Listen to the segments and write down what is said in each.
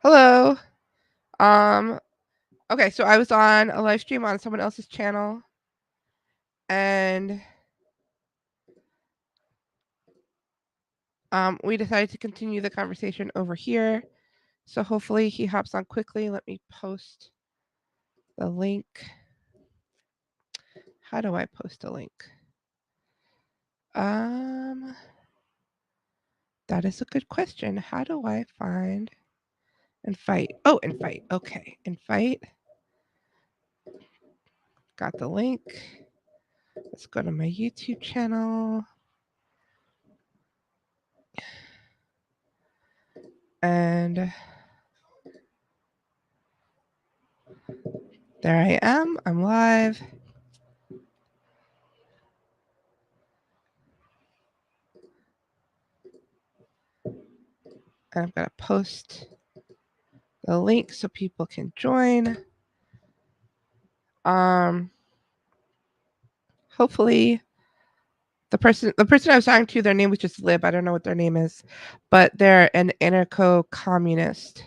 Hello. Um, okay, so I was on a live stream on someone else's channel and we decided to continue the conversation over here. So hopefully he hops on quickly. Let me post the link. How do I post a link? That is a good question. How do I find invite? Oh, invite. Okay, invite. Got the link. Let's go to my YouTube channel. And there I am. I'm live. And I'm going to post the link so people can join. Hopefully the person I was talking to, their name was just Lib. I don't know what their name is, but they're an anarcho-communist.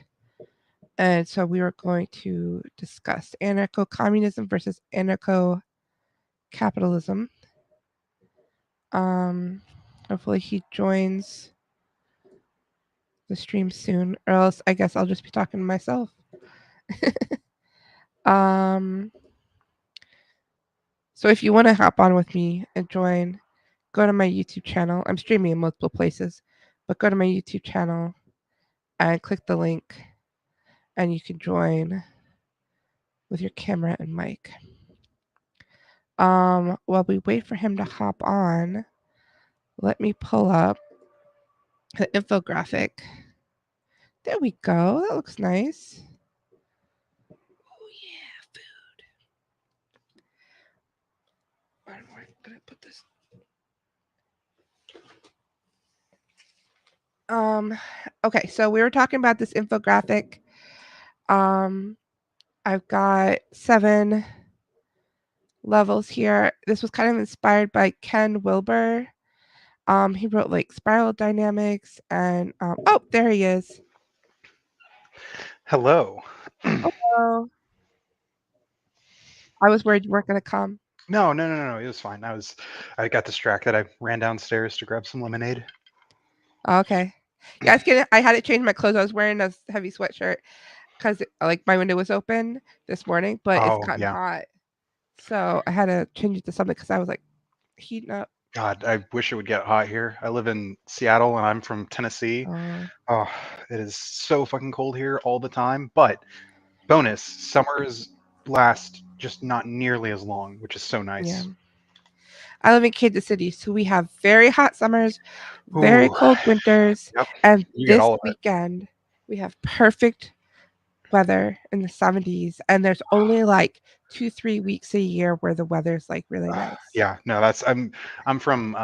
And so we were going to discuss anarcho-communism versus anarcho-capitalism. Hopefully he joins the stream soon, or else I guess I'll just be talking to myself. So if you want to hop on with me and join, go to my YouTube channel. I'm streaming in multiple places, but go to my YouTube channel and click the link and you can join with your camera and mic. While we wait for him to hop on, let me pull up the infographic. There we go. That looks nice. Oh yeah, food. I'm gonna put this. Okay, so we were talking about this infographic. I've got 7 levels here. This was kind of inspired by Ken Wilber. He wrote like spiral dynamics and oh, there he is. Hello. Hello. I was worried you weren't gonna come. No. It was fine. I got distracted. I ran downstairs to grab some lemonade. Oh, okay. Yeah, I had to change my clothes. I was wearing a heavy sweatshirt because like my window was open this morning, but it's Oh gotten yeah. hot, so I had to change it to something because I was like heating up. God, I wish it would get hot here. I live in Seattle and I'm from Tennessee. Oh, Oh, it is so fucking cold here all the time. But bonus, summers last just not nearly as long, which is so yeah. nice. I live in Kansas City, so we have very hot summers, very Ooh, cold winters, yep. and You get this all of it. weekend we have perfect weather in the 70s, and there's only like 2-3 weeks a year where the weather's like really nice. Yeah, no, I'm from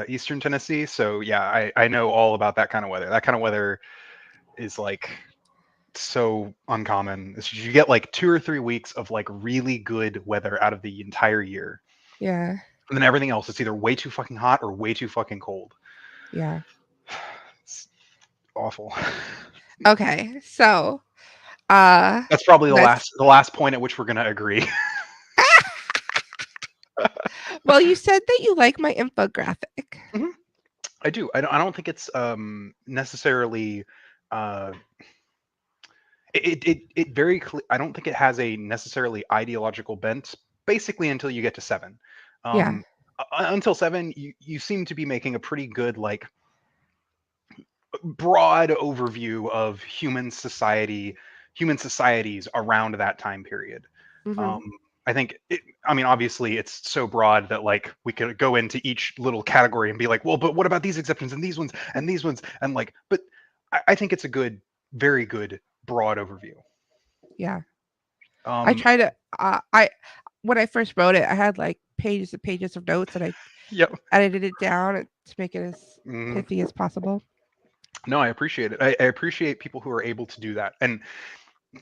Eastern Tennessee, so yeah, I know all about that kind of weather. That kind of weather is like so uncommon. You get like 2 or 3 weeks of like really good weather out of the entire year, Yeah, and then everything else it's either way too fucking hot or way too fucking cold. yeah. It's awful. Okay, so uh That's probably the let's last point at which we're gonna agree. well, you said that you like my infographic. Mhm. I do. I don't think it's necessarily uh it very I don't think it has a necessarily ideological bent basically until you get to 7. Yeah. um until 7 you seem to be making a pretty good like broad overview of human societies around that time period. um Mhm. I think I mean obviously it's so broad that like we could go into each little category and be like, well, but what about these exceptions and these ones and like, but I think it's a good, very good broad overview. Yeah. I um try to I when I first wrote it, I had like pages and pages of notes and I yep. edited it down to make it as Mhm. pithy as possible. No, I appreciate it. I appreciate people who are able to do that. And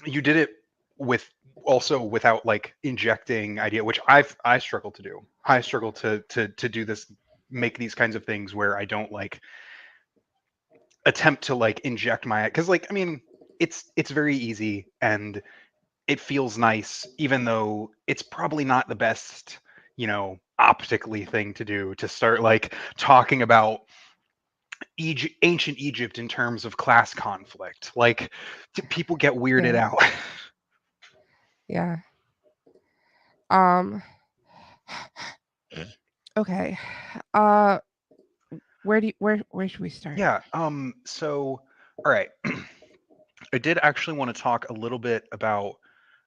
you did it with also without like injecting idea, which I struggle to do. I struggle to do this, make these kinds of things where I don't like attempt to like inject my, because like I mean it's very easy and it feels nice, even though it's probably not the best, optically thing to do to start like talking about ancient Egypt in terms of class conflict. Like people get weirded Yeah. out. Yeah. Um okay. Uh where should we start? Yeah. So, all right. I did actually want to talk a little bit about,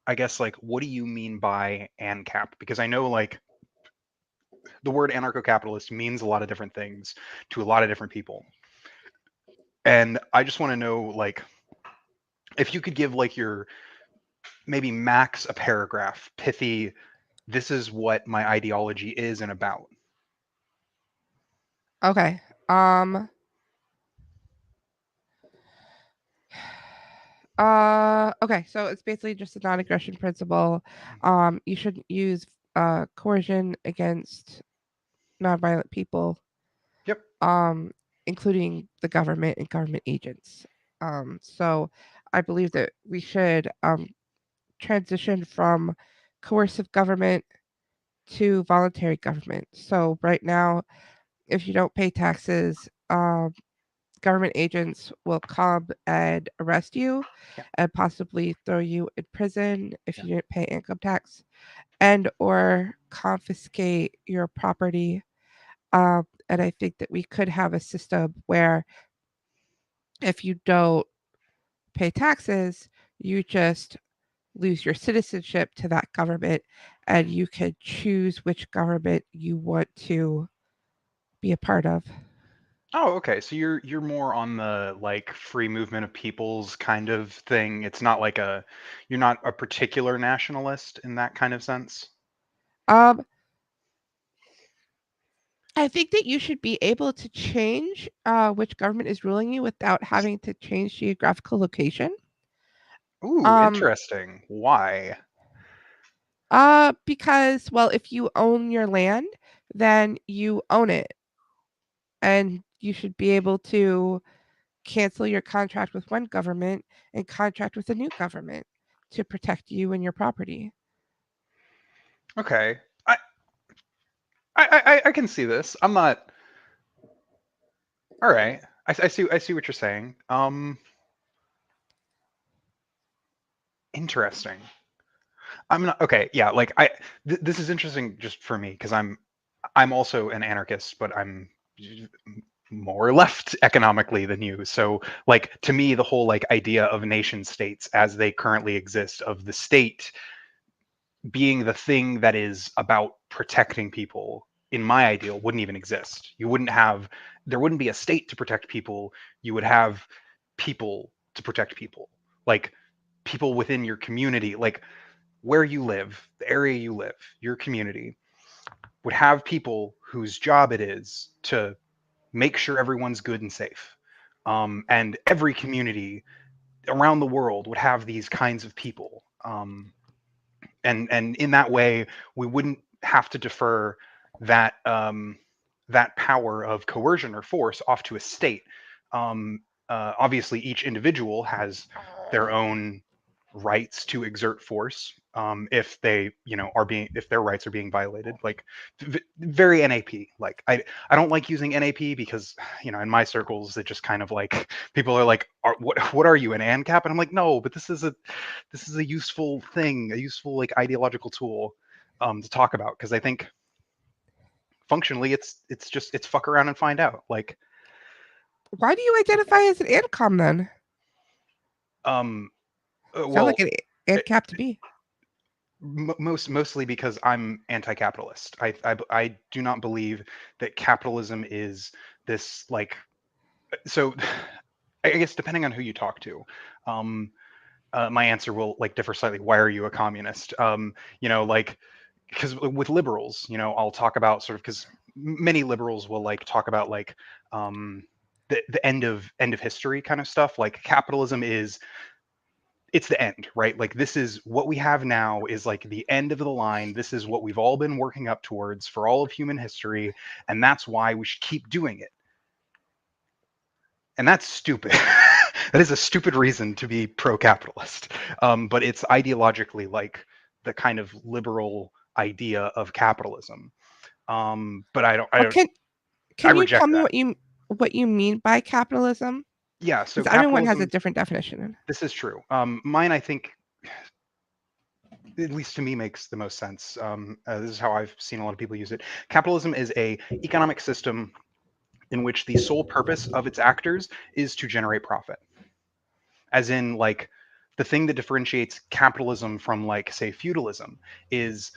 I guess, like, what do you mean by AnCap? Because I know, like, the word anarcho-capitalist means a lot of different things to a lot of different people, and I just want to know, like, if you could give like your maybe max a paragraph, pithy. This is what my ideology is and about. Okay. Um okay, so it's basically just a non-aggression principle. You shouldn't use coercion against nonviolent people, Yep. um, including the government and government agents. So I believe that we should transition from coercive government to voluntary government. So right now, if you don't pay taxes, government agents will come and arrest you Yeah. and possibly throw you in prison if Yeah. you didn't pay income tax and or confiscate your property. And I think that we could have a system where if you don't pay taxes, you just lose your citizenship to that government and you could choose which government you want to be a part of. Oh, okay. So you're more on the like free movement of peoples kind of thing. It's not like you're not a particular nationalist in that kind of sense. Um, I think that you should be able to change which government is ruling you without having to change geographical location. Ooh, Um, interesting. Why? because well, if you own your land, then you own it, and you should be able to cancel your contract with one government and contract with a new government to protect you and your property. Okay. I can see this. I'm not. All right. I see what you're saying. Interesting. I'm not okay. Yeah, like this is interesting just for me because I'm also an anarchist, but I'm more left economically than you. So like to me, the whole like idea of nation states as they currently exist, of the state being the thing that is about protecting people, in my ideal wouldn't even exist. You wouldn't have There wouldn't be a state to protect people. You would have people to protect people. Like people within your community, like where you live, the area you live, your community would have people whose job it is to make sure everyone's good and safe. And every community around the world would have these kinds of people. And in that way, we wouldn't have to defer that power of coercion or force off to a state. Obviously, each individual has their own rights to exert force if they are being if their rights are being violated, like very nap. Like I don't like using nap because in my circles it just kind of like people are like, what are you, an AnCap? And I'm like, no, but this is a useful thing, a useful like ideological tool to talk about, because I think functionally it's fuck around and find out. Like Why do you identify as an ANCOM then? um Sound like well, an ANCAP to me. mostly because I'm anti-capitalist. I do not believe that capitalism is this like so. I guess depending on who you talk to, um, my answer will like differ slightly. Why are you a communist? Like because with liberals, I'll talk about sort of because many liberals will like talk about like the end of history kind of stuff. Like capitalism is it's the end, right? Like this is what we have now is like the end of the line. This is what we've all been working up towards for all of human history, and that's why we should keep doing it. And that's stupid. that is a stupid reason to be pro-capitalist, but it's ideologically like the kind of liberal idea of capitalism. But Well, I can you tell reject me that. what you mean by capitalism? Yeah, so Because everyone has a capitalism. different definition. This is true. Mine, I think, at least to me, makes the most sense. This is how I've seen a lot of people use it. Capitalism is a economic system in which the sole purpose of its actors is to generate profit. As in, like, the thing that differentiates capitalism from, like, say, feudalism is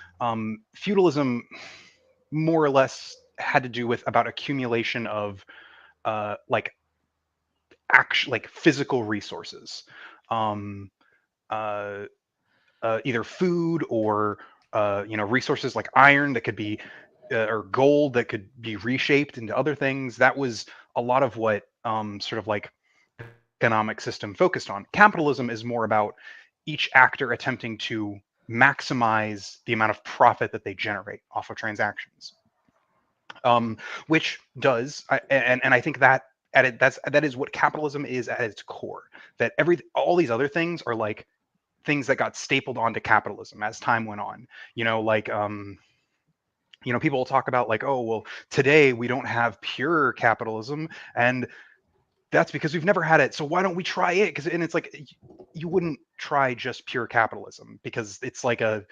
feudalism more or less had to do with about accumulation of like like physical resources, um, uh, either food or resources like iron that could be or gold that could be reshaped into other things. That was a lot of what sort of like economic system focused on. Capitalism is more about each actor attempting to maximize the amount of profit that they generate off of transactions, which does, and I think that that is what capitalism is at its core. That all these other things are like things that got stapled onto capitalism as time went on. Like people will talk about like, oh well, today we don't have pure capitalism, and that's because we've never had it. So why don't we try it? Because and it's like you wouldn't try just pure capitalism because it's like a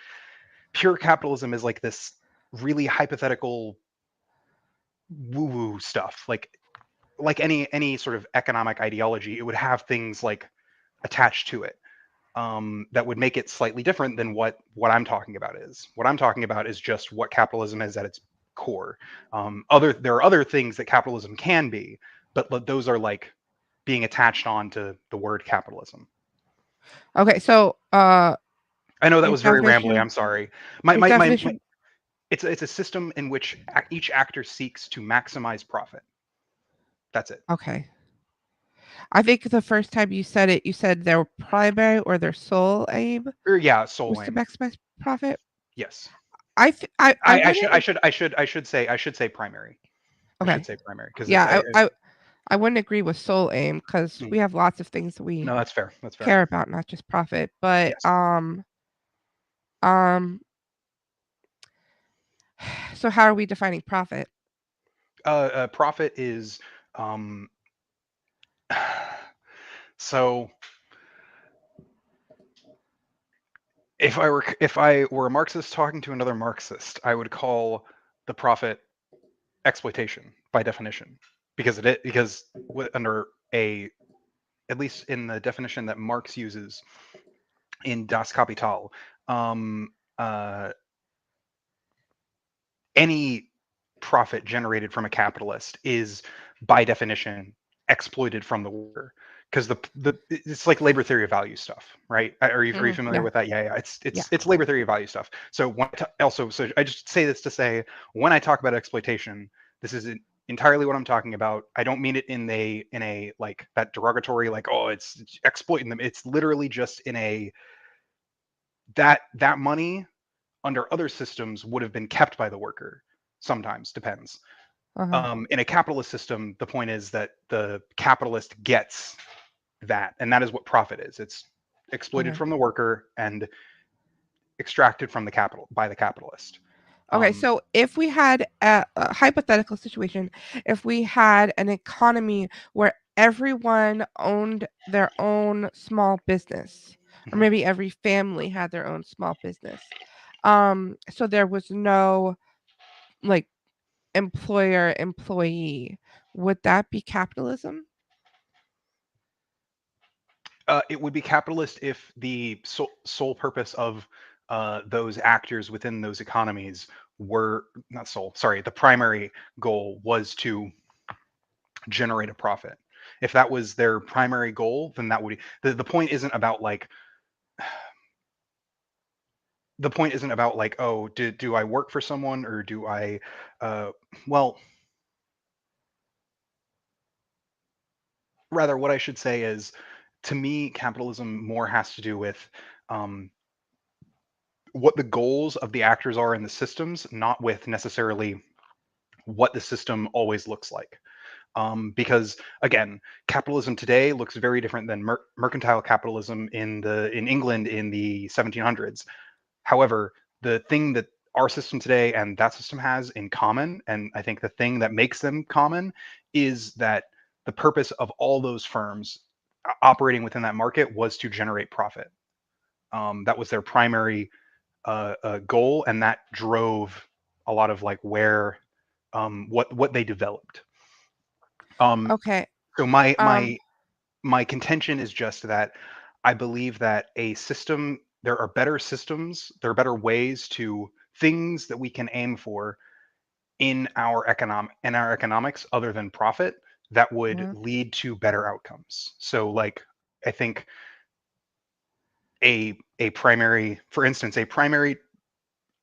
pure capitalism is like this really hypothetical woo woo stuff. Like any sort of economic ideology, it would have things like attached to it that would make it slightly different than what I'm talking about is. What I'm talking about is just what capitalism is at its core. There are other things that capitalism can be, but those are like being attached on to the word capitalism. Okay, so I know that your was very rambly. definition, I'm sorry. your My definition. it's a system in which each actor seeks to maximize profit. That's it. Okay, I think the first time you said it, you said their primary or their sole aim Or yeah, soul was to aim. maximize profit. Yes. I wouldn't. I should say primary. I should Okay, say primary because it's yeah, I wouldn't agree with sole aim because mm, we have lots of things that we no, that's fair. That's fair. care about, not just profit. But Yes. um, so how are we defining profit? Profit is um, so if I were a Marxist talking to another Marxist, I would call the profit exploitation by definition because under a at least in the definition that Marx uses in Das Kapital, um, uh, any profit generated from a capitalist is by definition exploited from the worker because the it's like labor theory of value stuff, right? Are you familiar Yeah, with that? Yeah, it's yeah. it's labor theory of value stuff. So also, so I just say this to say when I talk about exploitation, this is entirely what I'm talking about. I don't mean it in a like that derogatory like, oh, it's exploiting them. It's literally just in a that money under other systems would have been kept by the worker. Sometimes depends. Uh-huh. In a capitalist system, the point is that the capitalist gets that, and that is what profit is. It's exploited Okay. from the worker and extracted from the capital by the capitalist. Okay, Um, so if we had a hypothetical situation, if we had an economy where everyone owned their own small business, or mhm. maybe every family had their own small business, so there was no like employer employee, would that be capitalism? It would be capitalist if the sole purpose of those actors within those economies were not sole. Sorry, the primary goal was to generate a profit. If that was their primary goal, then that would the point isn't about like the point isn't about like, oh, do I work for someone or do I uh well, rather what I should say is to me capitalism more has to do with um what the goals of the actors are in the systems, not with necessarily what the system always looks like. Because again, capitalism today looks very different than mercantile capitalism in England in the 1700s. However, the thing that our system today and that system has in common, and I think the thing that makes them common, is that the purpose of all those firms operating within that market was to generate profit. That was their primary goal, and that drove a lot of like where what they developed. Um, Okay. so my Um, my my contention is just that I believe that a system, there are better systems, there are better ways to things that we can aim for in our economics other than profit that would mhm. lead to better outcomes. So like I think a primary, for instance, a primary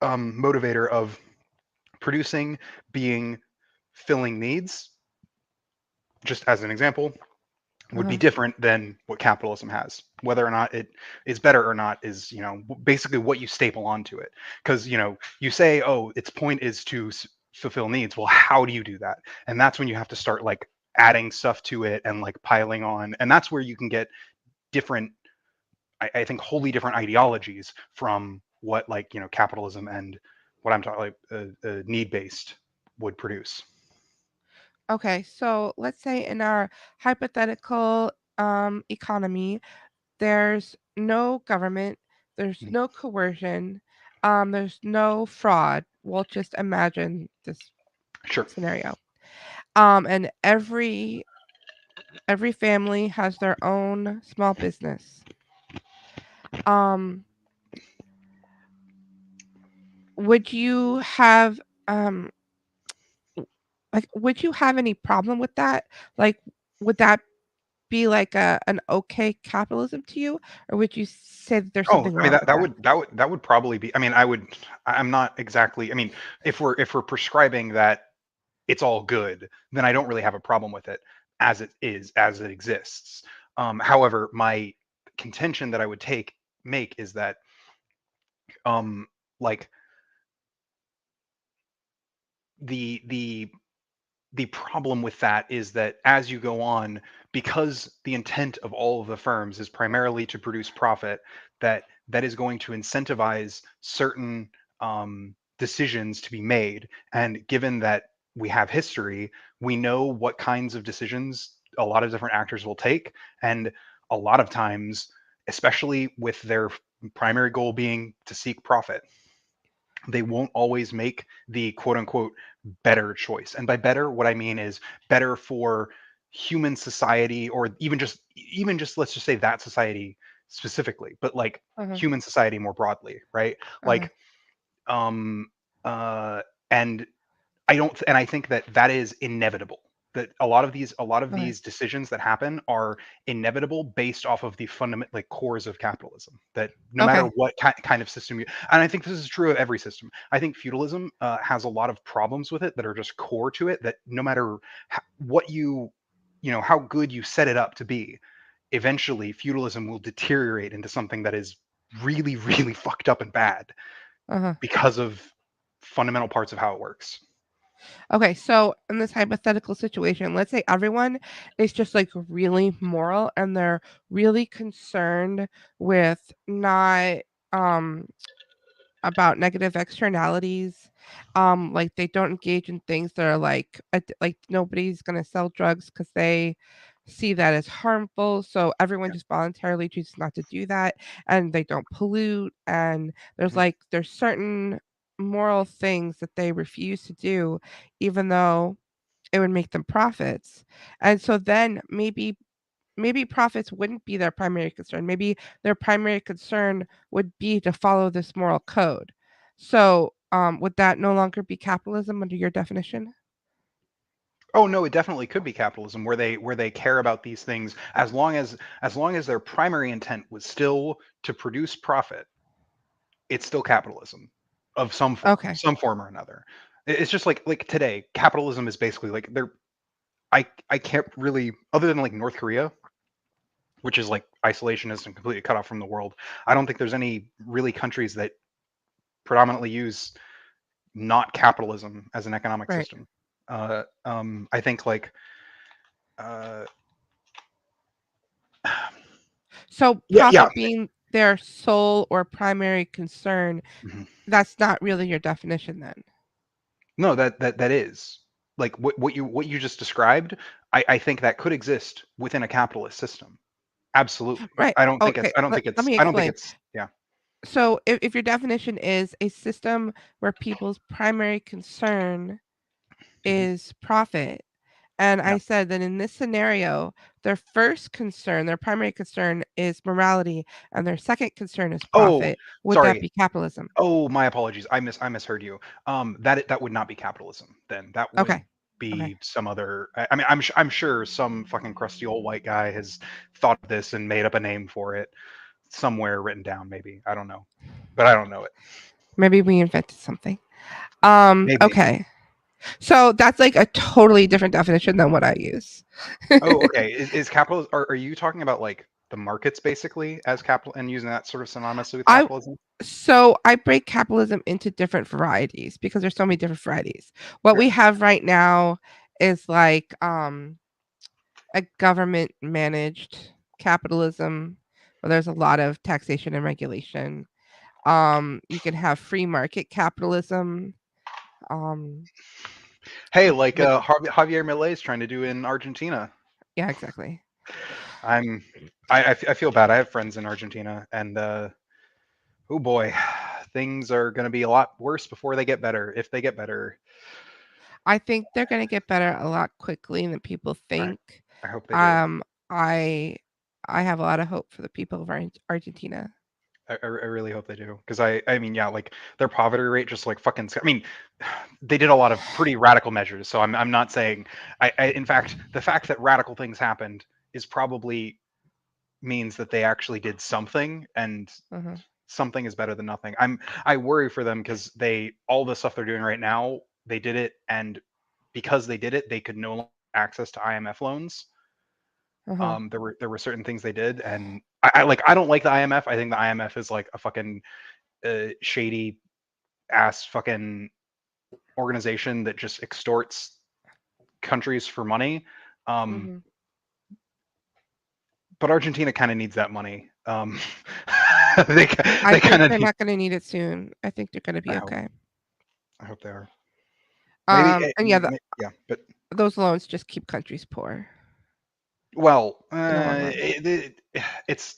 motivator of producing being filling needs, just as an example, would be Uh-huh. different than what capitalism has. Whether or not it is better or not is, basically what you staple onto it. Because, you say, oh, its point is to fulfill needs. Well, how do you do that? And that's when you have to start like adding stuff to it and like piling on. And that's where you can get different, I think, wholly different ideologies from what like, capitalism and what I'm talking like need based would produce. Okay, so let's say in our hypothetical economy, there's no government, there's Mhm. no coercion, there's no fraud. We'll just imagine this Sure. scenario. And every family has their own small business. Um, would you have um would you have any problem with that? Like, would that be like an okay capitalism to you, or would you say that there's Oh, something I mean wrong with that? that would probably be. I mean, I'm not exactly. I mean, if we're prescribing that it's all good, then I don't really have a problem with it as it exists. However, my contention that I would take make is that um like the the problem with that is that as you go on, because the intent of all of the firms is primarily to produce profit, that is going to incentivize certain decisions to be made. And given that we have history, we know what kinds of decisions a lot of different actors will take. And a lot of times, especially with their primary goal being to seek profit, they won't always make the quote unquote better choice. And by better, what I mean is better for human society, or even just let's just say that society specifically, but like Uh-huh, human society more broadly, right? uh-huh, Like um uh and I think that that is inevitable. That okay, a lot of these decisions that happen are inevitable based off of the fundamental like cores of capitalism. That no matter okay, what kind of system you, and I think this is true of every system. I think feudalism has a lot of problems with it that are just core to it. That no matter what how good you set it up to be, eventually feudalism will deteriorate into something that is really, really fucked up and bad uh-huh. because of fundamental parts of how it works. Okay, so in this hypothetical situation, let's say everyone is just like really moral and they're really concerned with not um about negative externalities. Like they don't engage in things that are like nobody's gonna sell drugs because they see that as harmful. So everyone just voluntarily chooses not to do that, and they don't pollute. And Mhm. there's certain moral things that they refuse to do, even though it would make them profits. And so then maybe profits wouldn't be their primary concern. Maybe their primary concern would be to follow this moral code. So, would that no longer be capitalism under your definition? Oh no, it definitely could be capitalism where they care about these things as long as their primary intent was still to produce profit. It's still capitalism of Okay. some form or another. It's just like today, capitalism is basically like they're I can't really, other than like North Korea, which is like isolationist and completely cut off from the world. I don't think there's any really countries that predominantly use not capitalism as an economic Right. system. I think like uh, So yeah, yeah. profit being their sole or primary concern, Mhm. that's not really your definition then. No, that is like what you just described. I think that could exist within a capitalist system. Absolutely. Right. I don't think it's. Okay. I don't think Let it's. me I don't think explain. it's. Yeah. So if your definition is a system where people's primary concern Hmm. is profit, and Yeah. I said that in this scenario, their first concern, their primary concern is morality, and their second concern is Oh, profit, would that sorry. be capitalism? Oh, my apologies. I misheard you. That would not be capitalism. Then that would Okay. Okay. be some other. I mean, I'm sure some fucking crusty old white guy has thought of this and made up a name for it somewhere written down. Maybe I don't know, but I don't know it. Maybe we invented something. Maybe. Okay. So that's like a totally different definition than what I use. Oh, okay. Is capital? Are you talking about like the markets basically as capital and using that sort of synonymously with I capitalism? so I break capitalism into different varieties because there's so many different varieties. What Yeah. we have right now is like a government managed capitalism where there's a lot of taxation and regulation. You can have free market capitalism. Um, Hey, like with Javier Milei is trying to do in Argentina. yeah, exactly. I'm I feel bad. I have friends in Argentina, and oh boy, things are going to be a lot worse before they get better. If they get better, I think they're gonna get better a lot quickly than people I, think. I hope they do. Um, I I have a lot of hope for the people of Argentina. I really hope they do because I mean yeah like their poverty rate just like fucking I mean they did a lot of pretty radical measures, so I'm not saying I in fact the fact that radical things happened is probably means that they actually did something, and Uh-huh, something is better than nothing. I worry for them because they all the stuff they're doing right now, they did it, and because they did it they could no longer access to IMF loans. uh-huh. There were certain things they did, and I don't like the IMF. I think the IMF is like a fucking shady ass fucking organization that just extorts countries for money. Um, Hmm. but Argentina kind of needs that money. They I they think kind of they're need. not gonna need it soon. I think they're gonna I be hope. okay. I hope they are. Maybe. And yeah, Yeah, but those loans just keep countries poor well, in the long run. it's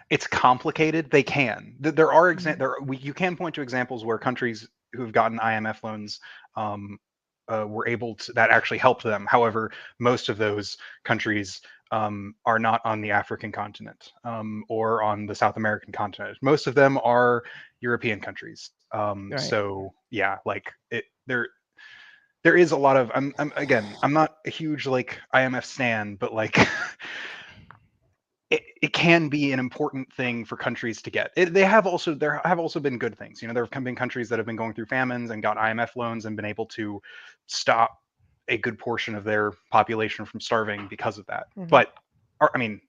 it's complicated. They can. There are Mhm, you can point to examples where countries who have gotten IMF loans um, were able to that actually helped them. However, most of those countries are not on the African continent or on the South American continent. Most of them are European countries. right. So yeah, like there is a lot of I'm again I'm not a huge like IMF stan, but like it can be an important thing for countries to get. There have also been good things. You know, there have been countries that have been going through famines and got IMF loans and been able to stop a good portion of their population from starving because of that. Mhm. But I mean,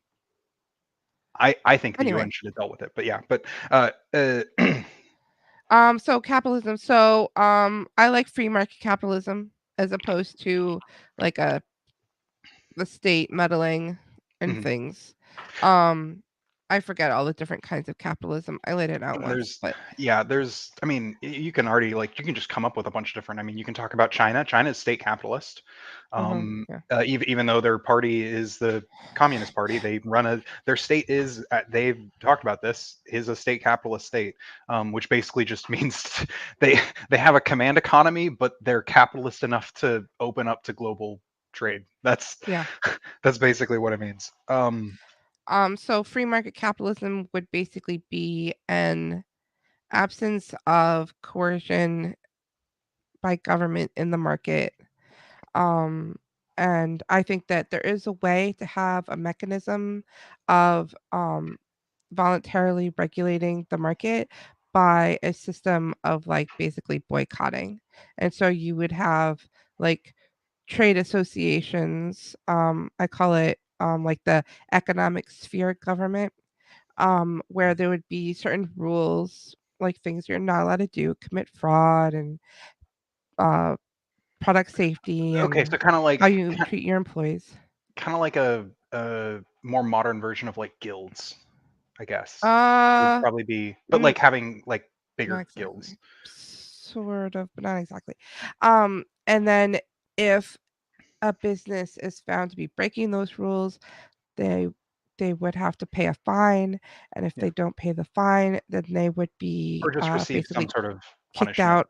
I think the Anyway, UN should have dealt with it. But yeah, but uh, uh, so capitalism. So, I like free market capitalism as opposed to like the state meddling in mhm. things. Um, I forget all the different kinds of capitalism. I laid it out once, There's but yeah, there's I mean, you can already like you can just come up with a bunch of different. I mean, you can talk about China. China is state capitalist. yeah, Even though their party is the Communist Party, they run their state is they've talked about this is a state capitalist state, which basically just means they they have a command economy, but they're capitalist enough to open up to global trade. yeah. That's basically what it means. So free market capitalism would basically be an absence of coercion by government in the market. Um, and I think that there is a way to have a mechanism of voluntarily regulating the market by a system of like basically boycotting. And so you would have like trade associations. I call it like the economic sphere government, where there would be certain rules, like things you're not allowed to do, commit fraud and uh, product safety Okay, and so kind of how like you treat your employees. kind of like a more modern version of like guilds, I guess. Would Uh, probably be, but n- like having like not bigger guilds. exactly. Sort of, but not exactly. And then if a business is found to be breaking those rules, they they would have to pay a fine, and if Yeah. they don't pay the fine, then they would be Or just receive some basically sort of kicked punishment. out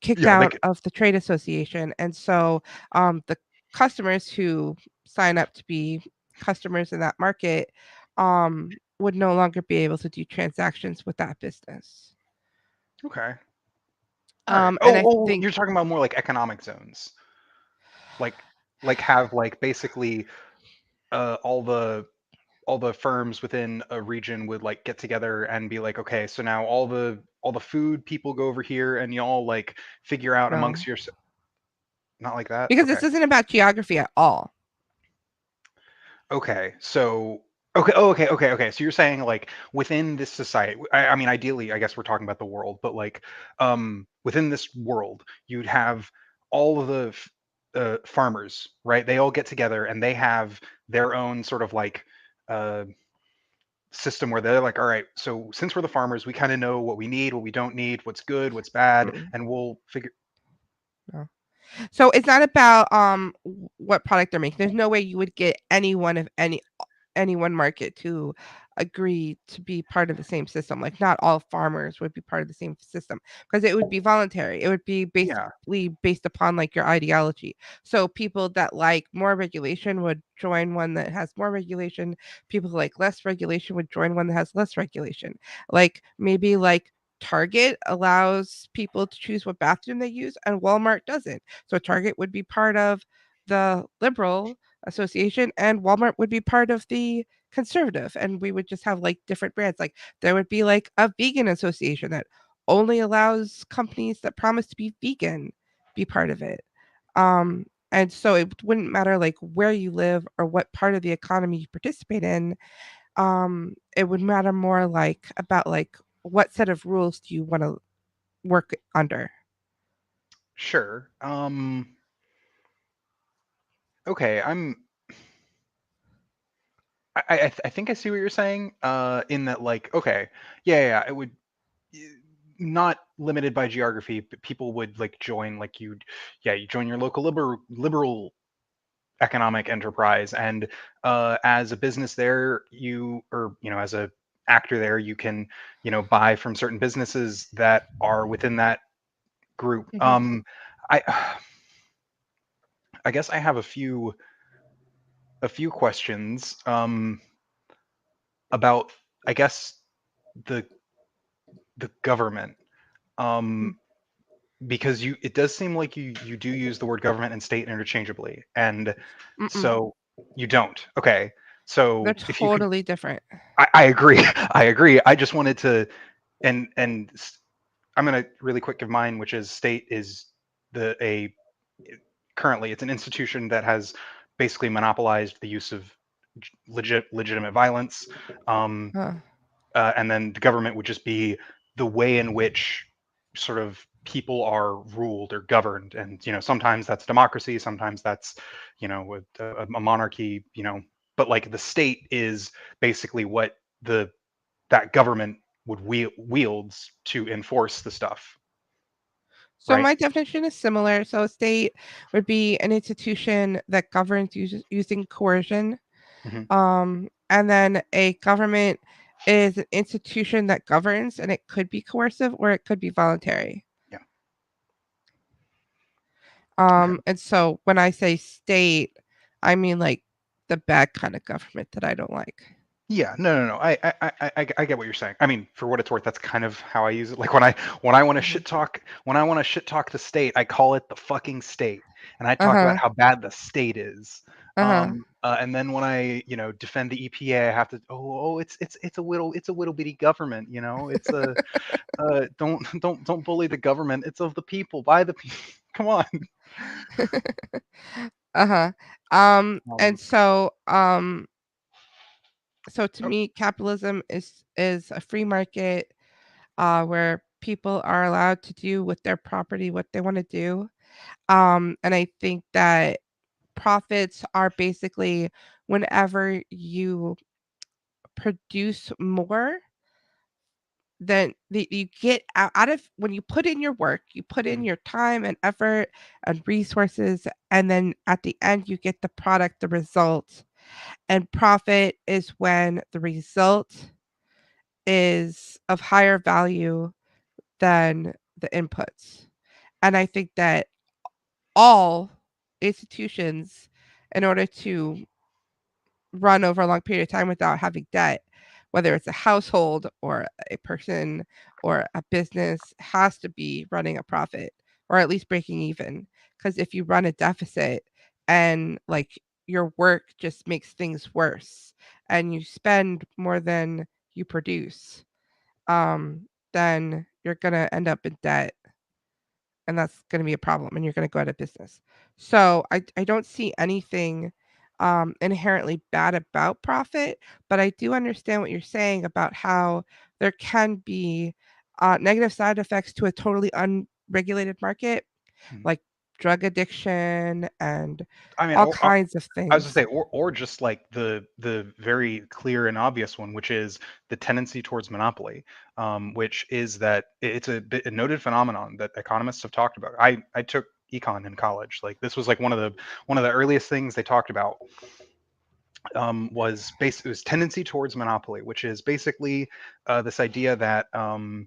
kicked Yeah, out like of the trade association. And so the customers who sign up to be customers in that market would no longer be able to do transactions with that business. okay. All right. And Oh, I oh, think you're talking about more like economic zones, like have like basically all the firms within a region would like get together and be like, okay, so now all the food people go over here, and y'all like figure out no, amongst your. Not like that. because Okay. this isn't about geography at all. Okay. So. Okay. Oh, okay. Okay. Okay. So you're saying like within this society, I mean, ideally, I guess we're talking about the world, but like, within this world, you'd have all of the farmers, right? They all get together and they have their own sort of like, uh, system where they're like, all right, so since we're the farmers, we kind of know what we need, what we don't need, what's good, what's bad, Mm, and we'll figure. no. So it's not about what product they're making. There's no way you would get anyone of any one market to agree to be part of the same system. Like not all farmers would be part of the same system because it would be voluntary. It would be Yeah. basically based upon like your ideology. So people that like more regulation would join one that has more regulation. People who like less regulation would join one that has less regulation. Like maybe like Target allows people to choose what bathroom they use and Walmart doesn't. So Target would be part of the liberal association and Walmart would be part of the conservative and we would just have like different brands. Like there would be like a vegan association that only allows companies that promise to be vegan be part of it. And so it wouldn't matter like where you live or what part of the economy you participate in. It would matter more like about like what set of rules do you want to work under. Sure. Okay. I think I see what you're saying. In that, like, okay, yeah, yeah, it would y- not limited by geography, but people would like join, like yeah, you join your local liberal economic enterprise, and as a business there, or as a actor there, you can buy from certain businesses that are within that group. Mhm. I I guess I have a few questions about, I guess, the government, Mm, um because it does seem like you do use the word government and state interchangeably, and mm-mm. so you don't. Okay, They're so if you could. totally different. I agree. I agree. I just wanted to, I'm gonna really quick give mine, which is state is the a currently it's an institution that has basically monopolized the use of legitimate violence. Um, Huh. and then the government would just be the way in which sort of people are ruled or governed, and sometimes that's democracy, sometimes that's with a monarchy, but like the state is basically what the that government would wields to enforce the stuff, So right? my definition is similar. So a state would be an institution that governs using coercion. Hmm. And then a government is an institution that governs, and it could be coercive or it could be voluntary. Yeah. Okay. And so when I say state, I mean like the bad kind of government that I don't like. Yeah, no, no, no. I get what you're saying. I mean, for what it's worth, that's kind of how I use it. Like when I want to Mhm. shit talk the state, I call it the fucking state, and I talk about Uh-huh. how bad the state is. Uh-huh. And then when I defend the EPA, I have to it's a little bitty government. It's a don't bully the government. It's of the people, by the people. Come on. Uh-huh. Um, And so to oh, me capitalism is a free market where people are allowed to do with their property what they want to do. And I think that profits are basically whenever you produce more than you get out of when you put in your work, you put in Mm. your time and effort and resources, and then at the end you get the product, the result. And profit is when the result is of higher value than the inputs. And I think that all institutions, in order to run over a long period of time without having debt, whether it's a household or a person or a business, has to be running a profit or at least breaking even. Because if you run a deficit and like your work just makes things worse and you spend more than you produce, um, then you're gonna end up in debt and that's going to be a problem and you're going to go out of business. So I don't see anything inherently bad about profit, but I do understand what you're saying about how there can be negative side effects to a totally unregulated market, Mm. like drug addiction and I mean, all kinds of I was to things. say, or just like the very clear and obvious one, which is the tendency towards monopoly, which is that it's a noted phenomenon that economists have talked about. I took econ in college. Like this was like one of the earliest things they talked about, it was tendency towards monopoly, which is basically this idea that so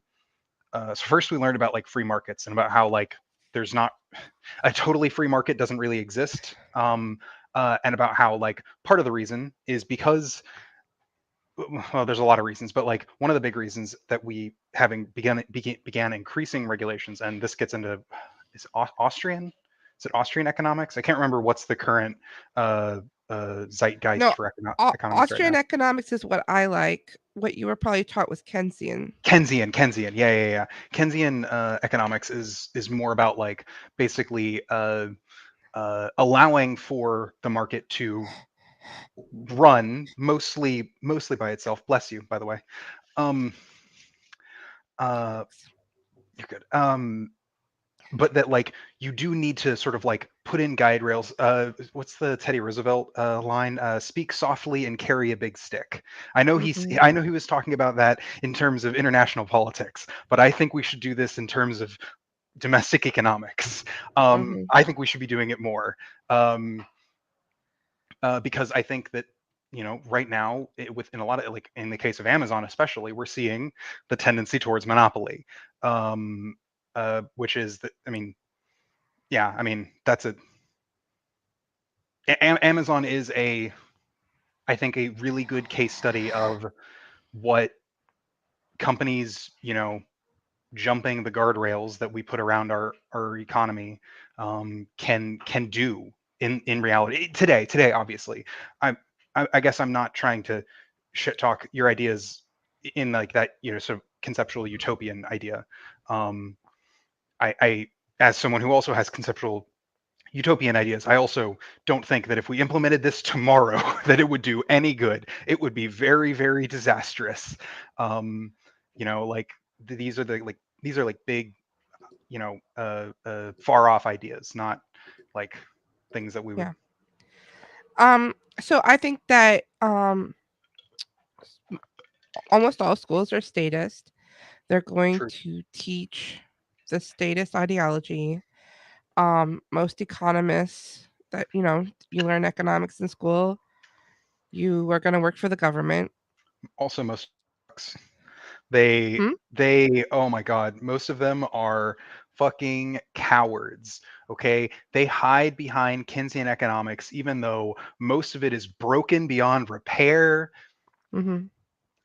first we learned about like free markets and about how like there's not a totally free market doesn't really exist. And about how like part of the reason is because, well, there's a lot of reasons, but like one of the big reasons that we having began increasing regulations, and this gets into is Austrian, is it Austrian economics? I can't remember what's the current uh, zeitgeist No, for economics right Austrian now. economics is what I like. What you were probably taught was Keynesian. Keynesian, yeah. Keynesian economics is more about like basically allowing for the market to run mostly by itself. Bless you, by the way. Um, uh, you're good. But that like you do need to sort of like put in guide rails. What's the Teddy Roosevelt line? Speak softly and carry a big stick. Hmm. I know he was talking about that in terms of international politics, but I think we should do this in terms of domestic economics. Hmm. I think we should be doing it more. Um, because I think that right now within a lot of like in the case of Amazon especially, we're seeing the tendency towards monopoly, um, which is that I mean, yeah, I mean that's Amazon is a I think a really good case study of what companies jumping the guardrails that we put around our economy can do in reality today obviously I, I guess I'm not trying to shit talk your ideas in like that sort of conceptual utopian idea. um I as someone who also has conceptual utopian ideas, I also don't think that if we implemented this tomorrow that it would do any good. It would be very very disastrous. um like these are like big far off ideas, not like things that we would. Yeah. So I think that almost all schools are statist. They're going True. to teach the statist ideology. Most economists that you learn economics in school, you are going to work for the government. Also, most they Hmm? oh my god, most of them are fucking cowards. Okay, they hide behind Keynesian economics even though most of it is broken beyond repair. Hmm.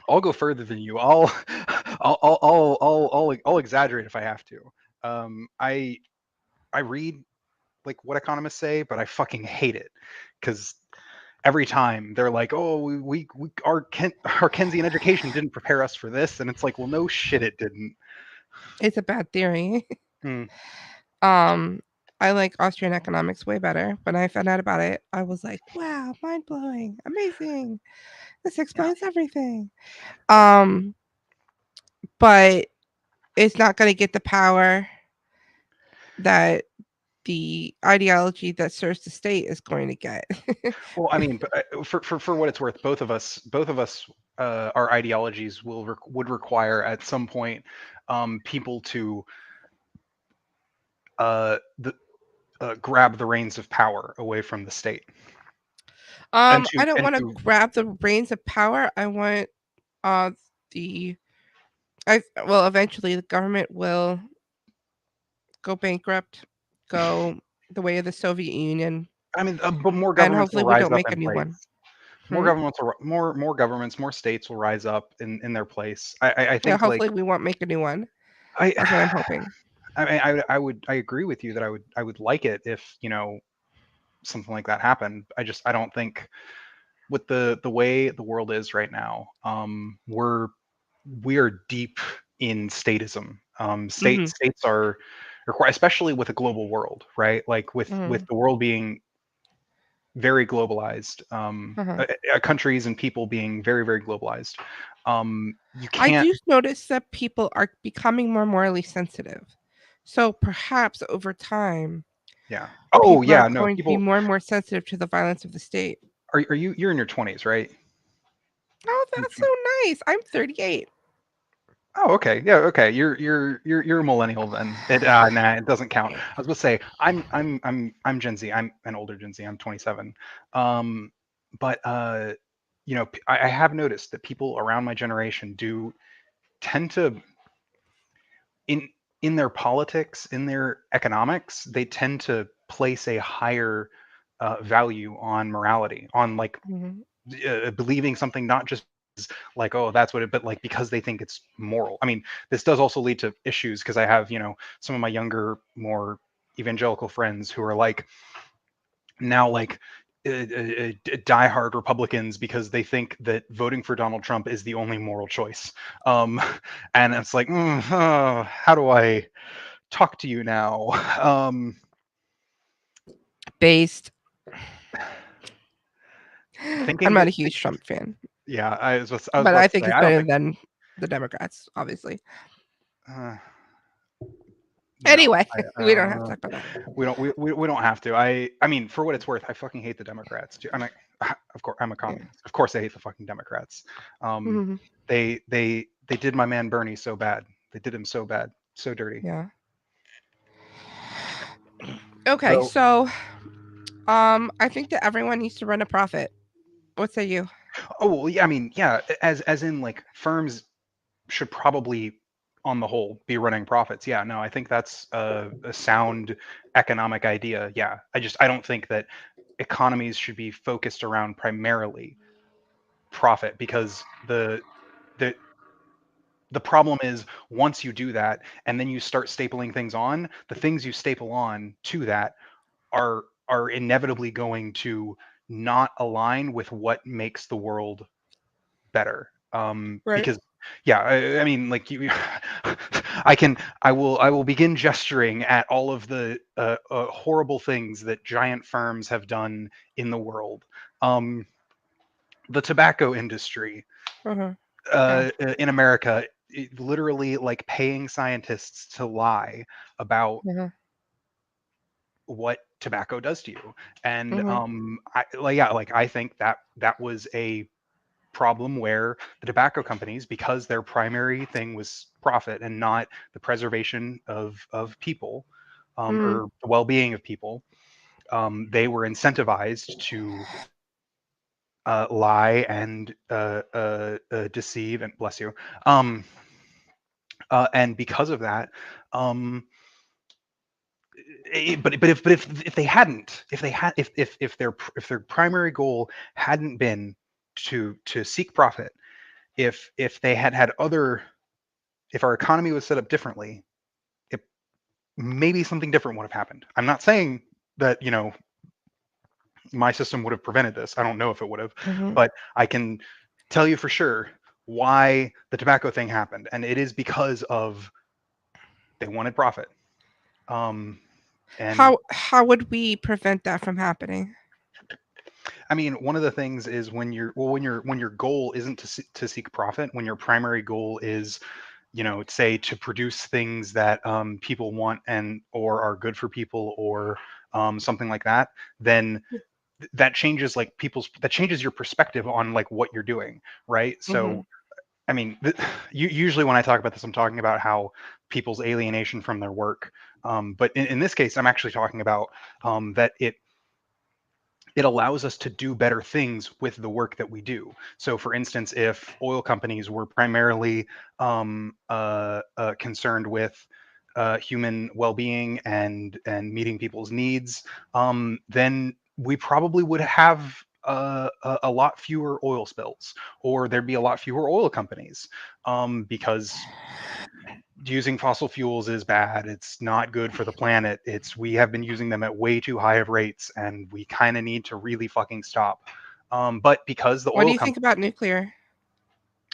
I'll go further than you. I'll exaggerate if I have to. I read like what economists say, but I fucking hate it because every time they're like, "Oh, our Keynesian education didn't prepare us for this," and it's like, "Well, no shit, it didn't." It's a bad theory. Hmm. um, I like Austrian economics way better. When I found out about it, I was like, wow, mind blowing, amazing. This Yeah. explains everything. Um, but it's not going to get the power that the ideology that serves the state is going to get. Well, I mean, but, for what it's worth, both of us, our ideologies would require at some point people to the grab the reins of power away from the state I don't and want to to grab the reins of power. I want uh the I well eventually the government will go bankrupt, go the way of the Soviet Union, I mean, but more and governments will hopefully we rise don't up make a in new place. one. More Hmm? governments will, more governments, more states will rise up in their place. I Yeah, think like hopefully we won't make a new one. I That's what I'm hoping. I mean, I agree with you that I would like it if something like that happened. I don't think with the way the world is right now, we are deep in statism. Hmm. States are required, especially with a global world, right? Like with Hmm. the world being very globalized, Uh-huh. countries and people being very very globalized. You I can't. do notice that people are becoming more morally sensitive. So perhaps over time, Yeah. Oh people are yeah. No. going to be People. more and more sensitive to the violence of the state. Are you? You're in your 20s, right? Oh, that's so nice. I'm 38. Oh, okay. Yeah, okay. You're a millennial then. Nah, it doesn't count. I was gonna say I'm Gen Z. I'm an older Gen Z. I'm 27. Um, but I have noticed that people around my generation do tend to in in their politics, in their economics, they tend to place a higher value on morality, on like Hmm. believing something not just like, oh, that's what it, but like because they think it's moral. I mean, this does also lead to issues because I have some of my younger, more evangelical friends who are like now like diehard Republicans because they think that voting for Donald Trump is the only moral choice. Um, and it's like, how do I talk to you now? Um, Based. I'm thinking not that, a huge Trump fan, yeah, I was but I about to think say, he's I don't better think, than the Democrats, obviously. uh, no, Anyway, we don't have to talk about that. we don't have to. I mean, for what it's worth, I fucking hate the Democrats. I mean, of course, I'm a Yeah. communist. Of course, I hate the fucking Democrats. Um, Mhm. they did my man Bernie so bad. They did him so bad, so dirty. Yeah. Okay, So, so I think that everyone needs to run a profit. What say you? oh well, yeah, I mean, yeah, as in like firms should probably, on the whole, be running profits. Yeah, no, I think that's a sound economic idea. Yeah, I don't think that economies should be focused around primarily profit because the the problem is once you do that and then you start stapling things on, the things you staple on to that are inevitably going to not align with what makes the world better. Right. Because yeah, I mean, like you, I will begin gesturing at all of the horrible things that giant firms have done in the world. Um, the tobacco industry Uh-huh. Yeah. in America, literally like paying scientists to lie about Uh-huh. what tobacco does to you. And Mhm. I think that was a problem where the tobacco companies, because their primary thing was profit and not the preservation of people, Mhm. or the well-being of people, they were incentivized to lie and deceive and bless you. Um, and because of that, um, but if they hadn't, if they had, if their primary goal hadn't been to seek profit, if they had other, if our economy was set up differently, it, maybe something different would have happened. I'm not saying that my system would have prevented this. I don't know if it would have, Mhm. but I can tell you for sure why the tobacco thing happened, and it is because of they wanted profit. Um, and How would we prevent that from happening? I mean, one of the things is when your goal isn't to seek profit, when your primary goal is say to produce things that people want and or are good for people or something like that, then that changes like people's that changes your perspective on like what you're doing, right? Mm-hmm. So I mean, usually when I talk about this, I'm talking about how people's alienation from their work. But in this case, I'm actually talking about that it allows us to do better things with the work that we do. So, for instance, if oil companies were primarily concerned with human well-being and meeting people's needs, then we probably would have a lot fewer oil spills, or there'd be a lot fewer oil companies, because using fossil fuels is bad. It's not good for the planet. It's we have been using them at way too high of rates, and we kind of need to really fucking stop. But because the What do oil you think company, about nuclear?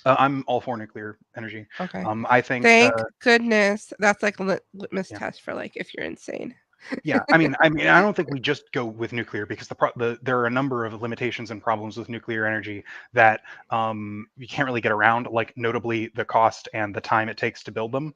I'm all for nuclear energy. Okay. I think, Thank goodness. That's like a litmus yeah, test for like if you're insane. yeah. I don't think we just go with nuclear because there are a number of limitations and problems with nuclear energy that you can't really get around. Like notably the cost and the time it takes to build them.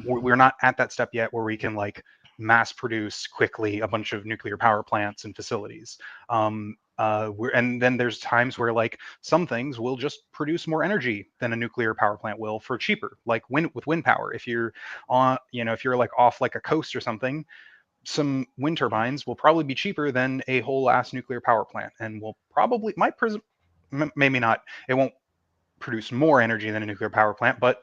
We're not at that step yet where we can like mass produce quickly a bunch of nuclear power plants and facilities. And then there's times where like some things will just produce more energy than a nuclear power plant will for cheaper, like wind power. If you're on, if you're like off like a coast or something, some wind turbines will probably be cheaper than a whole ass nuclear power plant, and will probably maybe not. It won't produce more energy than a nuclear power plant, but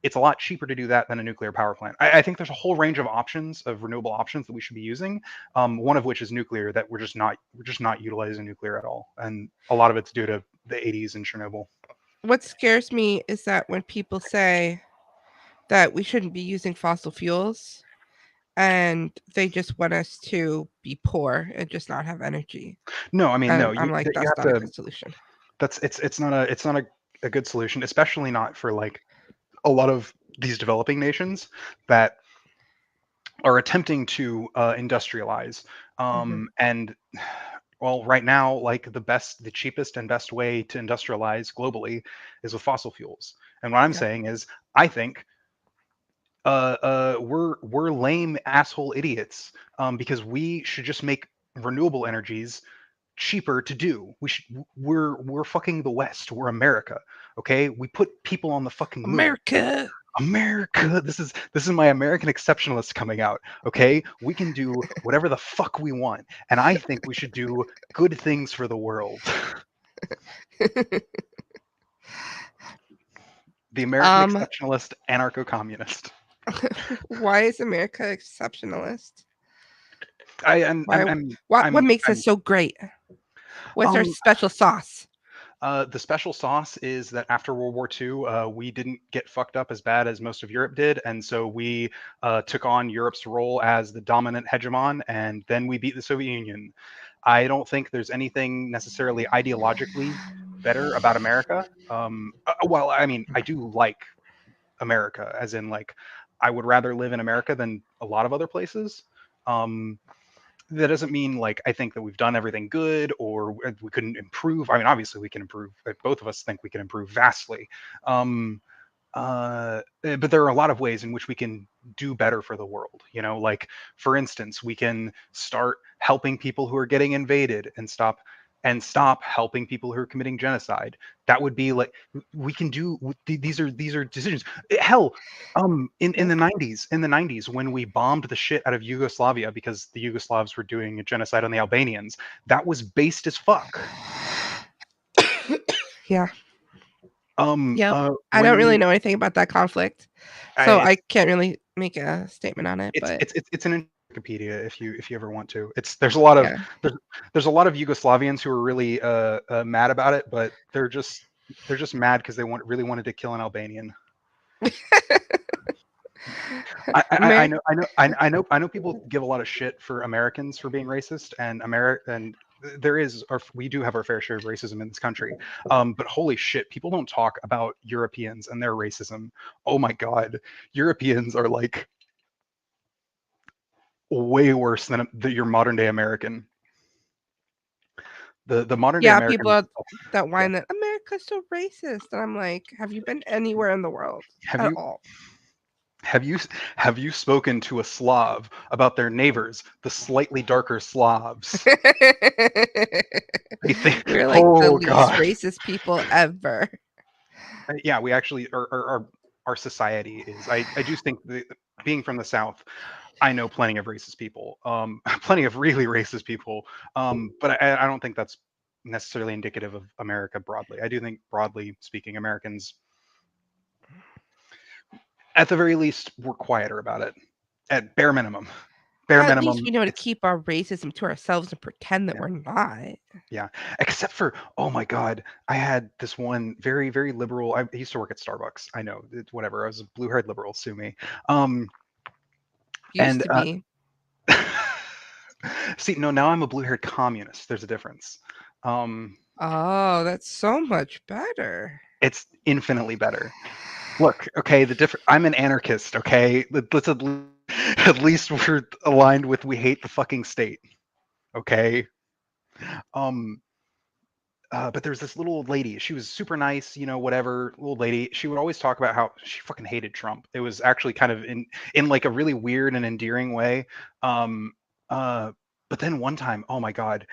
it's a lot cheaper to do that than a nuclear power plant. I think there's a whole range of options of renewable options that we should be using. One of which is nuclear. That we're just not utilizing nuclear at all, and a lot of it's due to the 80s in Chernobyl. What scares me is that when people say that we shouldn't be using fossil fuels and they just want us to be poor and just not have energy. No, I mean And no. I'm You like, you that's have not a to. good solution. It's not a good solution, especially not for like a lot of these developing nations that are attempting to industrialize. Hmm. And well, right now, like the cheapest and best way to industrialize globally is with fossil fuels. And what I'm Yeah. saying is, I think we're lame asshole idiots, because we should just make renewable energies cheaper to do. We're fucking the West. We're America. Okay, we put people on the fucking moon. America. America, this is my American exceptionalist coming out. Okay, we can do whatever the fuck we want, and I think we should do good things for the world. The American um, exceptionalist, anarcho-communist. why is America exceptionalist? I am Why? I'm What I'm makes us I'm so great? What's our um special sauce? the special sauce is that after World War II, we didn't get fucked up as bad as most of Europe did, and so we took on Europe's role as the dominant hegemon, and then we beat the Soviet Union. I don't think there's anything necessarily ideologically better about America. Well, I mean, I do like America, as in like I would rather live in America than a lot of other places. Um, that doesn't mean like I think that we've done everything good or we couldn't improve. I mean, obviously we can improve. Both of us think we can improve vastly. Um, but there are a lot of ways in which we can do better for the world. Like for instance, we can start helping people who are getting invaded and stop helping people who are committing genocide. That would be like we can do. These are decisions. Hell, in Yeah. the 90s when we bombed the shit out of Yugoslavia because the Yugoslavs were doing a genocide on the Albanians, that was based as fuck. Yeah. Yep. I don't When really we know anything about that conflict, so I, I can't really make a statement on it. But it's an Wikipedia if you ever want to. It's yeah. there's a lot of Yugoslavians who are really mad about it, but they're just mad because they really wanted to kill an Albanian. I America. know people give a lot of shit for Americans for being racist, and we do have our fair share of racism in this country. But holy shit, people don't talk about Europeans and their racism. Oh my god, Europeans are like way worse than your modern day American. The modern day Yeah, American. people that Yeah. whine that America. America's so racist? And I'm like, have you been anywhere in the world Have at you all? have you have you spoken to a Slav about their neighbors, the slightly darker Slavs? They think, We're like the oh least god. racist people ever. Yeah, we actually our society is. I do think being from the South, I know plenty of racist people, plenty of really racist people, but I don't think that's necessarily indicative of America broadly. I do think, broadly speaking, Americans, at the very least, we're quieter about it. At bare At least minimum, we know to it's keep our racism to ourselves and pretend that yeah, we're not. yeah. Except for, oh my God, I had this one very, very liberal. I used to work at Starbucks. I know, it's whatever. I was a blue-haired liberal. Sue me. Um, Used and to be. See, no, now I'm a blue-haired communist. There's a difference. Um, Oh, that's so much better. it's infinitely better. Look, okay, the different. I'm an anarchist. Okay, let's at least we're aligned with we hate the fucking state. Okay. Um. But there's this little old lady. She was super nice, whatever. Little lady. She would always talk about how she fucking hated Trump. It was actually kind of in like a really weird and endearing way. Um. Uh. But then one time, oh my god,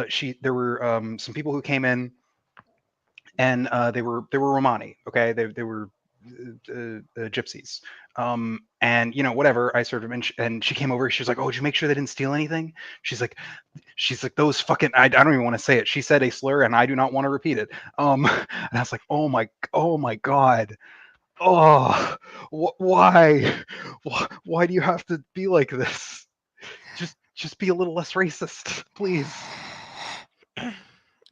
she there were some people who came in, and they were Romani. Okay, they were gypsies. And whatever. I served them, and she came over. She was like, "Oh, did you make sure they didn't steal anything?" She's like, those fucking. I don't even want to say it. She said a slur, and I do not want to repeat it. And I was like, oh my god. Oh, why, why do you have to be like this? Just be a little less racist, please.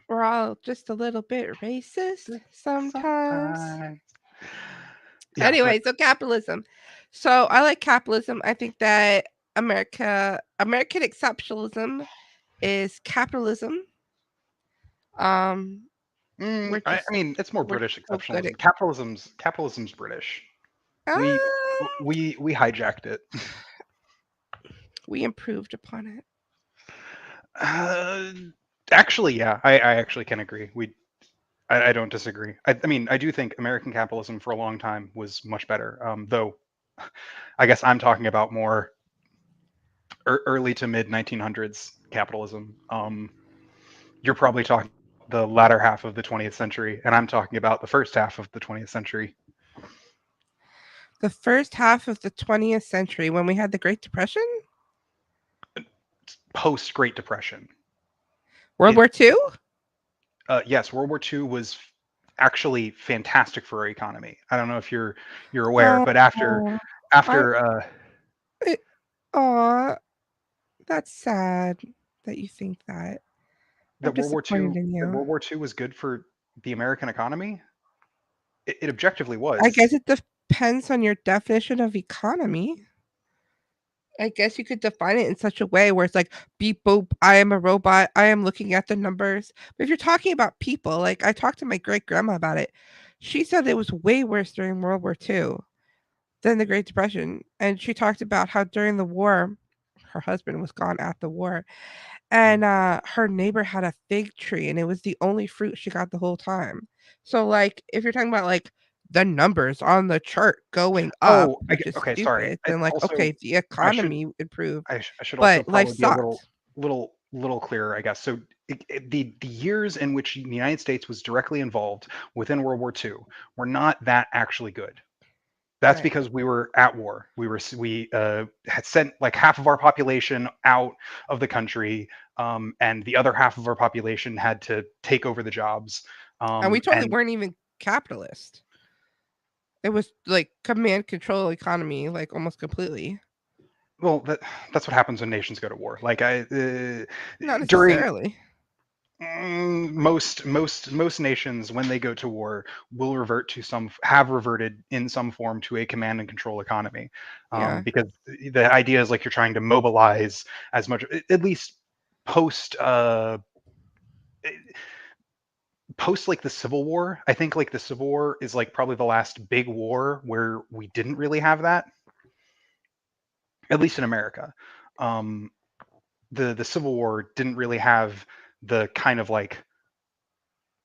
We're all just a little bit racist sometimes. Sometimes. Yeah, but Anyway, so capitalism. So I like capitalism. I think that American exceptionalism is capitalism. Um, we're I just mean, it's more we're British so good at exceptionalism. Capitalism's British. We um, we hijacked it. we improved upon it. Uh, Actually, yeah, I actually can agree. I don't disagree. I mean, I do think American capitalism for a long time was much better. Though, I guess I'm talking about more early to mid 1900s capitalism. You're probably talking the latter half of the 20th century, and I'm talking about the first half of the 20th century, The first half of the 20th century when we had the Great Depression, post Great Depression. World It War II. Yes, World War II was actually fantastic for our economy. I don't know if you're aware, Oh, but after I after it, aw, that's sad that you think that. I'm that World War disappointed II in that you. World War II was good for the American economy, it objectively I was. guess it depends on your definition of economy. I guess you could define it in such a way where it's like beep boop, I am a robot, I am looking at the numbers. But if you're talking about people, like I talked to my great grandma about it, she said it was way worse during World War II than the Great Depression. And she talked about how during the war, her husband was gone at the war, Mm. and her neighbor had a fig tree and it was the only fruit she got the whole time. So like if you're talking about like the numbers on the chart going up, Oh, which is okay, sorry. stupid, then like Also, okay, the I should economy improved, I should also but life probably be a sucked. little clearer, I guess. So the years in which the United States was directly involved within World War II were not that actually good. That's Right. because we were at war. We had sent like half of our population out of the country, and the other half of our population had to take over the jobs. And we totally And weren't even capitalist. It was like command control economy, like almost completely. well, that's what happens when nations go to war. Like Not during necessarily. most nations, when they go to war, will have reverted in some form to a command and control economy, Yeah. because the idea is like you're trying to mobilize as much, at least post post like the Civil War. I think like the Civil War is like probably the last big war where we didn't really have that, at least in America. Um, the Civil War didn't really have the kind of like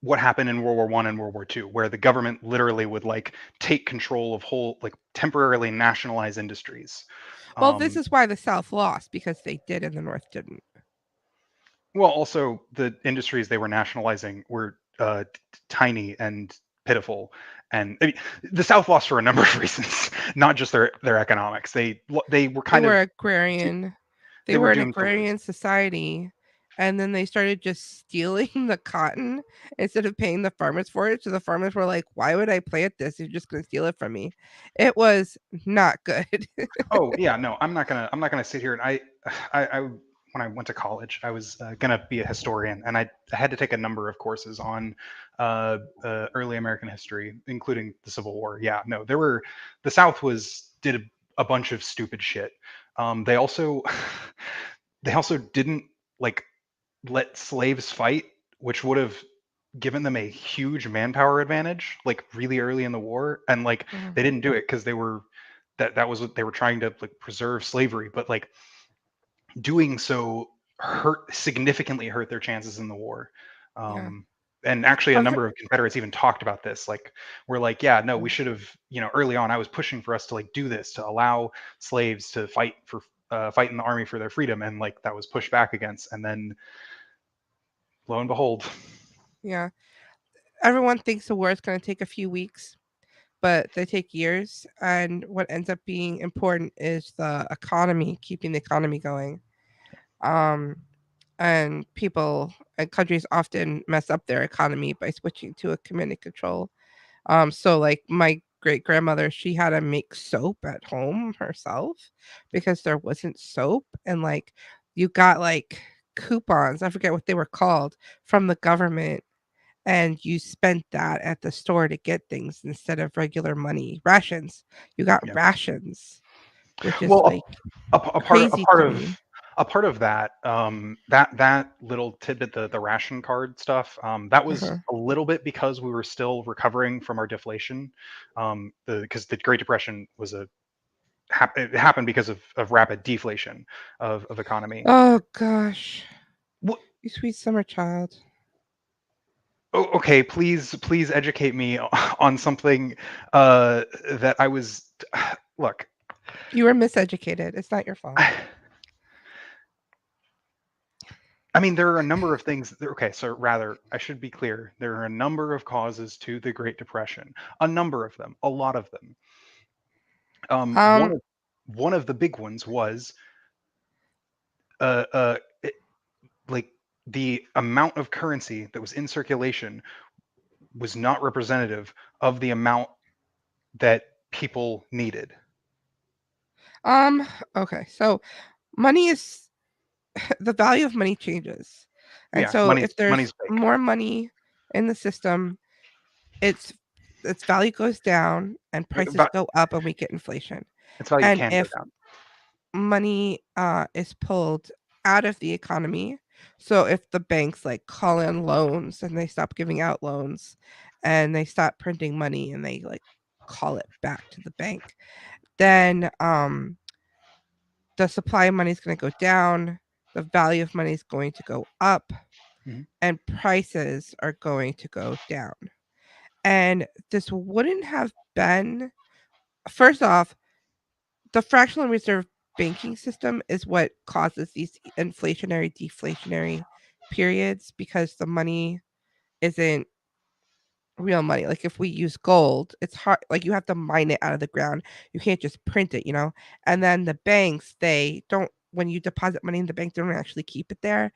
what happened in World War One and World War Two, where the government literally would like take control of whole, like temporarily nationalize industries. Well, this Um, is why the South lost because they did and the North didn't. well, also the industries they were nationalizing were tiny and pitiful, and I mean, the South lost for a number of reasons, not just their economics. They were They kind were of agrarian. They they were were an doomed to lose. agrarian society, and then they started just stealing the cotton instead of paying the farmers for it. So the farmers were like, "Why would I plant this? You're just going to steal it from me." It was not good. Oh yeah, no, I'm not gonna sit here and I when I went to college, I was gonna be a historian, and I had to take a number of courses on early American history, including the Civil War. Yeah, no, there were the South was did a bunch of stupid shit. They also they also didn't like let slaves fight, which would have given them a huge manpower advantage, like really early in the war. And like Mhm. they didn't do it because they were that was what they were trying to like preserve slavery, but like doing so significantly hurt their chances in the war. Yeah. Um, and actually, a Also, number of Confederates even talked about this. Like, we're like, yeah, no, we mm, should have, early on, I was pushing for us to like do this to allow slaves to fight in the army for their freedom, and like that was pushed back against. And then lo and behold, yeah. Everyone thinks the war is going to take a few weeks, but they take years. And what ends up being important is the economy, keeping the economy going. Um, and people and countries often mess up their economy by switching to a command and control. So like my great grandmother, she had to make soap at home herself because there wasn't soap, and like you got like coupons, I forget what they were called, from the government, and you spent that at the store to get things instead of regular money. Rations. You got yeah. rations, which is Well, like crazy to me. a part of that that little tidbit, the ration card stuff, that was Uh-huh. a little bit because we were still recovering from our deflation, because the Great Depression was it happened because of rapid deflation of economy. Oh gosh. What? You sweet summer child. Okay, please educate me on something that I was. Look, You were miseducated. It's not your fault. I mean, there are a number of things. Okay, so rather, I should be clear. There are a number of causes to the Great Depression. A number of them, a lot of them. Um, one Um of one of the big ones was uh, uh, it, like the amount of currency that was in circulation was not representative of the amount that people needed. um okay. So money is the value of money changes. And Yeah, so if money's there's fake. more money in the system, its its value goes down and prices But go up and we get inflation. its value And can go if down. money is pulled out of the economy, so if the banks like call in loans and they stop giving out loans and they stop printing money and they like call it back to the bank, then the supply of money is going to go down, the value of money is going to go up, Mhm. and prices are going to go down. And this wouldn't have been, first off, the fractional reserve banking system is what causes these inflationary, deflationary periods because the money isn't real money. Like if we use gold, it's hard, like you have to mine it out of the ground. You can't just print it, you know? And then the banks, they don't, when you deposit money in the bank, they don't actually keep it there.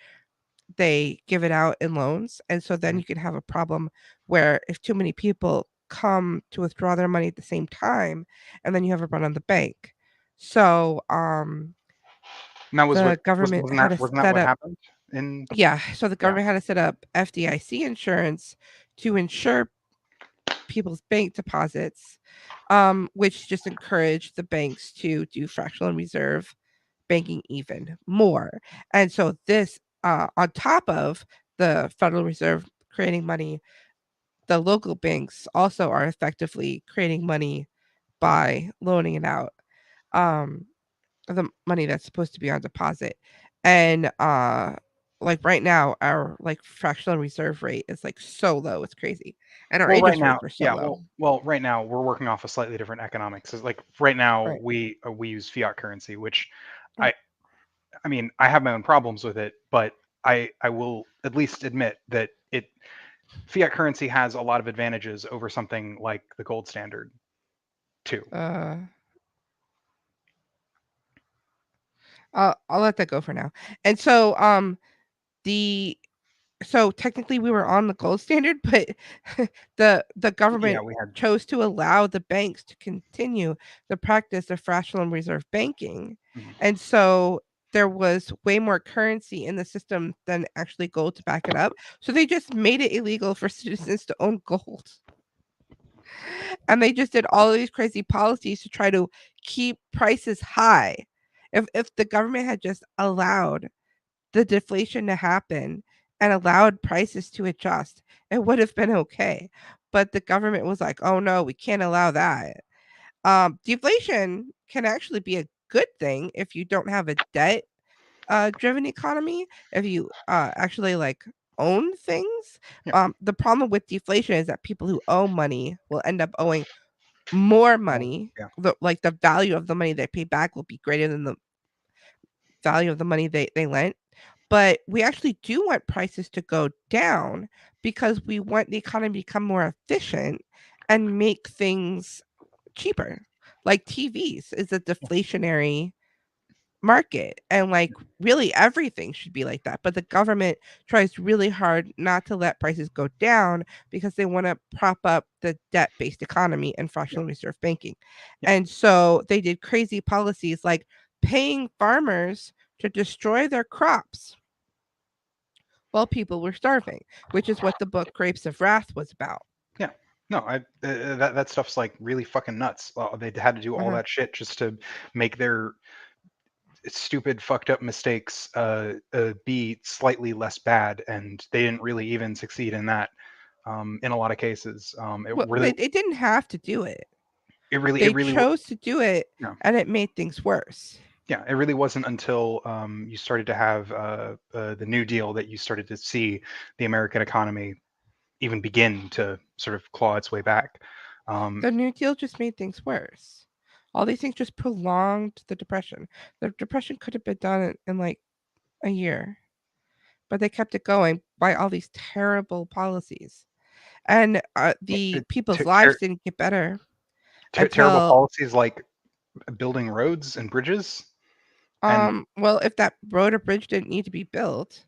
They give it out in loans. And so then Mhm. you can have a problem where if too many people come to withdraw their money at the same time, and then you have a run on the bank. So And that was what the government had to wasn't that set what up, happened in. yeah, so the Yeah. government had to set up FDIC insurance to insure people's bank deposits, which just encouraged the banks to do fractional reserve banking even more. And so this, on top of the Federal Reserve creating money, the local banks also are effectively creating money by loaning it out, um, the money that's supposed to be on deposit. And like right now our like fractional reserve rate is like so low, it's crazy, and our Well, right interest now, rates are so yeah. low. Well, right now we're working off a slightly different economics. It's like right now Right. we use fiat currency, which Mm. I I mean I have my own problems with it, but I will at least admit that it fiat currency has a lot of advantages over something like the gold standard too. uh I'll let that go for now. And so the so technically we were on the gold standard, but the Yeah, government we had. chose to allow the banks to continue the practice of fractional and reserve banking. Mhm. And so there was way more currency in the system than actually gold to back it up. So they just made it illegal for citizens to own gold. And they just did all of these crazy policies to try to keep prices high. If the government had just allowed the deflation to happen and allowed prices to adjust, it would have been okay. But the government was like, "Oh no, we can't allow that." Deflation can actually be a good thing if you don't have a debt driven economy. If you actually like own things, Yeah. the problem with deflation is that people who owe money will end up owing more Well, money. yeah. Like the value of the money they pay back will be greater than the value of the money they lent. But we actually do want prices to go down because we want the economy to become more efficient and make things cheaper. Like TVs is a deflationary market, and like really everything should be like that, but the government tries really hard not to let prices go down because they want to prop up the debt-based economy and Yeah. fractional reserve banking. Yeah. And so they did crazy policies like paying farmers to destroy their crops while people were starving, which is what the book Grapes of Wrath was about. Yeah. No, that stuff's like really fucking nuts. They had to do all Uh-huh. that shit just to make their stupid, fucked up mistakes be slightly less bad, and they didn't really even succeed in that. In a lot of cases, Well, they didn't have to do it. it They really, chose to do it, yeah, and it made things worse. yeah, it really wasn't until you started to have the New Deal that you started to see the American economy even begin to sort of claw its way back. Um, The New Deal just made things worse. All these things just prolonged the depression. The depression could have been done in like a year, but they kept it going by all these terrible policies. And the people's ter- lives ter- didn't get better terrible until policies like building roads and bridges, and well, if that road or bridge didn't need to be built,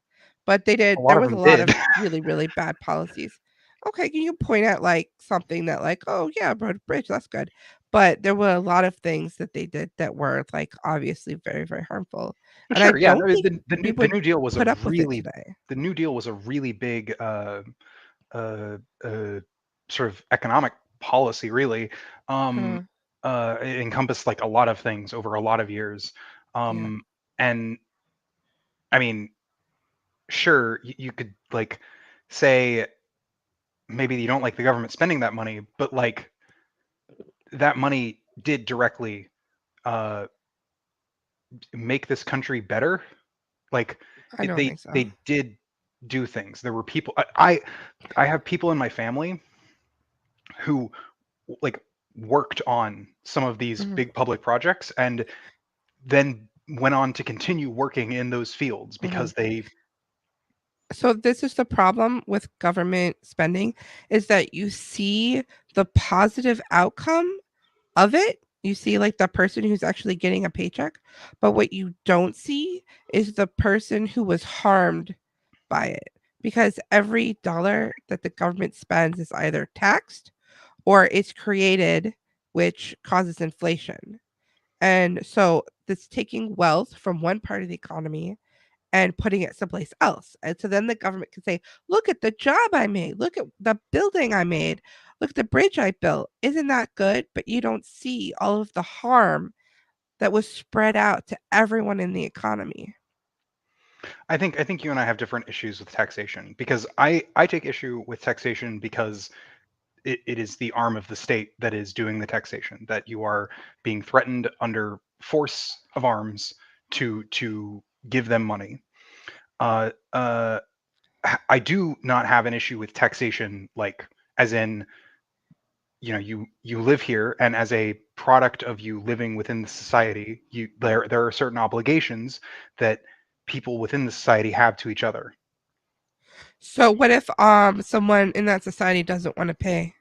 but they a did, lot there of was a them lot did. of really, really bad policies. Okay, can you point out like something that like, oh yeah, road or bridge, that's good. But there were a lot of things that they did that were like obviously very, very harmful. And I Sure, yeah, don't no, think we the would New Deal was a put up with it really today. the New Deal was a really big uh, uh, sort of economic policy, really. Um, Huh, it encompassed like a lot of things over a lot of years. yeah, Um, and I mean, sure, you could like say maybe you don't like the government spending that money, but like that money did directly uh, make this country better. Like I don't think so. they did do things. There were people. I have people in my family who like worked on some of these Mhm, big public projects and then went on to continue working in those fields mhm. because they. So this is the problem with government spending is that you see the positive outcome of it. You see like the person who's actually getting a paycheck, but what you don't see is the person who was harmed by it because every dollar that the government spends is either taxed or it's created, which causes inflation. And so it's taking wealth from one part of the economy and putting it someplace else. And so then the government can say, look at the job I made. Look at the building I made. Look at the bridge I built. Isn't that good? But you don't see all of the harm that was spread out to everyone in the economy. I think you and I have different issues with taxation because I take issue with taxation because it is the arm of the state that is doing the taxation, that you are being threatened under force of arms to give them money. Uh, uh, I do not have an issue with taxation, like as in, you live here, and as a product of you living within the society, there are certain obligations that people within the society have to each other. So what if someone in that society doesn't want to pay?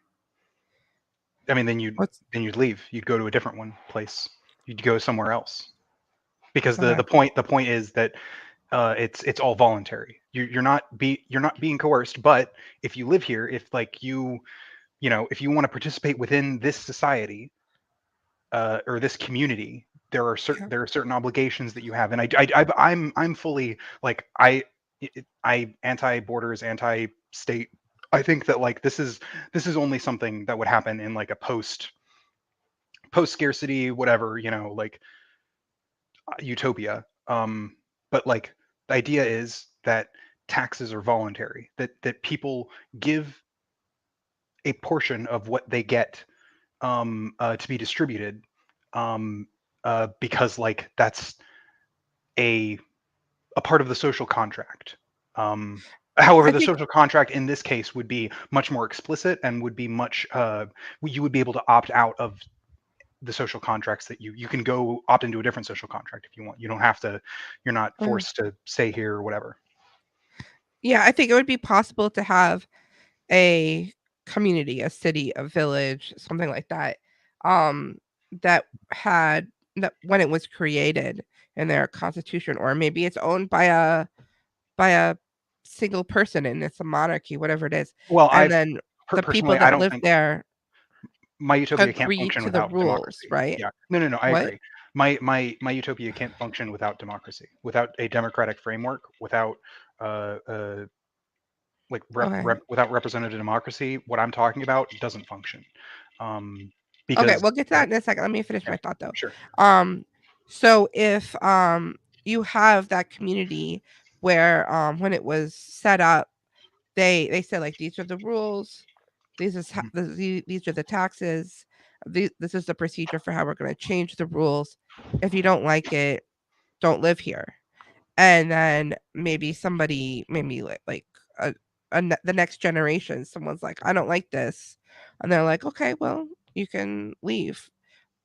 I mean, What's then you'd leave. You'd go to a different one place. You'd go somewhere else, because okay? the point is that it's all voluntary. You're not being coerced. But if you live here, if like if you want to participate within this society, or this community, Yeah. there are certain obligations that you have. And I'm fully like I anti borders, anti state. I think that like this is only something that would happen in like a post scarcity, whatever, like utopia. But like the idea is that taxes are voluntary, that people give a portion of what they get, to be distributed, um, because like that's a a part of the social contract. Um, However, I the think social contract in this case would be much more explicit, and would be much you would be able to opt out of the social contracts that you can go opt into a different social contract if you want. You don't have to. You're not uh, forced to stay here or whatever. yeah, I think it would be possible to have a community, a city, a village, something like that, um, that had that when it was created in their constitution, or maybe it's owned by a single person and it's a monarchy, whatever it is, Well, and then the people personally, I that don't live think there my utopia can't agree function to the without rules, democracy. right? Yeah, no, no, no. I What? agree. My utopia can't function without democracy, without a democratic framework, without like Okay. without representative democracy. What I'm talking about doesn't function, um, Okay, because we'll get to that in a second. Let me finish yeah, my thought though. sure. Um, so if you have that community where when it was set up, they said like these are the rules, Mhm. these are the taxes, this is the procedure for how we're going to change the rules. If you don't like it, don't live here. And then maybe somebody, maybe like the next generation, someone's like, I don't like this, and they're like, okay, well, you can leave.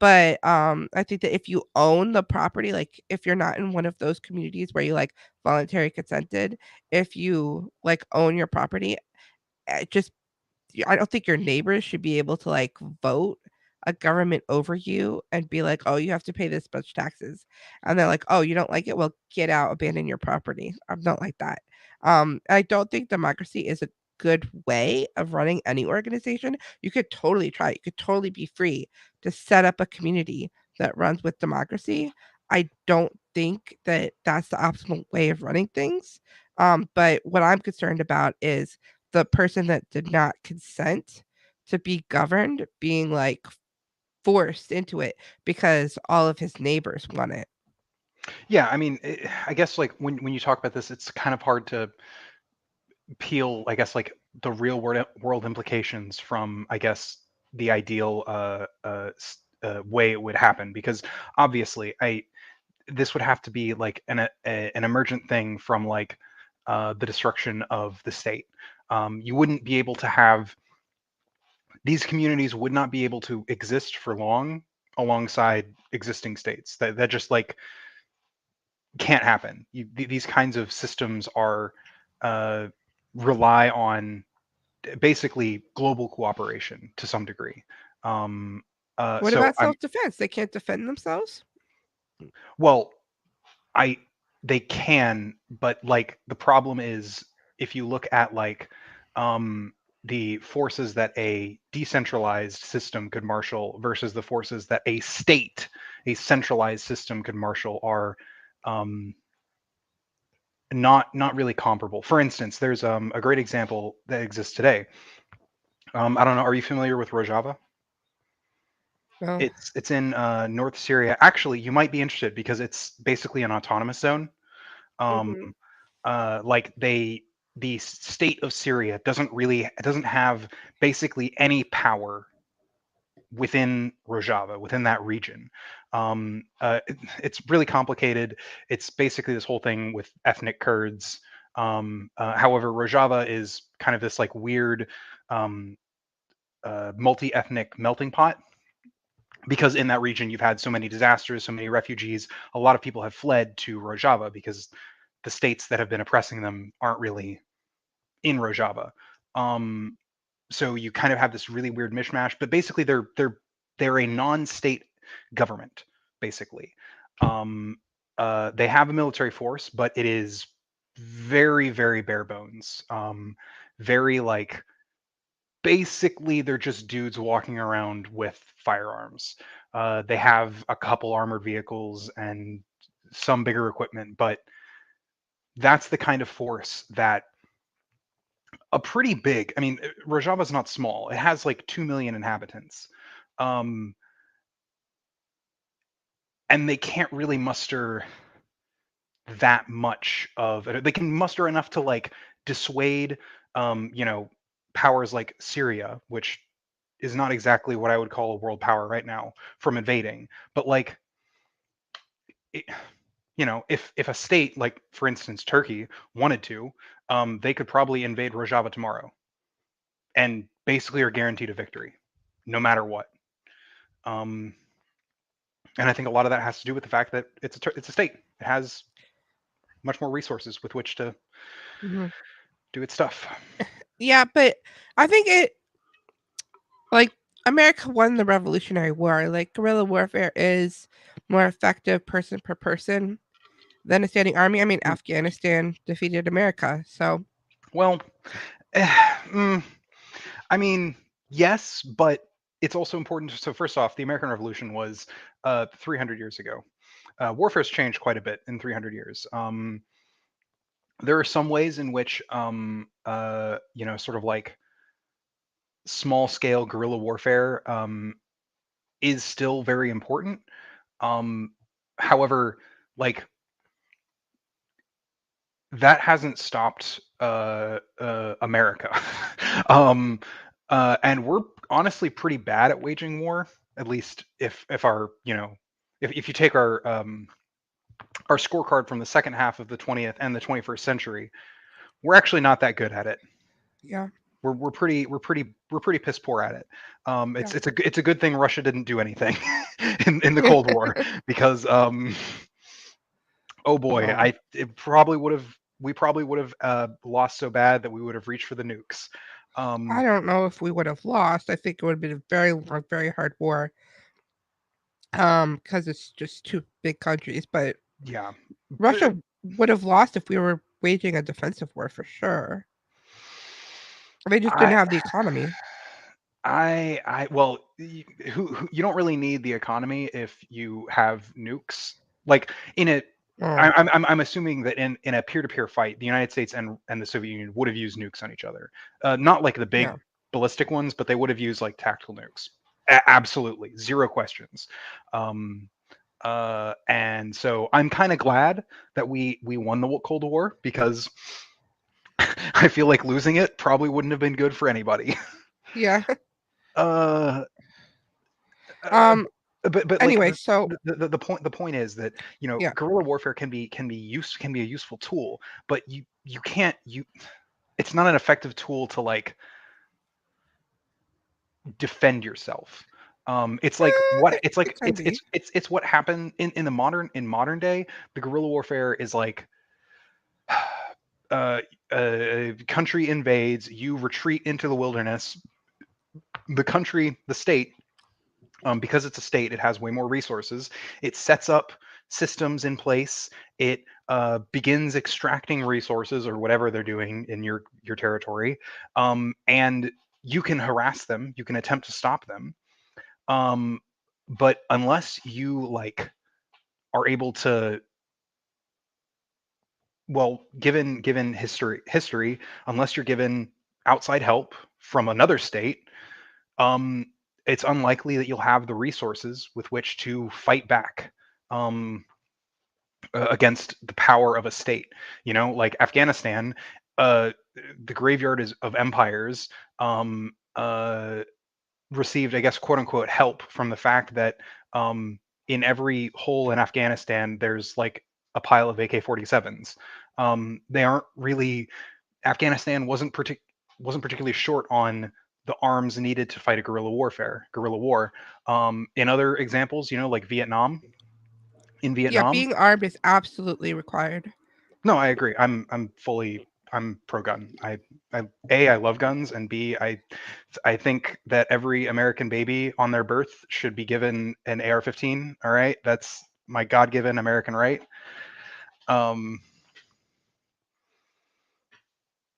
But I think that if you own the property, like if you're not in one of those communities where you like voluntary consented, if you like own your property, just I don't think your neighbors should be able to like vote a government over you and be like, "Oh, you have to pay this much taxes." And they're like, "Oh, you don't like it? Well, get out, abandon your property." I'm not like that. I don't think democracy is a good way of running any organization. You could totally try it. You could totally be free to set up a community that runs with democracy. I don't think that that's the optimal way of running things. But what I'm concerned about is the person that did not consent to be governed being like forced into it because all of his neighbors want it. Yeah, I mean, I guess like when you talk about this, it's kind of hard to peel, I guess, like the real world implications from, I guess, the ideal way it would happen, because obviously I this would have to be like an emergent thing from like the destruction of the state. You wouldn't be able to have these communities would not be able to exist for long alongside existing states. That just like can't happen. These kinds of systems are uh, rely on basically global cooperation to some degree. Um, What so about I'm self-defense? They can't defend themselves? well, I they can, but like the problem is, if you look at like um, the forces that a decentralized system could marshal versus the forces that a centralized system could marshal, are um, not really comparable. For instance, there's a great example that exists today. I don't know. Are you familiar with Rojava? No. It's in North Syria. Actually, you might be interested because it's basically an autonomous zone. Um, Mhm. like the state of Syria doesn't have basically any power within Rojava, within that region. It's really complicated. It's basically this whole thing with ethnic Kurds. However, Rojava is kind of this like weird um, multi-ethnic melting pot because in that region you've had so many disasters, so many refugees. A lot of people have fled to Rojava because the states that have been oppressing them aren't really in Rojava. Um, so you kind of have this really weird mishmash. But basically, they're a non-state government. Basically, um, they have a military force, but it is very very bare bones. Very like basically they're just dudes walking around with firearms. They have a couple armored vehicles and some bigger equipment, but that's the kind of force that a pretty big. I mean, Rojava's not small. It has like 2 million inhabitants, um, and they can't really muster that much of it. They can muster enough to like dissuade, you know, powers like Syria, which is not exactly what I would call a world power right now, from invading. But like, it, you know, if a state like, for instance, Turkey wanted to, they could probably invade Rojava tomorrow and basically are guaranteed a victory, no matter what. Um, and I think a lot of that has to do with the fact that it's a state. It has much more resources with which to Mhm. do its stuff. Yeah, but I think like America won the Revolutionary War. Like guerrilla warfare is more effective person per person than a standing army. I mean, Afghanistan defeated America, so Well, mm, I mean, yes, but it's also important. So, first off, the American Revolution was 300 years ago. Warfare's changed quite a bit in 300 years. There are some ways in which, you know, sort of like small scale guerrilla warfare is still very important. Um, however, like that hasn't stopped America. um, and we're honestly pretty bad at waging war. At least if our you know if you take our scorecard from the second half of the 20th and the 21st century, we're actually not that good at it. yeah, We're pretty piss poor at it. yeah. It's a good thing Russia didn't do anything in the Cold War because oh boy, um, I it probably would have we probably would have lost so bad that we would have reached for the nukes. I Um, don't know if we would have lost. I think it would have been a very long, very hard war. Because it's just two big countries. But yeah, Russia would have lost if we were waging a defensive war for sure. They just didn't I have the economy. well, you don't really need the economy if you have nukes. Like in a, Oh, I'm assuming that in a peer-to-peer fight, the United States and the Soviet Union would have used nukes on each other. Not like the yeah. big ballistic ones, but they would have used like tactical nukes. Absolutely, zero questions. Um, and so I'm kind of glad that we won the Cold War because I feel like losing it probably wouldn't have been good for anybody. Yeah. Uh, uh, Um, but like anyway, so the point is that yeah. guerrilla warfare can be a useful tool, but you can't you it's not an effective tool to like defend yourself. It's like what it's It like can be. it's what happened in the modern day. The guerrilla warfare is like uh, a country invades, you retreat into the wilderness. The state, because it's a state, it has way more resources. It sets up systems in place. It begins extracting resources or whatever they're doing in your territory, and you can harass them. You can attempt to stop them, um, but unless you like are able to, well, given history, unless you're given outside help from another state, um, it's unlikely that you'll have the resources with which to fight back, um, against the power of a state. Like Afghanistan, uh, the graveyard of empires, received, I guess, quote unquote, help from the fact that, in every hole in Afghanistan, there's like a pile of AK-47s. They aren't really Afghanistan wasn't particularly short on the arms needed to fight a guerrilla war. In other examples, like Vietnam, in Yeah, Vietnam, being armed is absolutely required. no, I agree. I'm pro gun. I love guns, and B, I think that every American baby on their birth should be given an AR-15. All right, that's my God-given American right. Um,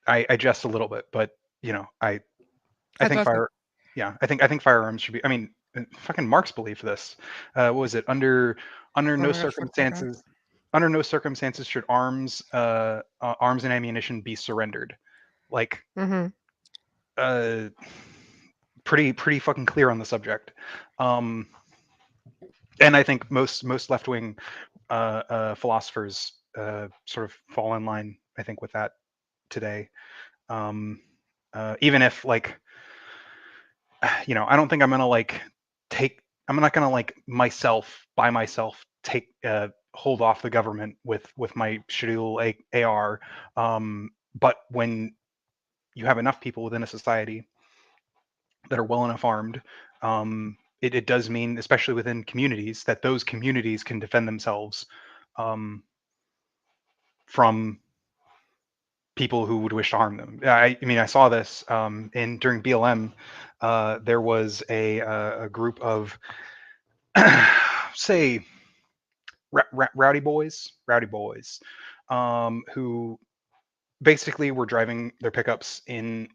I jest a little bit, but I That's think awesome. yeah, I think firearms should be. I mean, fucking Marx believed this. What was it? Under Oh no my gosh, fuck that guy. circumstances should arms and ammunition be surrendered. Like, Mm-hmm. uh, pretty fucking clear on the subject. Um, and I think most left wing philosophers sort of fall in line. I think with that today. Um, Even if like I don't think I'm gonna like take. I'm not gonna like myself by myself take hold off the government with my schedule AR. But when you have enough people within a society that are well enough armed, it does mean, especially within communities, that those communities can defend themselves um, from people who would wish to harm them. I mean, I saw this in during BLM. There was a group of say rowdy boys, who basically were driving their pickups in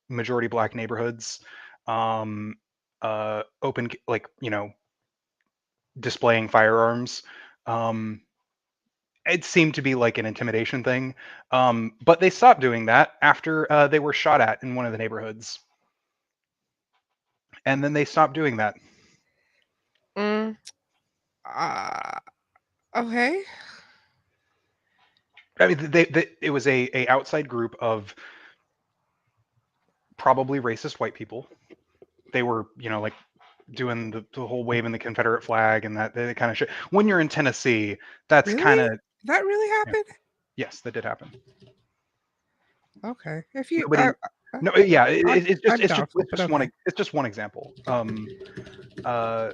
majority black neighborhoods, um, open like displaying firearms. Um, it seemed to be like an intimidation thing, but they stopped doing that after they were shot at in one of the neighborhoods, and then they stopped doing that. Mm, uh, okay. I mean, it was a outside group of probably racist white people. They were, like doing the whole waving the Confederate flag and that kind of shit. When you're in Tennessee, that's kind Really? of That really yeah, happened? yes, that did happen. Okay. If you, Nobody, I, no, yeah, I'm, it's just I'm doubtful, but okay. it's just one example. Uh,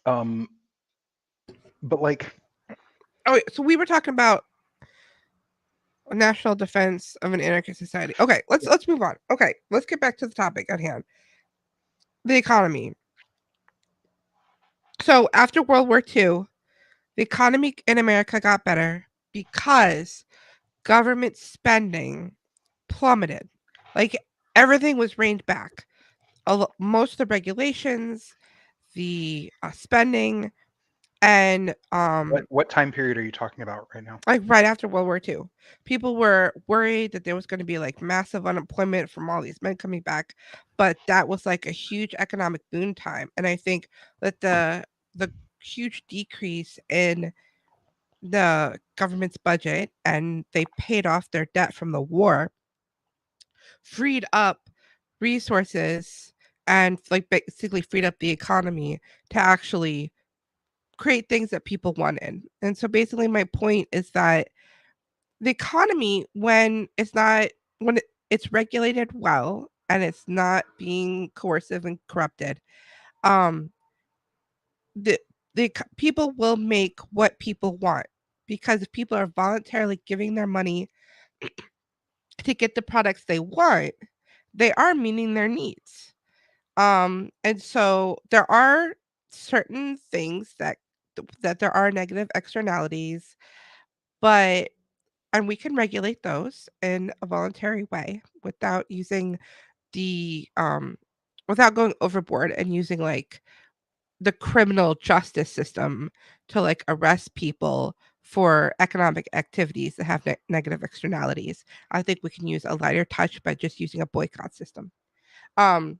um, but like, Oh, wait, so we were talking about national defense of an anarchist society. Okay, let's move on. Okay, let's get back to the topic at hand. The economy. So after World War II, the economy in America got better because government spending plummeted. Like everything was reined back. Most of the regulations, the spending, and what time period are you talking about right now? like right after World War II, people were worried that there was going to be like massive unemployment from all these men coming back, but that was like a huge economic boom time. And I think that the huge decrease in the government's budget and they paid off their debt from the war freed up resources and like basically freed up the economy to actually create things that people wanted. And so basically my point is that the economy when it's regulated well and it's not being coercive and corrupted, um the people will make what people want because if people are voluntarily giving their money to get the products they want, they are meeting their needs. And so there are certain things that there are negative externalities, but and we can regulate those in a voluntary way without using the without going overboard and using like the criminal justice system to like arrest people for economic activities that have negative externalities. I think we can use a lighter touch by just using a boycott system. Um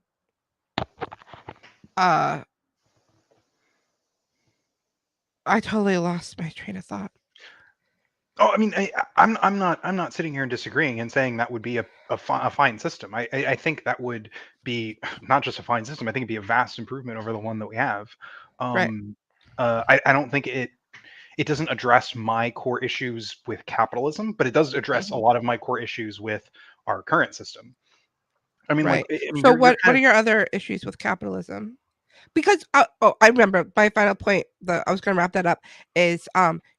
uh I totally lost my train of thought. Oh, I mean, I'm not sitting here and disagreeing and saying that would be a fine system. I think that would be not just a fine system. I think it'd be a vast improvement over the one that we have. Right. Um, I don't think it doesn't address my core issues with capitalism, but it does address a Hmm. lot of my core issues with our current system. I mean, like, Right. I mean, So you're what kind are of your other issues with capitalism? Because I remember my final point. The I was going to wrap that up. Is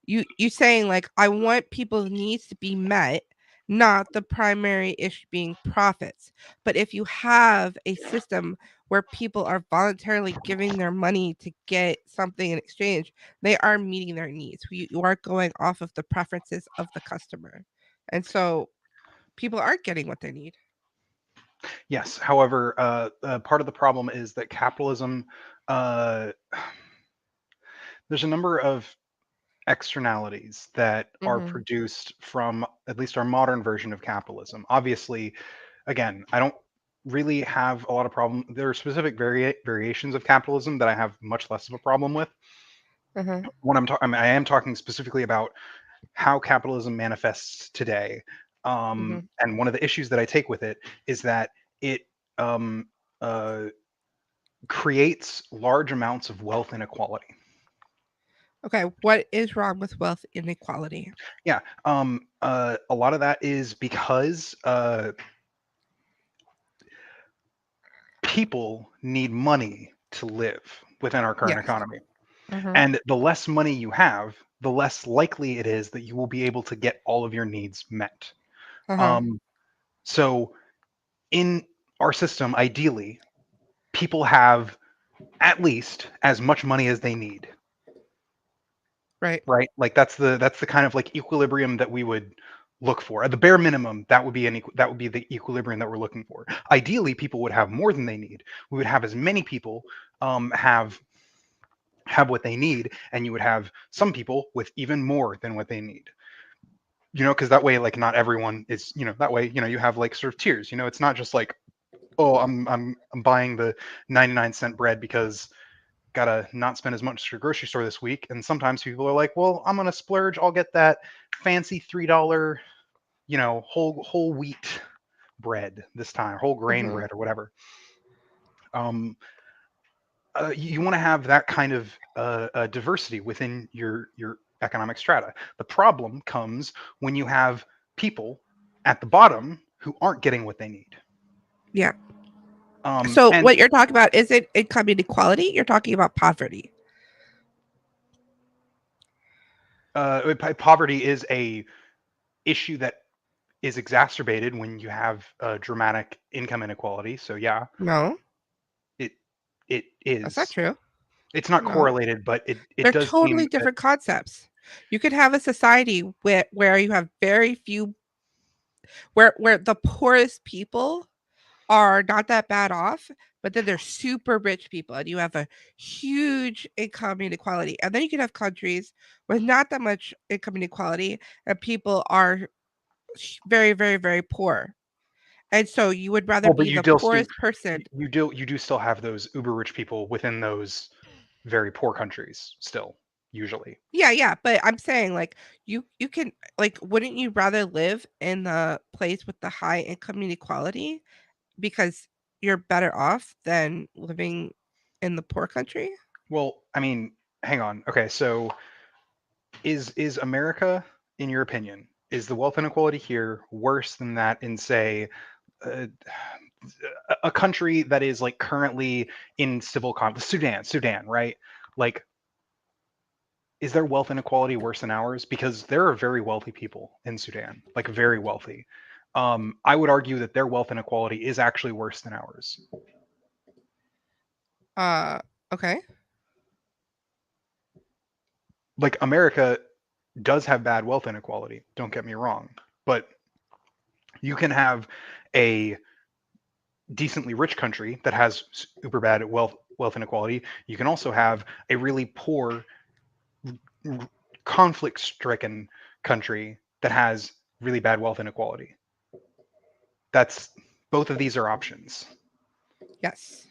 you saying like I want people's needs to be met, not the primary issue being profits. But if you have a system where people are voluntarily giving their money to get something in exchange, they are meeting their needs. You are going off of the preferences of the customer, and so people aren't getting what they need. yes. However, part of the problem is that capitalism. Uh, there's a number of externalities that are Mm-hmm. produced from at least our modern version of capitalism. Obviously, again, I don't really have a lot of problem. There are specific variations of capitalism that I have much less of a problem with. Uh-huh. When I am talking specifically about how capitalism manifests today. Mm-hmm. And one of the issues that I take with it is that it um, uh, creates large amounts of wealth inequality. Okay, what is wrong with wealth inequality? Yeah, a lot of that is because people need money to live within our current Yes. economy. Uh-huh. And the less money you have, the less likely it is that you will be able to get all of your needs met. Uh-huh. Um, so, in our system, ideally, people have at least as much money as they need, Right. right? Like that's the kind of like equilibrium that we would look for. At the bare minimum, that would be that would be the equilibrium that we're looking for. Ideally, people would have more than they need. We would have as many people have what they need, and you would have some people with even more than what they need. Because that way, like, not everyone is, that way, you have like sort of tiers. It's not just like, oh, I'm buying the 99-cent bread because gotta not spend as much at the grocery store this week. And sometimes people are like, well, I'm gonna splurge. I'll get that fancy $3, whole wheat bread this time, whole grain Uh-huh. bread or whatever. Um, you want to have that kind of diversity within your economic strata. The problem comes when you have people at the bottom who aren't getting what they need. Yeah. So And what you're talking about is it income inequality? You're talking about poverty. poverty is a issue that is exacerbated when you have dramatic income inequality. So yeah, No, it it that's not is. true. It's not No. correlated, but it They're does seem totally that. different concepts. You could have a society where you have very few where the poorest people are not that bad off, but then there's super rich people and you have a huge income inequality. And then you can have countries with not that much income inequality and people are very, very, very poor. And so you would rather Well, but be you the do still poorest person. you do still have those uber rich people within those very poor countries still usually. Yeah, yeah, but I'm saying like you can like wouldn't you rather live in the place with the high income inequality because you're better off than living in the poor country? Well, I mean, hang on. Okay, so is America, in your opinion, is the wealth inequality here worse than that in, say, uh, a country that is like currently in civil conflict, Sudan, right? Like, is their wealth inequality worse than ours? Because there are very wealthy people in Sudan, like very wealthy. I would argue that their wealth inequality is actually worse than ours. Uh okay. Like, America does have bad wealth inequality. Don't get me wrong, but you can have a decently rich country that has super bad wealth inequality. You can also have a really poor, conflict stricken country that has really bad wealth inequality. That's Both of these are options. Yes.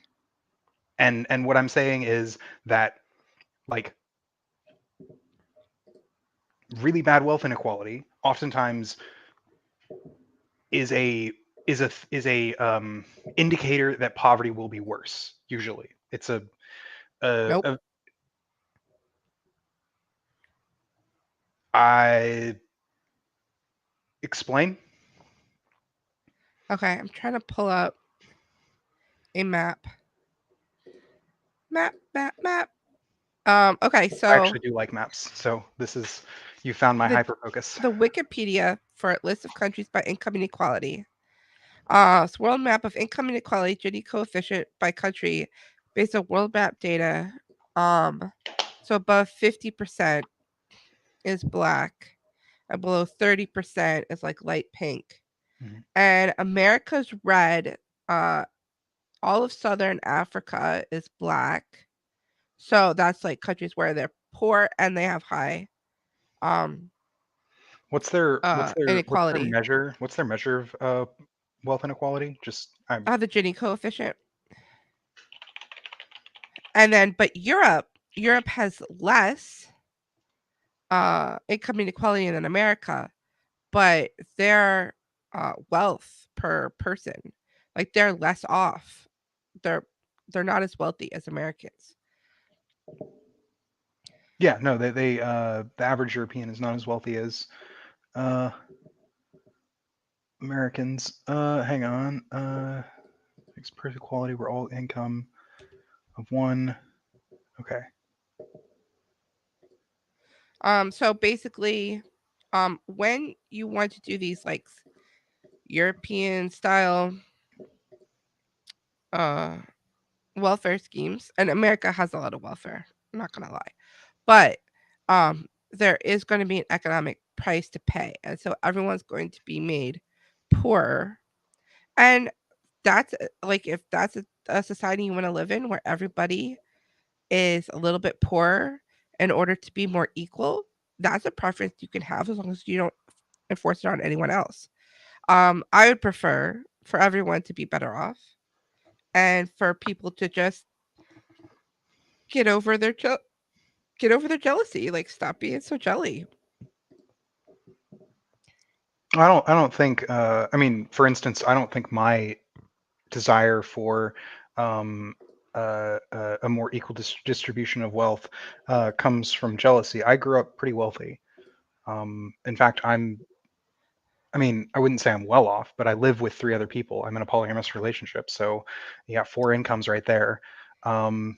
And what I'm saying is that, like, really bad wealth inequality oftentimes is a is a indicator that poverty will be worse. Usually, it's Nope. a I explain. Okay, I'm trying to pull up a map. Map. Okay, I so actually do like maps, so this is you found my the hyper focus. the Wikipedia for a list of countries by income inequality. It's world map of income inequality, Gini coefficient by country, based on world map data. Um, so above 50% is black, and below 30% is like light pink. Mhm. And America's red. Uh, all of Southern Africa is black. So that's like countries where they're poor and they have high um What's their inequality. measure? What's their measure of wealth inequality? Just I'm The Gini coefficient. And then but Europe has less income inequality than America, but their wealth per person, like they're less off. They're they're not as wealthy as Americans. yeah, no, the average European is not as wealthy as uh Americans. Hang on. Per equality, we're all income of one. Okay. So basically, when you want to do these like European style uh welfare schemes, and America has a lot of welfare, I'm not gonna lie. But there is going to be an economic price to pay. And so everyone's going to be made poorer. And that's like if that's a society you want to live in where everybody is a little bit poorer in order to be more equal, that's a preference you can have as long as you don't enforce it on anyone else. I would prefer for everyone to be better off and for people to just get over their get over their jealousy, like stop being so jelly. I don't think I mean, for instance, I don't think my desire for um a more equal distribution of wealth comes from jealousy. I grew up pretty wealthy. In fact, I mean, I wouldn't say I'm well off, but I live with three other people. I'm in a polyamorous relationship, so you got four incomes right there. Um,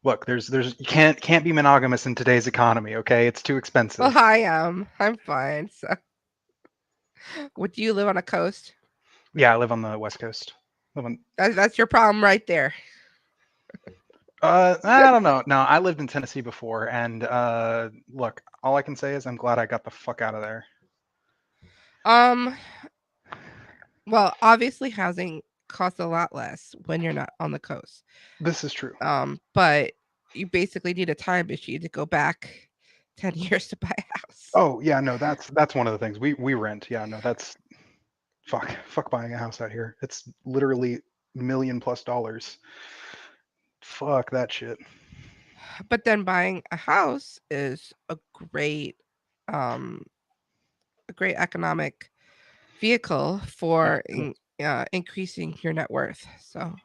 Look, there's you can't be monogamous in today's economy. Okay, it's too Well, expensive. I am. I'm fine. So, would you live on a coast? Yeah, I live on the West Coast. Live on, That's your problem right there. I don't know. No, I lived in Tennessee before, and look, all I can say is I'm glad I got the fuck out of there. Um, well, obviously housing costs a lot less when you're not on the coast. This is true. But you basically need a time machine to go back 10 years to buy a house. Oh yeah, no, that's one of the things we rent. Yeah, no, that's fuck buying a house out here. It's literally million plus dollars. Fuck that shit. But then buying a house is um a great economic vehicle Yeah, for it is. increasing your net worth. So,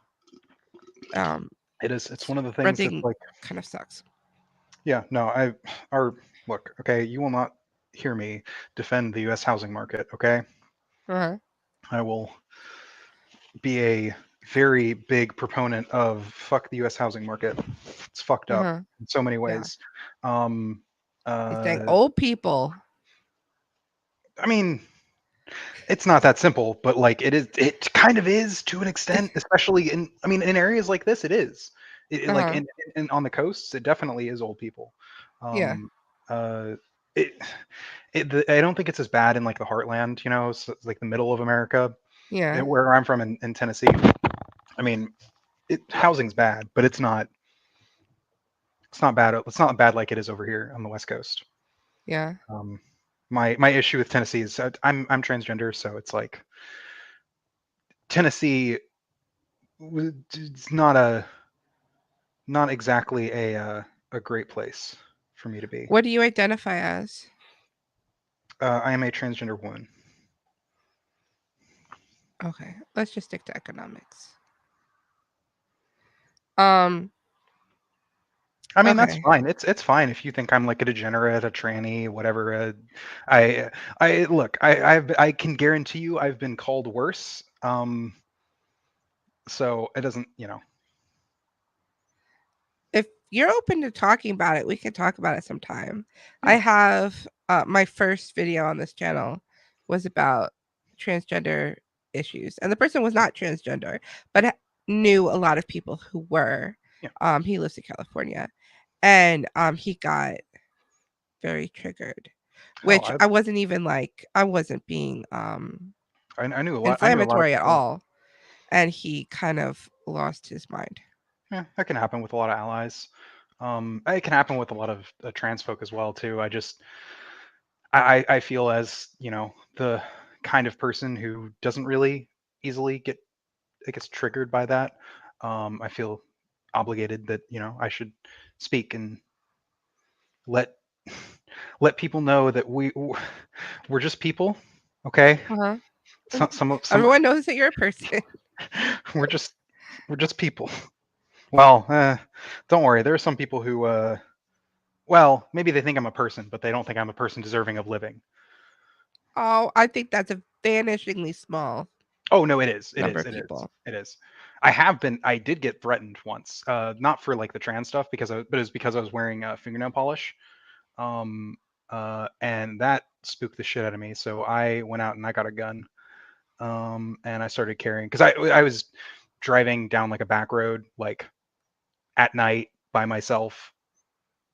um It is. It's one of the things that's renting like, kind of sucks. yeah, no, I our look, okay, you will not hear me defend the US housing market, okay? Uh-huh. I will be a very big proponent of fuck the US housing market. It's fucked up Uh-huh. in so many Yeah. ways. Um He's saying uh old people. I mean, it's not that simple, but like it kind of is to an extent, especially in I mean in areas like this it is. Like Uh-huh. in on the coasts it definitely is old people. Yeah. Um uh it, I don't think it's as bad in like the heartland, you know, so it's like the middle of America, Yeah. where I'm from in Tennessee. I mean, housing's bad, but it's not bad. It's not bad like it is over here on the West Coast. Yeah. Um, my issue with Tennessee is I'm transgender, so it's like Tennessee it's not exactly a great place for me to be. What do you identify as? I am a transgender woman. Okay, let's just stick to economics. Um, I mean, that's okay. fine. It's fine if you think I'm like a degenerate, a tranny, whatever. I I look. I can guarantee you I've been called worse. So it doesn't. If you're open to talking about it, we can talk about it sometime. I Yeah. have my first video on this channel was about transgender issues, and the person was not transgender, but knew a lot of people who were. Yeah. He lives in California, and he got very triggered, Oh, which I wasn't even like I wasn't being I knew a lot. I knew a lot of inflammatory at people. all, and he kind of lost his mind. Yeah, that can happen with a lot of allies. It can happen with a lot of trans folk as well too. I feel as the kind of person who doesn't really easily it gets triggered by that. I feel obligated that I should speak and let let people know that we're just people, okay? Uh-huh. Some Everyone knows that you're a person. we're just we're just people. Well, don't worry. There are some people who well, maybe they think I'm a person, but they don't think I'm a person deserving of living. Oh, I think that's a vanishingly small Oh no, it is. It number is. of It is. people. It is. I did get threatened once. Not for like the trans stuff but it was because I was wearing fingernail polish. Um, and that spooked the shit out of me. So I went out and I got a gun. And I started carrying because I was driving down like a back road like at night by myself.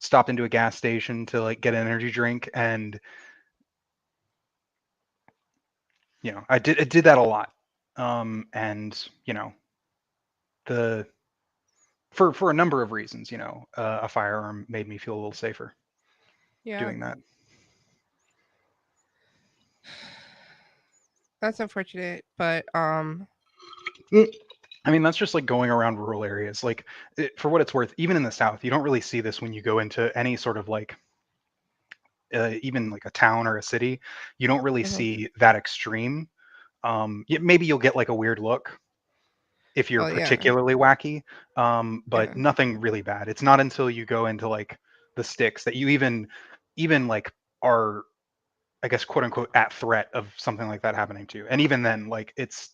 Stopped into a gas station to like get an energy drink, and I did that a lot. And the for a number of reasons, a firearm made me feel a little safer Yeah, doing that. that's unfortunate, but Mm. I mean, that's just like going around rural areas. Like, for what it's worth, even in the South, you don't really see this when you go into any sort of like, even like a town or a city. You don't really mhm. see that extreme. Maybe you'll get like a weird look if you're Well, yeah, particularly wacky, but yeah. nothing really bad. It's not until you go into like the sticks that you even like are, I guess, quote unquote, at threat of something like that happening to you. And even then, like it's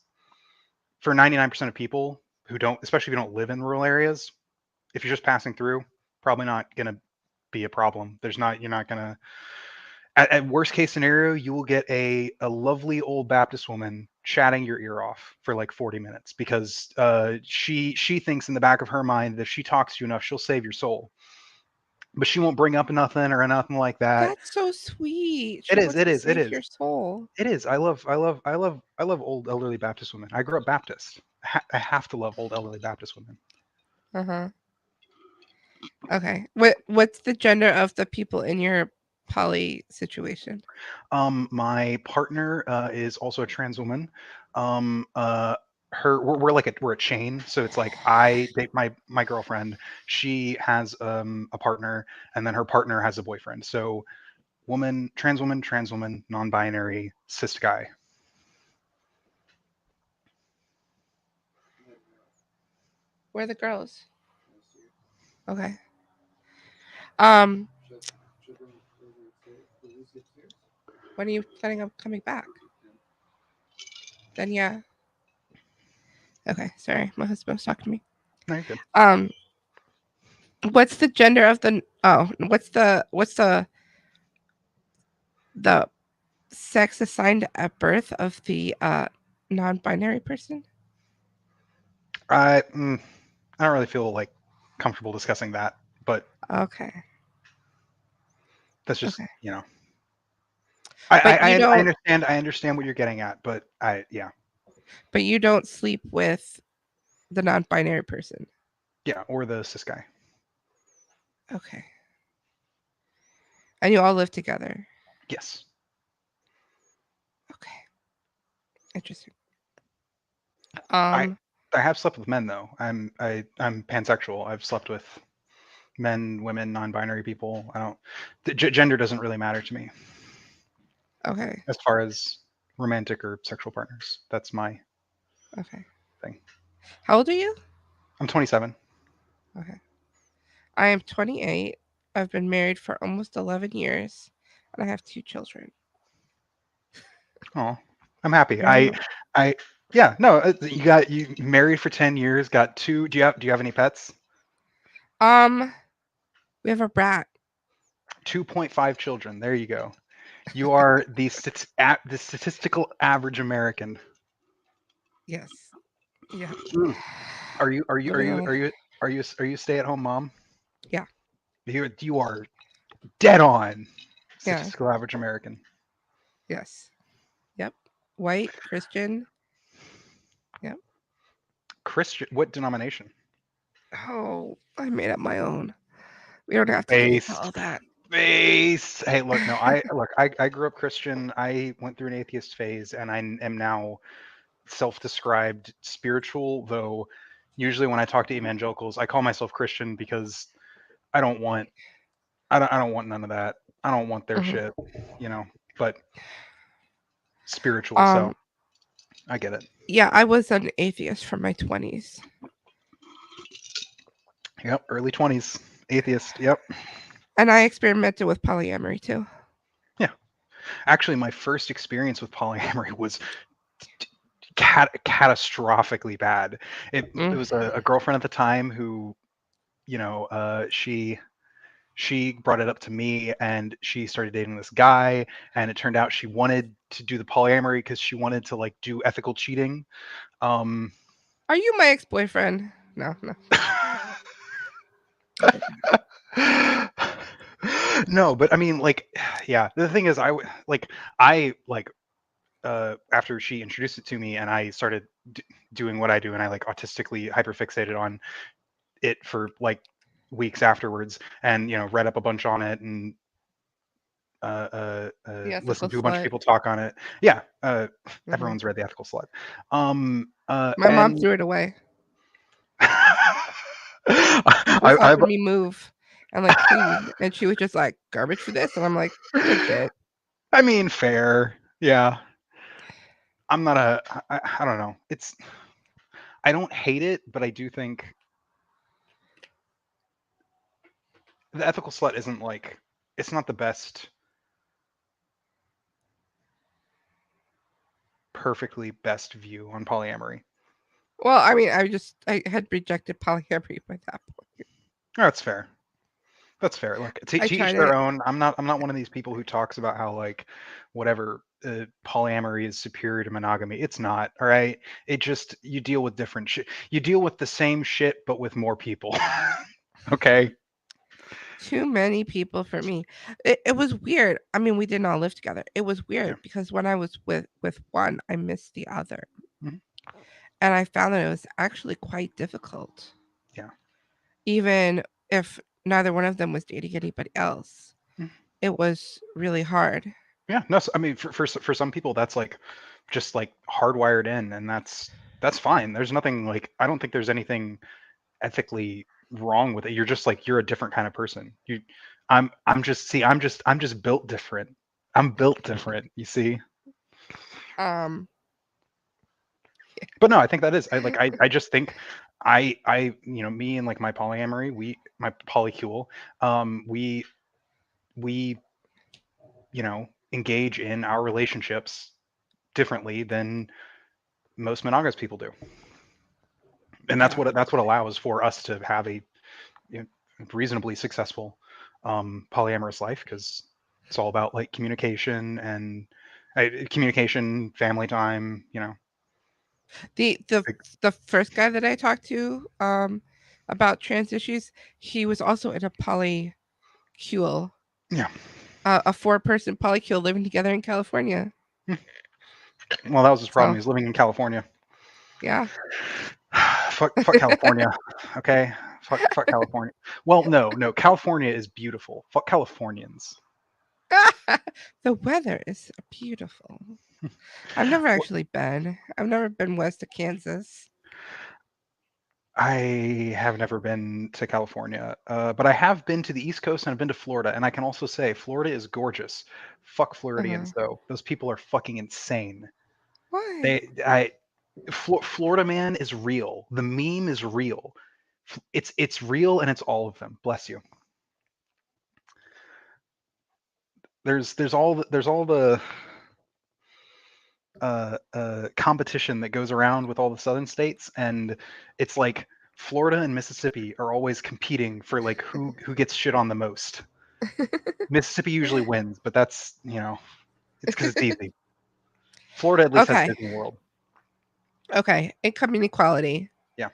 for 99% of people who don't, especially if you don't live in rural areas, if you're just passing through, probably not going to be a problem. You're not going to, at worst case scenario, you will get a lovely old Baptist woman chatting your ear off for like 40 minutes because she thinks in the back of her mind that if she talks to you enough, she'll save your soul. But she won't bring up nothing or nothing like that. That's so sweet. It She is, wants it to is, it save is. your soul. It is. I love old elderly Baptist women. I grew up Baptist. I have to love old elderly Baptist women. Uh huh. Okay. What's the gender of the people in your poly situation? My partner is also a trans woman. Um, uh, we're like we're a chain, so it's like I date my girlfriend. She has a partner, and then her partner has a boyfriend. So woman, trans woman, non-binary, cis guy. Where are the girls? Okay. Um, when are you planning on coming back? Then yeah. Okay. Sorry, my husband was talking to me. No, you're good. Um, what's the gender of the? Oh, what's the sex assigned at birth of the non-binary person? I mm, I don't really feel like comfortable discussing that, but Okay. that's just Okay. But you I don't. understand what you're getting at, but I yeah But you don't sleep with the non-binary person. yeah or the cis guy. Okay. And you all live together. Yes. Okay. Interesting. I Um. I have slept with men though. I'm pansexual. I've slept with men, women, non-binary people. I don't. Gender doesn't really matter to me Okay. as far as romantic or sexual partners. That's my Okay. thing. How old are you? I'm 27. Okay. I am 28. I've been married for almost 11 years, and I have two children. Oh, I'm happy. Very much. I, yeah, no, you married for 10 years, got two. Do you have any pets? Um, we have a brat. 2.5 children. There you go. You are the statistical average American. Yes. Yeah. Mm. Are you are you are Living you a are you are you a stay-at-home mom? yeah. You are dead on Yeah. statistical average American. Yes. Yep. White Christian. Yep. Christian, what denomination? Oh, I made up my own. We don't have to get into Based. all that. Based. Hey, look, no, I grew up Christian. I went through an atheist phase, and I am now self-described spiritual. Though, usually when I talk to evangelicals, I call myself Christian because I don't want I don't want none of that. I don't want their Mhm. shit, you know. But spiritual, so Um. I get it. Yeah, I was an atheist from my 20s, Yep, early 20s, atheist. Yep. and I experimented with polyamory too. Yeah. Actually, my first experience with polyamory was catastrophically bad. It Mm. was a girlfriend at the time who, she brought it up to me, and she started dating this guy, and it turned out she wanted to do the polyamory because she wanted to like do ethical cheating. Um, Are you my ex-boyfriend? No, no. no, but I mean, like, yeah. The thing is, I after she introduced it to me, and I started doing what I do, and I like autistically hyperfixated on it for like weeks afterwards, and read up a bunch on it, and The ethical listened to a bunch of slut. people talk on it. Yeah, Hmm. everyone's read the Ethical Slut. My mom And threw it away. She was I helping me move and like clean, and she was just like garbage for this, and I'm like, good shit. I mean, fair. Yeah, I'm not a. I don't know. I don't hate it, but I do think the Ethical Slut isn't like, it's not the best, perfectly best view on polyamory. Well, I mean, I had rejected polyamory by that point. Oh, that's fair. That's fair. Look, I to each tried their it. own. I'm not one of these people who talks about how like whatever polyamory is superior to monogamy. It's not. All right. It just, you deal with different shit. You deal with the same shit but with more people. Okay. Too many people for me. It was weird. I mean, we didn't all live together. It was Yeah. weird because when I was with one, I missed the other, Mhm. and I found that it was actually quite difficult, Yeah. even if neither one of them was dating anybody else. Mhm. It was really hard. Yeah. No. I mean, for some people, that's like just like hardwired in, and that's fine. There's nothing like, I don't think there's anything ethically wrong with it. You're just like, you're a different kind of person. I'm just, see, I'm just built different. I'm built different, you see. Um, But no, I think that is, I just think, me and like my polyamory, my polycule, we engage in our relationships differently than most monogamous people do, and that's yeah. what allows for us to have a, you know, reasonably successful polyamorous life, because it's all about like communication and communication, family time. The the Like, the first guy that I talked to about trans issues, he was also in a polycule, yeah. a four-person polycule living together in California. Well, that was his problem. So, He was living in California. yeah. Fuck California. Okay. Fuck California. Well, no. California is beautiful. Fuck Californians. The weather is beautiful. I've never actually been. I've never been west of Kansas. I have never been to California, but I have been to the East Coast and I've been to Florida. And I can also say Florida is gorgeous. Fuck Uh-huh. Floridians though; those people are fucking insane. Why? Florida man is real. The meme is real. It's real and it's all of them. Bless you. There's all the competition that goes around with all the southern states, and it's like Florida and Mississippi are always competing for like who gets shit on the most. Mississippi usually wins, but that's it's because it's easy. Florida at least has Okay. Disney World. Okay. Income inequality. Yeah.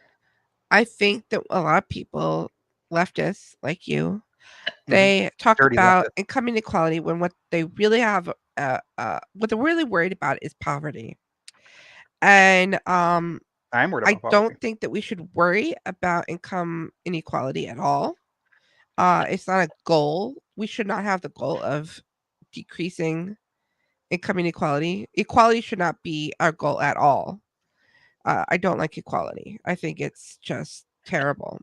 I think that a lot of people, leftists like you, Hmm. they talk Dirty about leftist. income inequality when what they really have, what they're really worried about is poverty. And I'm worried I about poverty. don't think that we should worry about income inequality at all. It's not a goal. We should not have the goal of decreasing income inequality. Equality should not be our goal at all. I don't like equality. I think it's just terrible.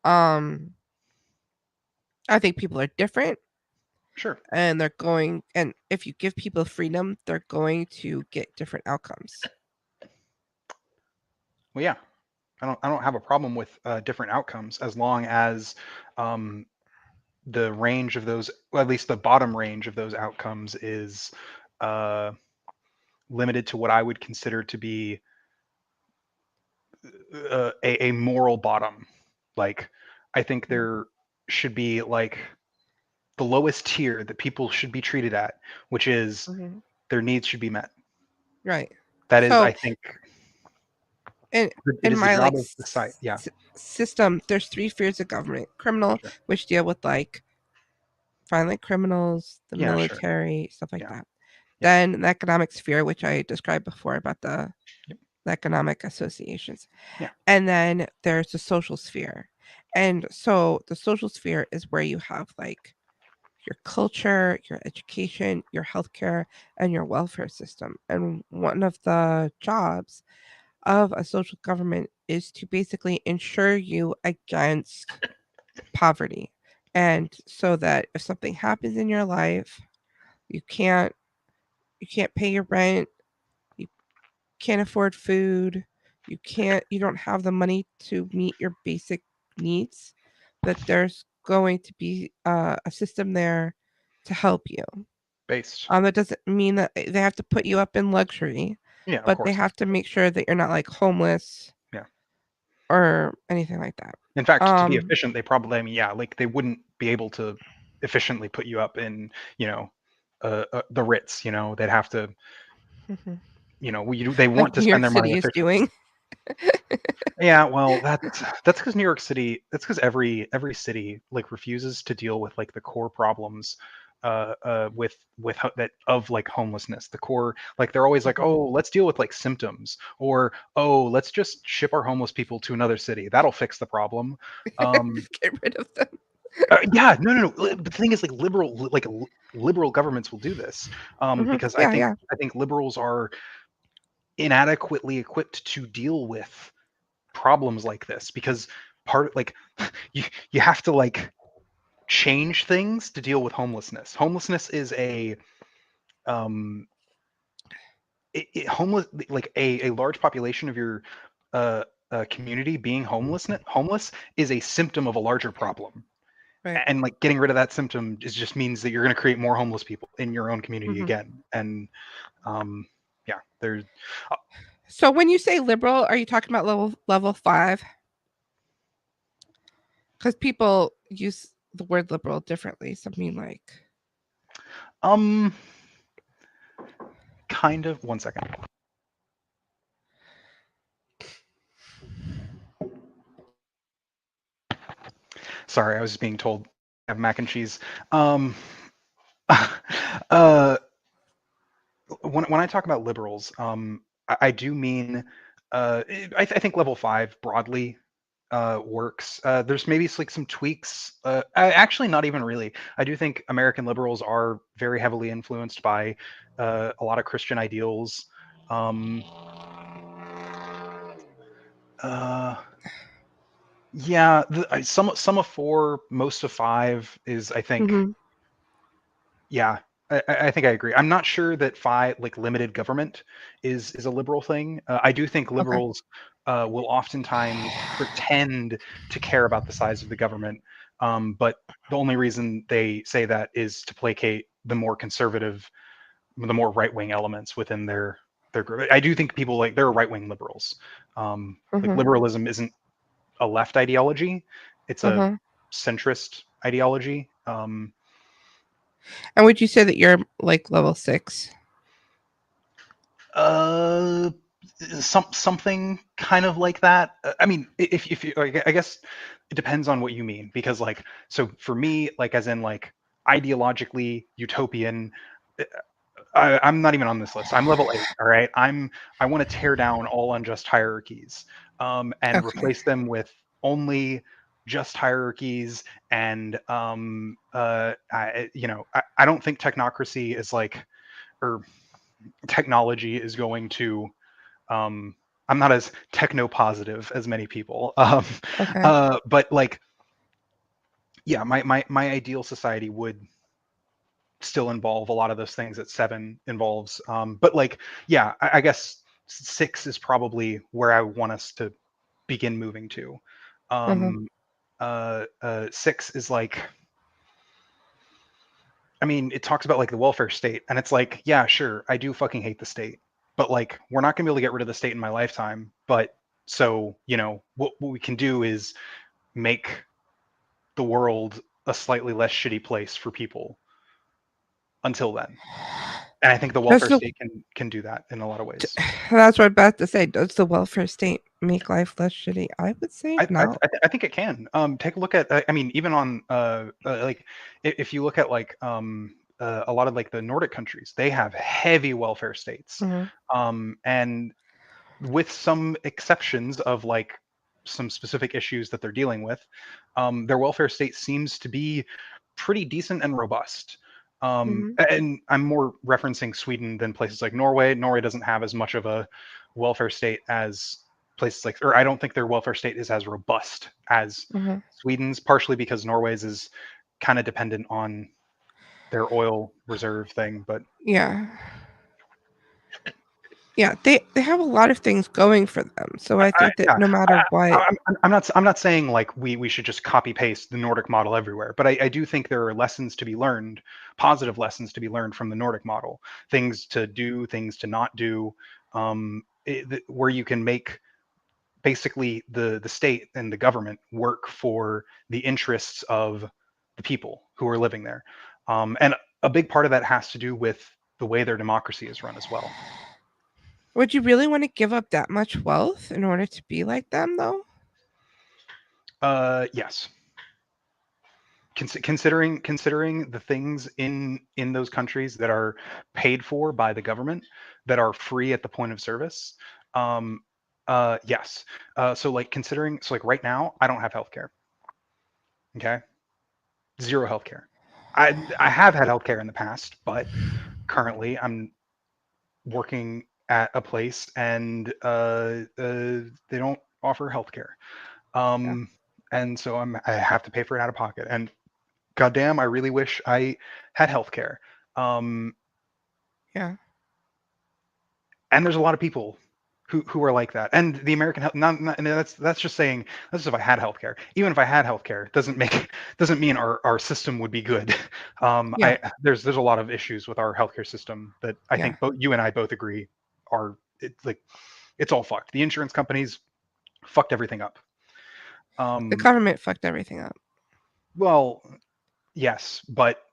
Um, I think people are different Sure. and they're going, and if you give people freedom, they're going to get different outcomes. Well, yeah. I don't have a problem with different outcomes as long as um, the range of those, well, at least the bottom range of those outcomes, is uh, limited to what I would consider to be a moral bottom. Like, I think Mhm, there should be like the lowest tier that people should be treated at, which is mhm. their needs should be met. Right. That is, So I think, in it in is the my job like of the site. Yeah, system, there's three spheres of government: criminal, sure. which deal with like violent criminals, the Yeah, sure. military, stuff like Yeah, that. yeah, Then the economic sphere, which I described before about yep, the economic associations. yeah, And then there's the social sphere. And so the social sphere is where you have like your culture, your education, your healthcare, and your welfare system. And one of the jobs of a social government is to basically insure you against poverty. And so that if something happens in your life, you can't you can't pay your rent, you can't afford food, you don't have the money to meet your basic needs, that there's going to be a system there to help you. based. That doesn't mean that they have to put you up in luxury, Yeah, of but they course. have to make sure that you're not like homeless Yeah. or anything like that. In fact, to be Um, efficient, they probably, I mean, yeah, like they wouldn't be able to efficiently put you up in, the Ritz. They'd have to, they like want to New spend York their money City is efficiently. doing. Yeah, well, that's because New York City. That's because every city like refuses to deal with like the core problems, that of like homelessness. The core, like they're always like, Mhm. oh, let's deal with like symptoms, or oh, let's just ship our homeless people to another city. That'll fix the problem. Um, Get rid of them. yeah, no, no, no. But the thing is, like liberal governments will do this, because I Yeah, think yeah. I think liberals are inadequately equipped to deal with problems like this because like you you have to like change things to deal with homelessness. Homelessness is a um homeless, like a large population of your uh, community being homeless is a symptom of a larger problem. Right. And like getting rid of that symptom just means that you're going to create more homeless people in your own community Hmm. again. And um yeah, there's uh, So when you say liberal, are you talking about level 5? Because people use the word liberal differently. So I mean, like, um kind of, one second. Sorry, I was just being told I have mac and cheese. Um, uh, when I talk about liberals, I do mean I think level five broadly works. There's maybe like some tweaks. Actually, not even really. I do think American liberals are very heavily influenced by a lot of Christian ideals. Um, Uh, yeah, some of four, most of five is, I think, Mm-hmm. yeah, I think I agree. I'm not sure that five, like limited government, is a liberal thing. I do think Okay. liberals will oftentimes pretend to care about the size of the government, but the only reason they say that is to placate the more conservative, the more right wing elements within their group. I do think people like there are right wing liberals. Like Mm-hmm. liberalism isn't a left ideology; it's a Uh-huh. centrist ideology. And would you say that you're like level 6? Uh, something kind of like that. I mean, if you, I guess it depends on what you mean, because like, so for me, like as in like ideologically utopian, uh, I'm not even on this list. I'm level 8. All right, I want to tear down all unjust hierarchies, and Okay. replace them with only just hierarchies. And I don't think technocracy is like, or technology is going to, um, I'm not as techno positive as many people, Okay. but like, yeah, my ideal society would still involve a lot of those things that seven involves. But like, yeah, I guess six is probably where I want us to begin moving to. Uh-huh. Um, Six is like, I mean, it talks about like the welfare state, and it's like, yeah, sure, I do fucking hate the state, but like, we're not gonna be able to get rid of the state in my lifetime. But so, what we can do is make the world a slightly less shitty place for people until then. And I think the Does welfare the state can do that in a lot of ways. That's what I'm about to say. Does the welfare state make life less shitty? I would say no. I think it can. Take a look at. I mean, even on like, if you look at like a lot of like the Nordic countries, they have heavy welfare states, Mhm. and with some exceptions of like some specific issues that they're dealing with, their welfare state seems to be pretty decent and robust. Mhm. And I'm more referencing Sweden than places like Norway. Norway doesn't have as much of a welfare state as places like, or I don't think their welfare state is as robust as Mhm. Sweden's, partially because Norway's is kind of dependent on their oil reserve thing. But Yeah. Yeah, they have a lot of things going for them. So I think that Yeah, no matter what. I'm not saying like we should just copy paste the Nordic model everywhere, but I do think there are lessons to be learned, positive lessons to be learned from the Nordic model, things to do, things to not do, where you can make basically the state and the government work for the interests of the people who are living there, and a big part of that has to do with the way their democracy is run as well. Would you really want to give up that much wealth in order to be like them though? Yes. Considering the things in those countries that are paid for by the government, that are free at the point of service, um yes. So like, considering, so like right now I don't have healthcare. Okay, zero healthcare. I have had healthcare in the past, but currently I'm working at a place, and they don't offer healthcare. Yeah. um and so I have to pay for it out of pocket, and goddamn, I really wish I had healthcare. Um, Yeah. and there's a lot of people who are like that. And the American health, and that's just saying, that's if I had healthcare. Even if I had healthcare, doesn't mean our system would be good. Yeah. I there's a lot of issues with our healthcare system that I Yeah. think both you and I both agree are, it's like, it's all fucked. The insurance companies fucked everything up. The Um, government fucked everything up. well, yes, but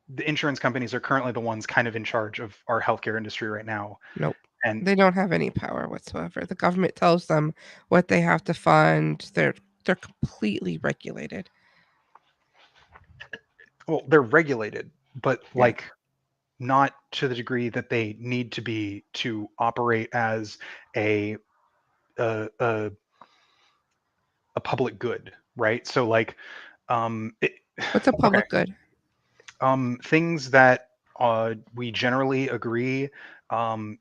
the insurance companies are currently the ones kind of in charge of our healthcare industry right now. Nope. And They don't have any power whatsoever. The government tells them what they have to fund. They're completely regulated. well, they're regulated, but Yeah. like, not to the degree that they need to be to operate as a a, a, a public good, right? So like, it, What's a okay, public good? things that we generally agree.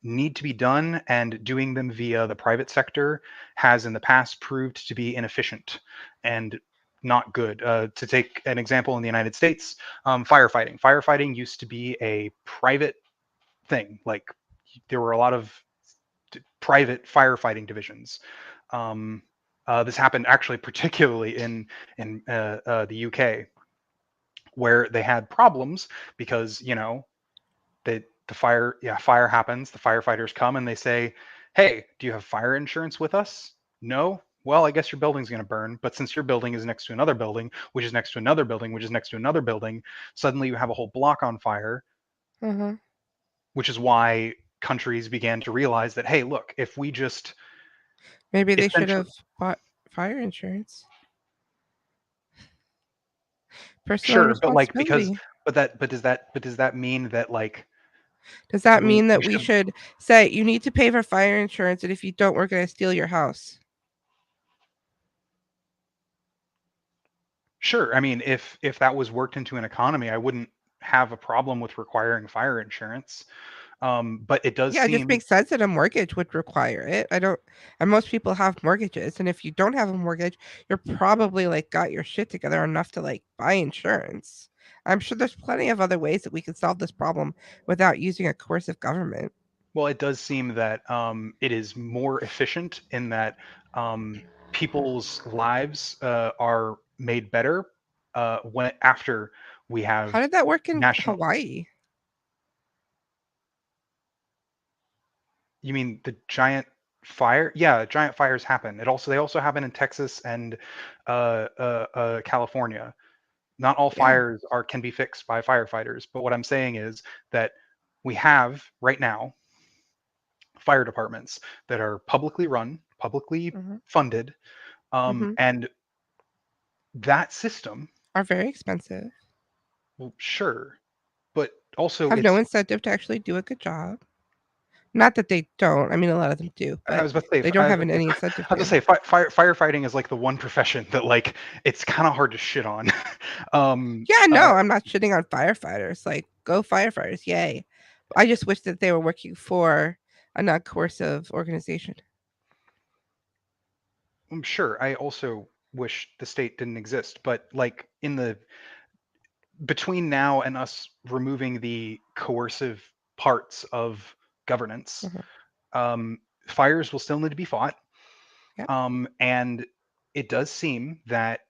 need to be done, and doing them via the private sector has in the past proved to be inefficient and not good. To take an example in the United States, firefighting. Firefighting used to be a private thing. Like there were a lot of private firefighting divisions. Um, this happened actually particularly in the UK, where they had problems because the fire happens, the firefighters come and they say, hey, do you have fire insurance with us? No. Well, I guess your building's going to burn, but since your building is next to another building, which is next to another building, which is next to another building, suddenly you have a whole block on fire, Uh-huh. which is why countries began to realize that, hey, look, if we just Maybe they should essentially, have bought fire insurance. Personal sure, but like because responsibility. but does that mean that like Does that we mean that we we should, should say you need to pay for fire insurance, and if you don't, we're going to steal your house? sure, I mean, if that was worked into an economy, I wouldn't have a problem with requiring fire insurance. But it does Yeah, it just seem, makes sense that a mortgage would require it. I don't, and most people have mortgages. And if you don't have a mortgage, you're probably like got your shit together enough to like buy insurance. I'm sure there's plenty of other ways that we can solve this problem without using a coercive government. well, it does seem that it is more efficient in that people's lives are made better when after we How have did that work in national. Hawaii? You mean the giant fire? Yeah, giant fires happen. They also happen in Texas and California. Not all Yeah. fires are can be fixed by firefighters, but what I'm saying is that we have right now fire departments that are publicly run, publicly Hmm. funded, Hmm. and that system, Are very expensive. well, sure, but also Have no it's. incentive to actually do a good job. Not that they don't. I mean, a lot of them do, I but was about to say, they don't have any incentive I was to. gonna say, firefighting is like the one profession that like it's kind of hard to shit on. um, Yeah, no, uh, I'm not shitting on firefighters. Like, go firefighters, yay! I just wish that they were working for a non-coercive organization. I'm sure. I also wish the state didn't exist, but like in the between now and us removing the coercive parts of governance, Mhm. fires will still need to be fought. Yep. And it does seem that,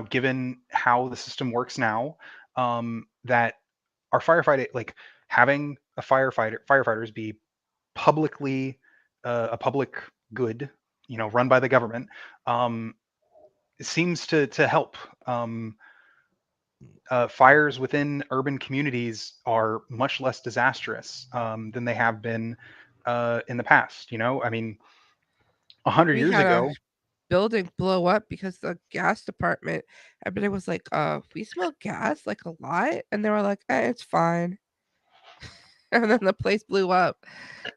given how the system works now, that our firefighting, like having firefighters be publicly a public good, run by the government, um, seems to help. Um, Fires within urban communities are much less disastrous than they have been in the past. I mean, 100 We years had a ago. building blow up because the gas department. Everybody was like, we smell gas like a lot," and they were like, it's fine," and then the place blew up.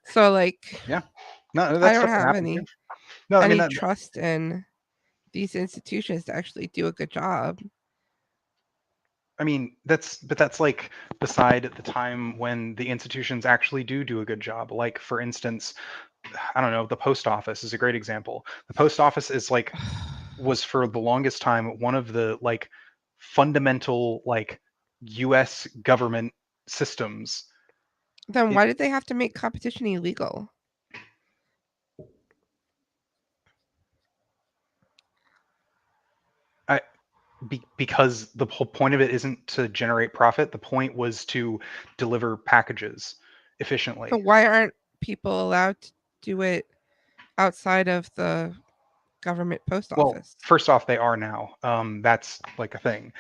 So like, Yeah, no, I that's don't stuff that have happens. Yeah. No, I mean any that. trust in these institutions to actually do a good job. I mean that's like beside the time when the institutions actually do a good job. Like for instance, I don't know, the post office is a great example. The post office is like was for the longest time one of the like fundamental like U.S. government systems. Then It, why did they have to make competition illegal? I, because the whole point of it isn't to generate profit. The point was to deliver packages So efficiently. why aren't people allowed to do it outside of the government post Well, office? first off, they are now. That's like a thing.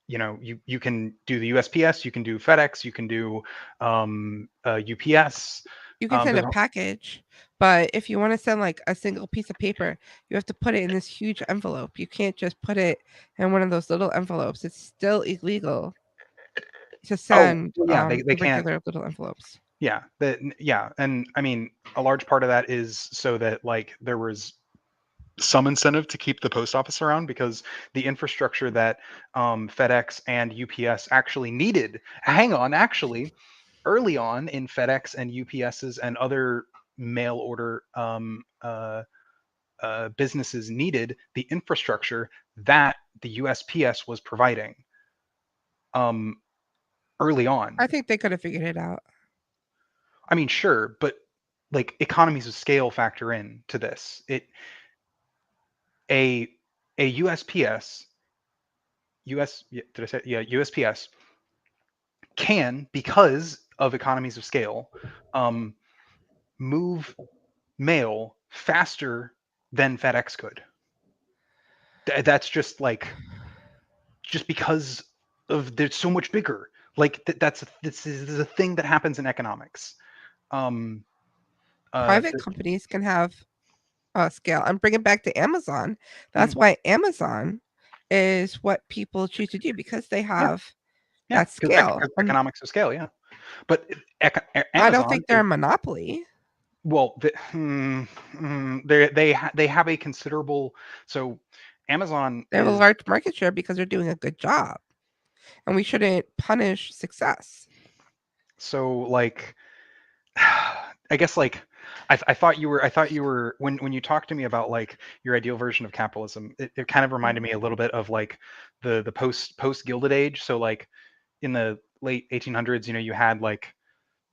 You can do the USPS, you can do FedEx, you can do UPS. You can send There's a package, but if you want to send like a single piece of paper, you have to put it in this huge envelope. You can't just put it in one of those little envelopes. It's still illegal to oh send well, yeah, they the can't. regular little envelopes. Yeah, and I mean a large part of that is so that like there was some incentive to keep the post office around because the infrastructure that FedEx and UPS actually needed. Hang on, actually. early on in FedEx and UPS's and other mail order businesses needed the infrastructure that the USPS was providing um, early on. I think they could have figured it out. I mean, sure, but like economies of scale factor in to this. A a USPS did I say yeah USPS can, because of economies of scale, um, move mail faster than FedEx could. That's just like just because of they're so much bigger. Like that's this is a thing that happens in economics. Um, Private companies can have scale. I'm bringing back to Amazon. That's mhm, why Amazon is what people choose to do because they yeah, have yeah, that scale. because economics of scale, yeah. But I don't Amazon think they're is a monopoly. well, they have a considerable so Amazon They have a is large market share because they're doing a good job, and we shouldn't punish success. so like I guess like I thought you were when you talked to me about like your ideal version of capitalism, it kind of reminded Mhm. me a little bit of like the post Gilded Age. So like in the late 1800s, you know, you had like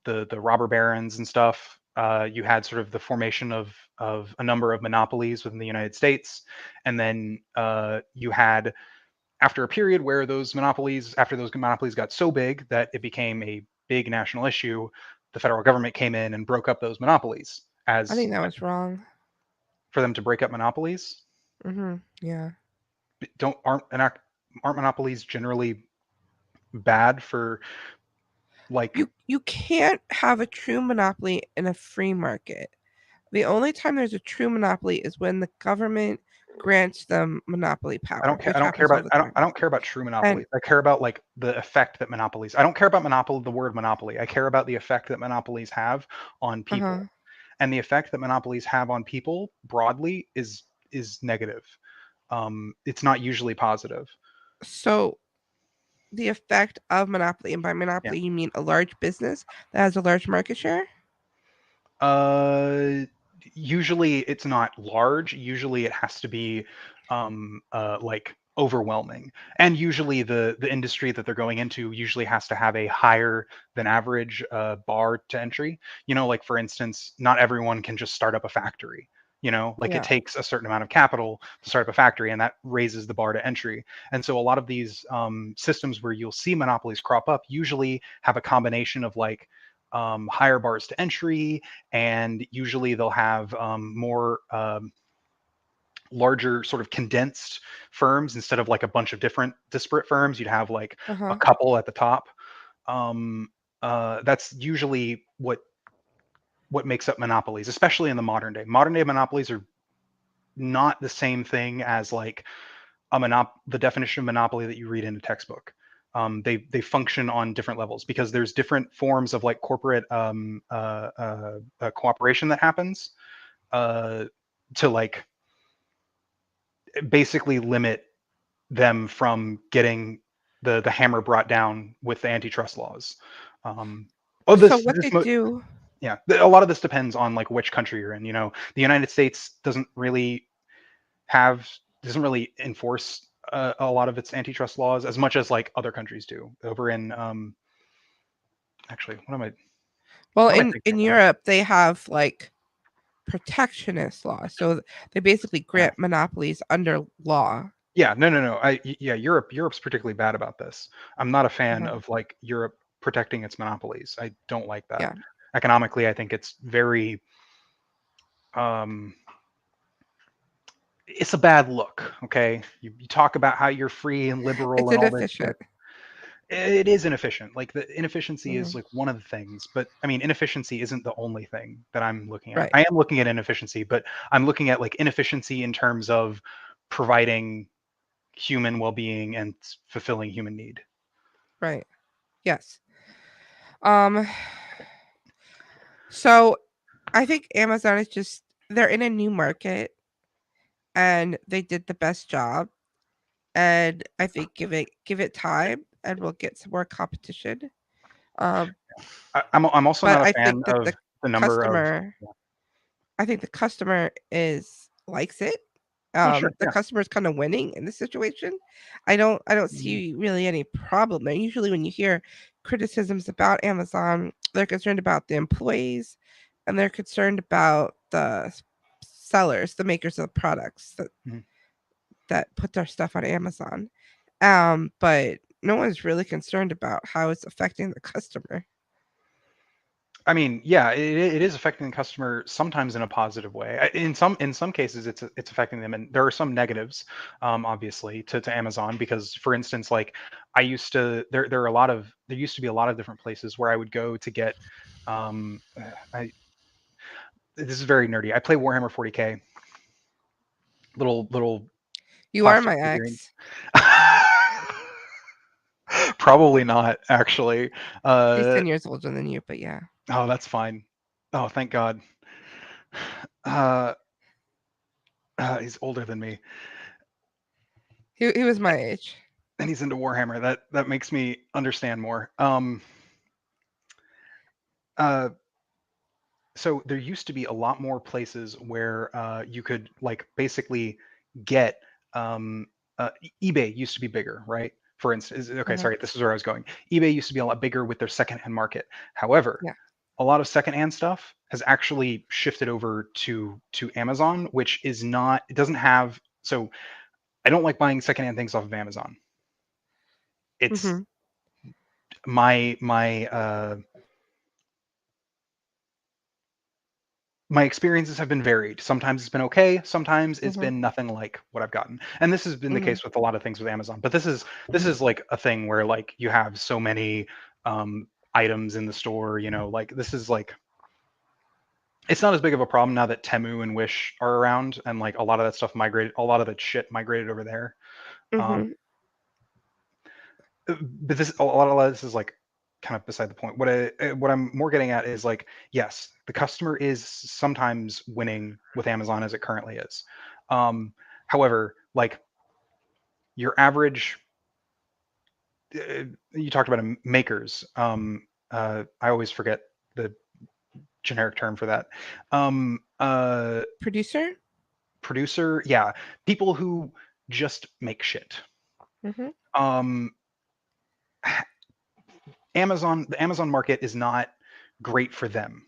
the robber barons and stuff. You had sort of the formation of a number of monopolies within the United States, and then you had after a period where after those monopolies got so big that it became a big national issue, the federal government came in and broke up those monopolies I as think that was wrong. for them to break up monopolies. Yeah. Don't aren't monopolies generally bad for like You can't have a true monopoly in a free market. The only time there's a true monopoly is when the government grants them monopoly power, I which don't care happens all about the time. I don't care about true And monopolies. I care about like the effect that monopolies. I don't care about monopoly the word monopoly. I care about the effect that monopolies have on uh-huh. people. And the effect that monopolies have on people broadly is negative. It's not usually positive. So the effect of monopoly, and by Yeah. monopoly you mean a large business that has a large market share? Uh, Usually it's not large. Usually it has to be like overwhelming. And usually the industry that they're going into usually has to have a higher than average bar to entry. You know, like for instance, not everyone can just start up a factory. You know, like it Yeah. takes a certain amount of capital to start up a factory, and that raises the bar to entry. And so a lot of these systems where you'll see monopolies crop up usually have a combination of like higher bars to entry, and usually they'll have more larger sort of condensed firms instead of like a bunch of different disparate firms. You'd have like a Uh-huh. couple at the top. Um, that's usually what makes up monopolies, especially in the modern day. Modern day monopolies are not the same thing as like the definition of monopoly that you read in a textbook. They function on different levels because there's different forms of like corporate cooperation that happens uh, to like basically limit them from getting the hammer brought down with the antitrust laws. Um, oh, So what they do, yeah, a lot of this depends on like which country you're in. You know, the United States have doesn't really enforce a lot of its antitrust laws as much as like other countries do. Over in actually, well, what am I in thinking about? Europe they have like protectionist law. So they basically Yeah, grant monopolies under law. yeah, no. Yeah, Europe's particularly bad about this. I'm not a fan Uh-huh. of like Europe protecting its monopolies. I don't like that. Yeah. Economically, I think it's very um it's a bad look. Okay, you talk about how you're free and liberal It's and all this shit. inefficient. It is inefficient. Like the inefficiency is Mhm. like one of the things, but I mean, inefficiency isn't the only thing that I'm looking at. Right. I am looking at inefficiency, but I'm looking at like inefficiency in terms of providing human well-being and fulfilling human need. Right. Yes. Um so I think Amazon is just they're in a new market and they did the best job, and I think give it time and we'll get some more competition. Uh, I'm also but not a I fan think that of the number of. I think the customer is likes it. Oh, sure, The yeah. customer is kind of winning in this situation. I don't Mhm. see really any problem there. Usually, when you hear criticisms about Amazon, they're concerned about the employees, and they're concerned about the sellers, the makers of the products Mhm. that put their stuff on Amazon. But no one's really concerned about how it's affecting the customer. I mean, yeah, it is affecting the customer sometimes in a positive way. In some cases, it's affecting them, and there are some negatives, obviously, to Amazon because, for instance, like I used to there used to be a lot of different places where I would go to get. I This is very nerdy. I play Warhammer 40K, little You are plastic my figurines. ex. Probably not, actually. He's Uh, 10 years older than you, but yeah, oh, that's fine. Oh, thank God. Uh, he's older than me, he was my age. and he's into Warhammer. That makes me understand more. Uh, so there used to be a lot more places where you could like basically get eBay used to be bigger, right? For instance, okay, Uh-huh. sorry, this is where I was going. eBay used to be a lot bigger with their secondhand market. However, Yeah. a lot of secondhand stuff has actually shifted over to Amazon, which is not it doesn't have so I don't like buying secondhand things off of Amazon. It's Mhm. my experiences have been varied. Sometimes it's been okay, sometimes it's Mhm. been nothing like what I've gotten. And this has been the Mhm. case with a lot of things with Amazon. But this is like a thing where like you have so many items in the store, like this is like it's not as big of a problem now that Temu and Wish are around and like a lot of that shit migrated over there. Um, Mhm. but this a lot of this is like kind of beside the point. What I'm more getting at is like yes, the customer is sometimes winning with Amazon as it currently is. Um, However, like your average, you talked about makers. I always forget the generic term for that. Um, uh, Producer? Producer, yeah, people who just make shit. Mhm. Um, the Amazon market is not great for them.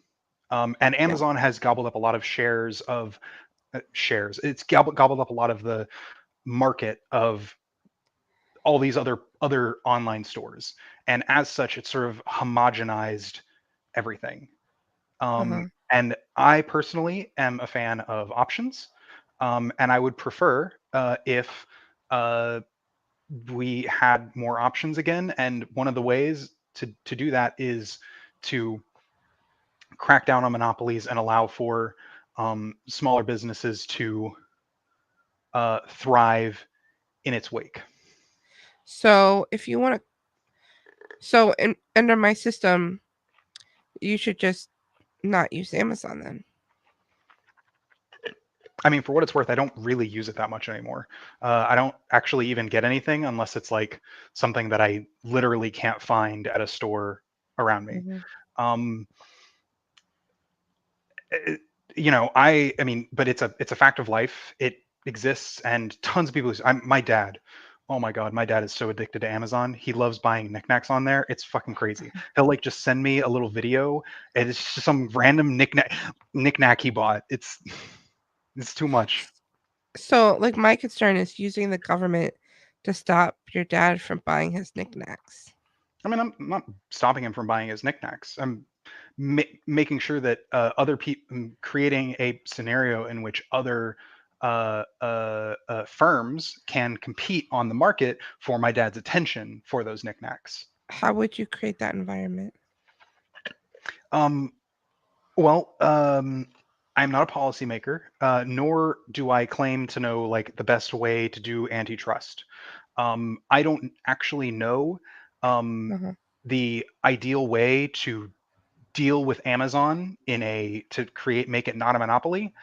And Yeah. Amazon has gobbled up a lot of shares. It's gobbled up a lot of the market of all these other online stores, and as such, it's sort of homogenized everything. Uh-huh. And I personally am a fan of options, and I would prefer if uh, we had more options again. And one of the ways to do that is to crack down on monopolies and allow for smaller businesses to thrive in its wake. So, if you want to in under my system, you should just not use Amazon then. I mean, for what it's worth, I don't really use it that much anymore. I don't actually even get anything unless it's like something that I literally can't find at a store around me. Mhm. Um, it- I mean, but it's a fact of life. It exists, and tons of people. My dad. Oh my god, my dad is so addicted to Amazon. He loves buying knickknacks on there. It's fucking crazy. He'll like just send me a little video, and it's just some random knickknack he bought. It's too much. So, like my concern is using the government to stop your dad from buying his knickknacks. I mean, I'm not stopping him from buying his knickknacks. I'm making sure that other people, creating a scenario in which other firms can compete on the market for my dad's attention for those knickknacks. How would you create that environment? Um, well, I'm not a policymaker, nor do I claim to know like the best way to do antitrust. I don't actually know um, Uh-huh. the ideal way to deal with Amazon to make it not a monopoly.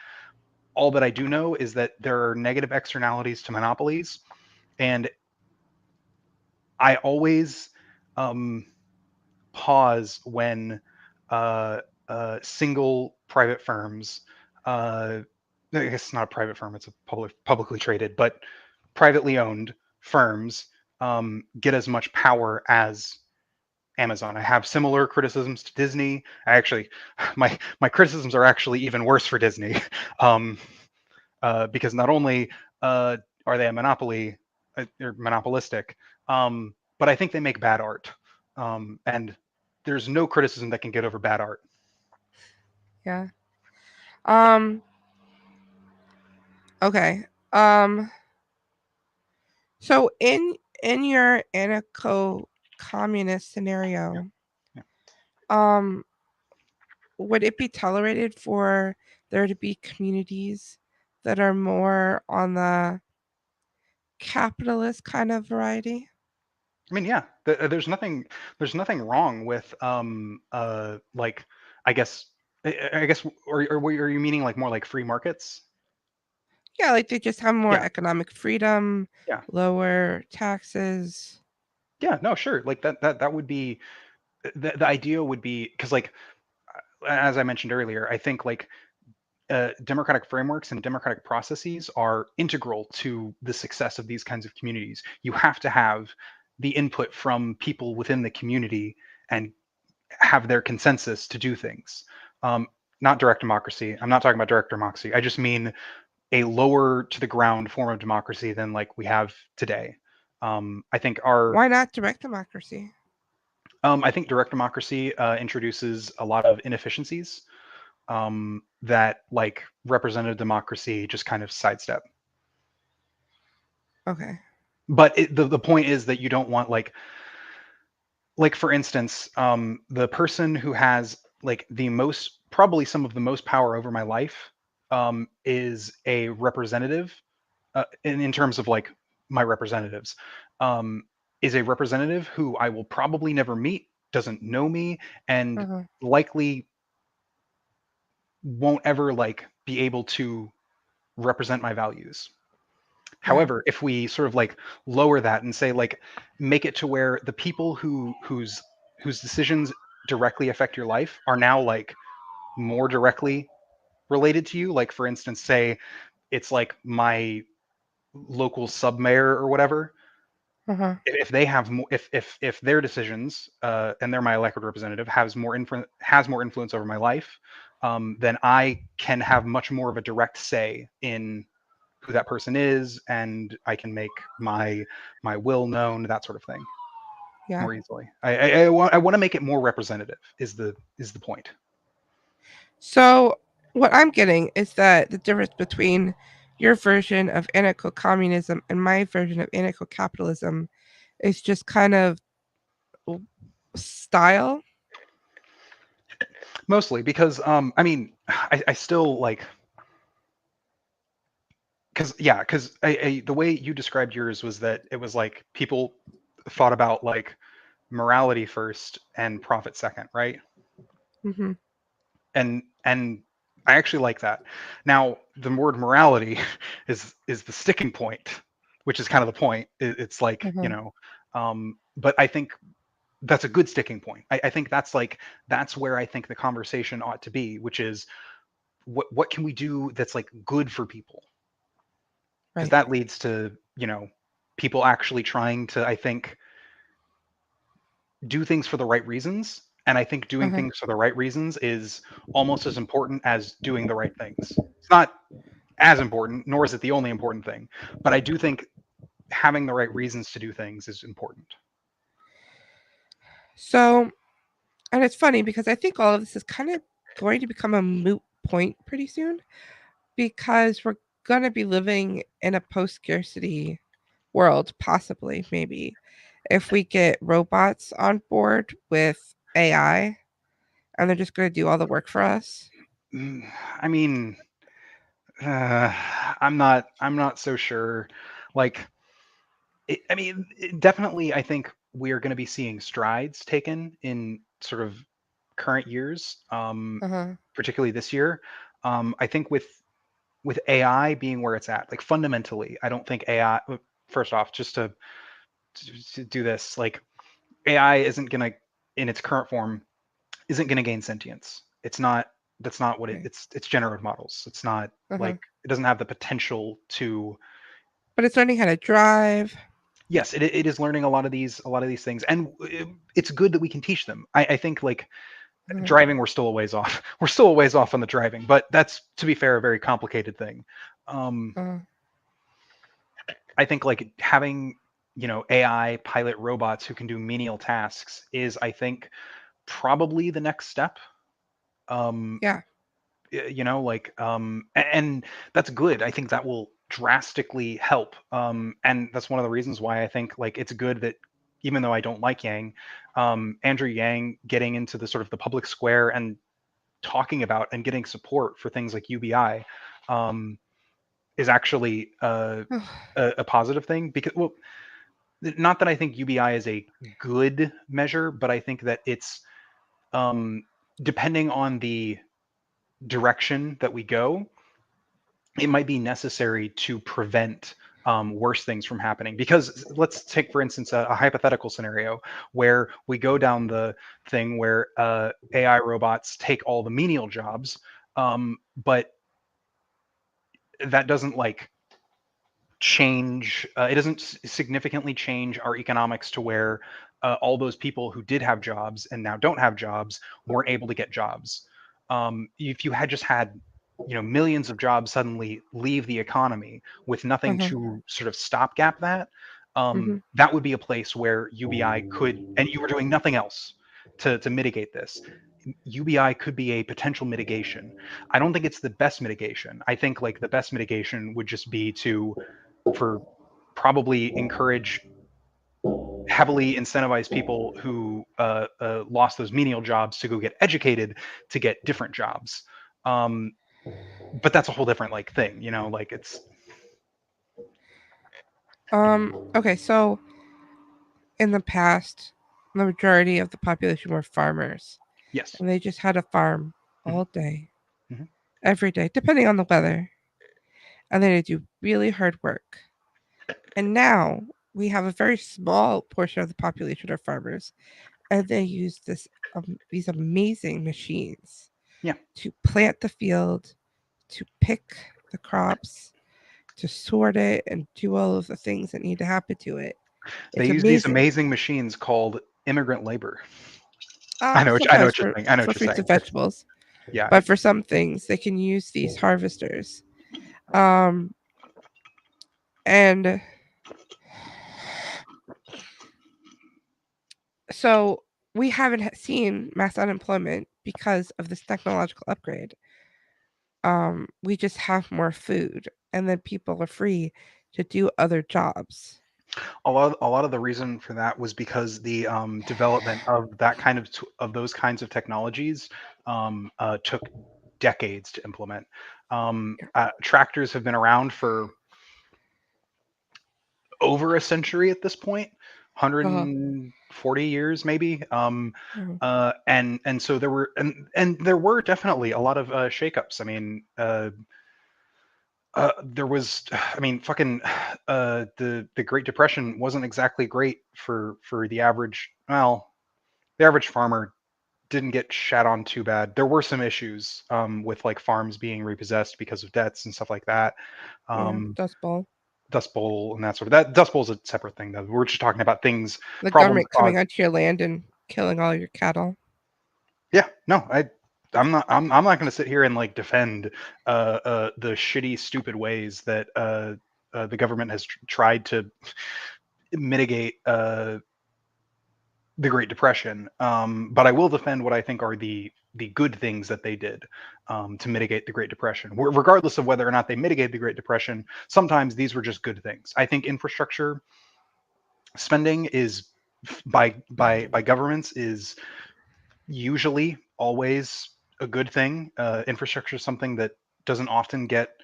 All that I do know is that there are negative externalities to monopolies, and I always um, pause when uh, single private firms, uh, I guess it's not a private firm, it's a publicly traded, but privately owned firms get as much power as Amazon. I have similar criticisms to Disney. I actually, my criticisms are actually even worse for Disney, um, because not only are they a monopoly or monopolistic, but I think they make bad art, and there's no criticism that can get over bad art. Yeah. Um. Okay. So in your anarcho-communist Yeah, scenario, yeah. um, would it be tolerated for there to be communities that are more on the capitalist kind of variety? I mean, yeah, there's nothing wrong with like I guess I guess or are you meaning like more like free markets? Yeah, like they just have more Yeah, economic freedom, yeah, lower taxes. yeah. No, sure. Like that would be the idea would be because like as I mentioned earlier, I think like democratic frameworks and democratic processes are integral to the success of these kinds of communities. You have to have the input from people within the community and have their consensus to do things. Um, Not direct democracy. I'm not talking about direct democracy. I just mean a lower to the ground form of democracy than like we have today. I think our Why not direct democracy? I think direct democracy introduces a lot of inefficiencies that like representative democracy just kind of sidestep. Okay. But the point is that you don't want like for instance, the person who has like the most probably some of the most power over my life is a representative in terms of like my representatives um, is a representative who I will probably never meet, doesn't know me, and Uh-huh. likely won't ever like be able to represent my values. Yeah. However, if we sort of like lower that and say like make it to where the people whose decisions directly affect your life are now like more directly related to you, like for instance, say it's like my local sub mayor or whatever. Uh-huh. If they have more, if their decisions and they're my elected representative has more influence over my life, then I can have much more of a direct say in who that person is, and I can make my will known, that sort of thing, Yeah. more easily. I want to make it more representative. Is the point? So what I'm getting is that the difference between your version of anarcho-communism and my version of anarcho-capitalism is just kind of style. Mostly because I mean I still like because yeah because the way you described yours was that it was like people thought about like morality first and profit second, right? Hmm. And I actually like that. Now, the word morality is the sticking point, which is kind of the point. It's like you Uh-huh. know, but I think that's a good sticking point. I think that's like that's where I think the conversation ought to be, which is what can we do that's like good for people, because Right. that leads to people actually trying to I think do things for the right reasons. And I think doing Uh-huh. things for the right reasons is almost as important as doing the right things. It's not as important, nor is it the only important thing. But I do think having the right reasons to do things is important. So, and it's funny because I think all of this is kind of going to become a moot point pretty soon because we're going to be living in a post-scarcity world, possibly, maybe, if we get robots on board with AI and they're just going to do all the work for us. Mm, I mean, uh, I'm not so sure. Like, I mean, definitely, I think we are going to be seeing strides taken in sort of current years, Uh-huh. particularly this year. I think with AI being where it's at, like fundamentally, I don't think AI. First off, just to do this, like AI isn't gonna. in its current form isn't going to gain sentience. It's not. That's not what Okay. it's generate models. It's not Uh-huh. like it doesn't have the potential to. But it's learning how to drive. Yes, it is learning a lot of these things, and it's good that we can teach them. I think like Uh-huh. driving, we're still a ways off. We're still a ways off on the driving, but that's, to be fair, a very complicated thing. Um, Uh-huh. I think like having AI pilot robots who can do menial tasks is, I think, probably the next step. Um, Yeah. and that's good. I think that will drastically help. And that's one of the reasons why I think like it's good that, even though I don't like Yang, Andrew Yang getting into the sort of the public square and talking about and getting support for things like UBI, um, is actually a positive thing. Because, well, not that I think UBI is a good measure, but I think that it's, um, depending on the direction that we go, it might be necessary to prevent worse things from happening. Because let's take, for instance, a hypothetical scenario where we go down the thing where AI robots take all the menial jobs, but that doesn't like change. It doesn't significantly change our economics to where all those people who did have jobs and now don't have jobs weren't able to get jobs. If you had just had millions of jobs suddenly leave the economy with nothing Uh-huh. to sort of stopgap that, Mm-hmm. that would be a place where UBI could, and you were doing nothing else to mitigate this. UBI could be a potential mitigation. I don't think it's the best mitigation. I think like the best mitigation would just be to, for probably encourage, heavily incentivize people who lost those menial jobs to go get educated to get different jobs. Um, but that's a whole different like thing, like it's. Okay, so in the past, the majority of the population were farmers, Yes. and they just had a farm Hmm. all day, Hmm. every day, depending on the weather, and they do really hard work. And now we have a very small portion of the population are farmers, and they use these amazing machines Yeah, to plant the field, to pick the crops, to sort it, and do all of the things that need to happen to it. they It's use these amazing. amazing machines called immigrant labor. I know Sometimes what you're saying. I know for what you're fruits saying. and vegetables, Yeah. but for some things, they can use these harvesters. Um, and so we haven't seen mass unemployment because of this technological upgrade. We just have more food, and then people are free to do other jobs. A lot of the reason for that was because the development of that kind of those kinds of technologies took decades to implement. Tractors have been around for over a century at this point, Uh-huh. 140 years maybe. Uh-huh. And so and there were definitely a lot of shakeups. I mean, there was, I mean, fucking, the Great Depression wasn't exactly great for the average. Well, the average farmer didn't get shat on too bad. There were some issues with like farms being repossessed because of debts and stuff like that. Yeah, Um, Dust Bowl. Dust Bowl and that sort of that. Dust Bowl is a separate thing though. We're just talking about things, The problems government coming caused. onto your land and killing all your cattle. Yeah, no, I'm not going to sit here and like defend the shitty, stupid ways that the government has tried to mitigate the Great Depression. But I will defend what I think are the good things that they did to mitigate the Great Depression. Regardless of whether or not they mitigate the Great Depression, sometimes these were just good things. I think infrastructure spending is, by governments, is usually always a good thing. Infrastructure is something that doesn't often get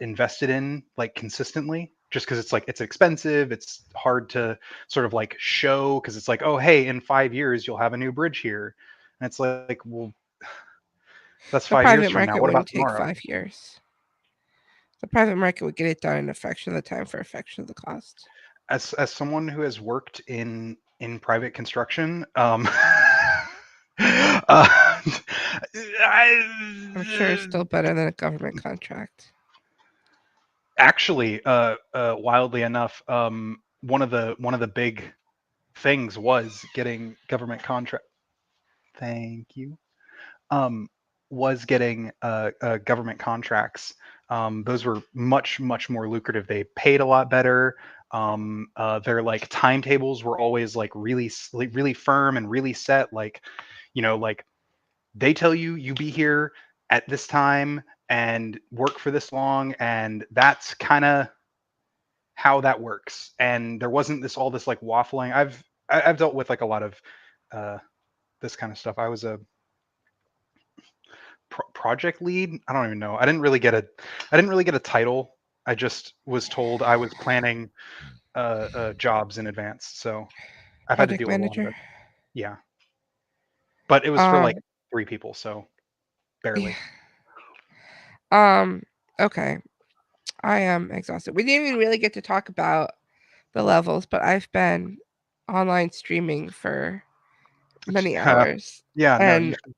invested in like consistently, just because it's like it's expensive. It's hard to sort of like show, because it's like, oh hey, in 5 years you'll have a new bridge here, and it's like, well, that's The 5 years private from now. market What about wouldn't take tomorrow? 5 years. The private market would get it done in a fraction of the time for a fraction of the cost. As someone who has worked in private construction, I'm sure it's I, still better than a government contract. actually, wildly enough, one of the big things was getting government contract. Thank you. Um, was getting government contracts. Those were much more lucrative. They paid a lot better. Their like timetables were always like really firm and really set. Like, like they tell you be here at this time and work for this long, and that's kind of how that works. And there wasn't this like waffling. I've dealt with like a lot of uh, this kind of stuff. I was a project lead. I don't even know. I didn't really get a title. I just was told I was planning jobs in advance, so I've had to Project deal with a lot of manager. it. Yeah, but it was for like Um, 3 people, so yeah. barely. Um, okay. I am exhausted. We didn't even really get to talk about the levels, but I've been online streaming for many hours, Yeah, no, you and should.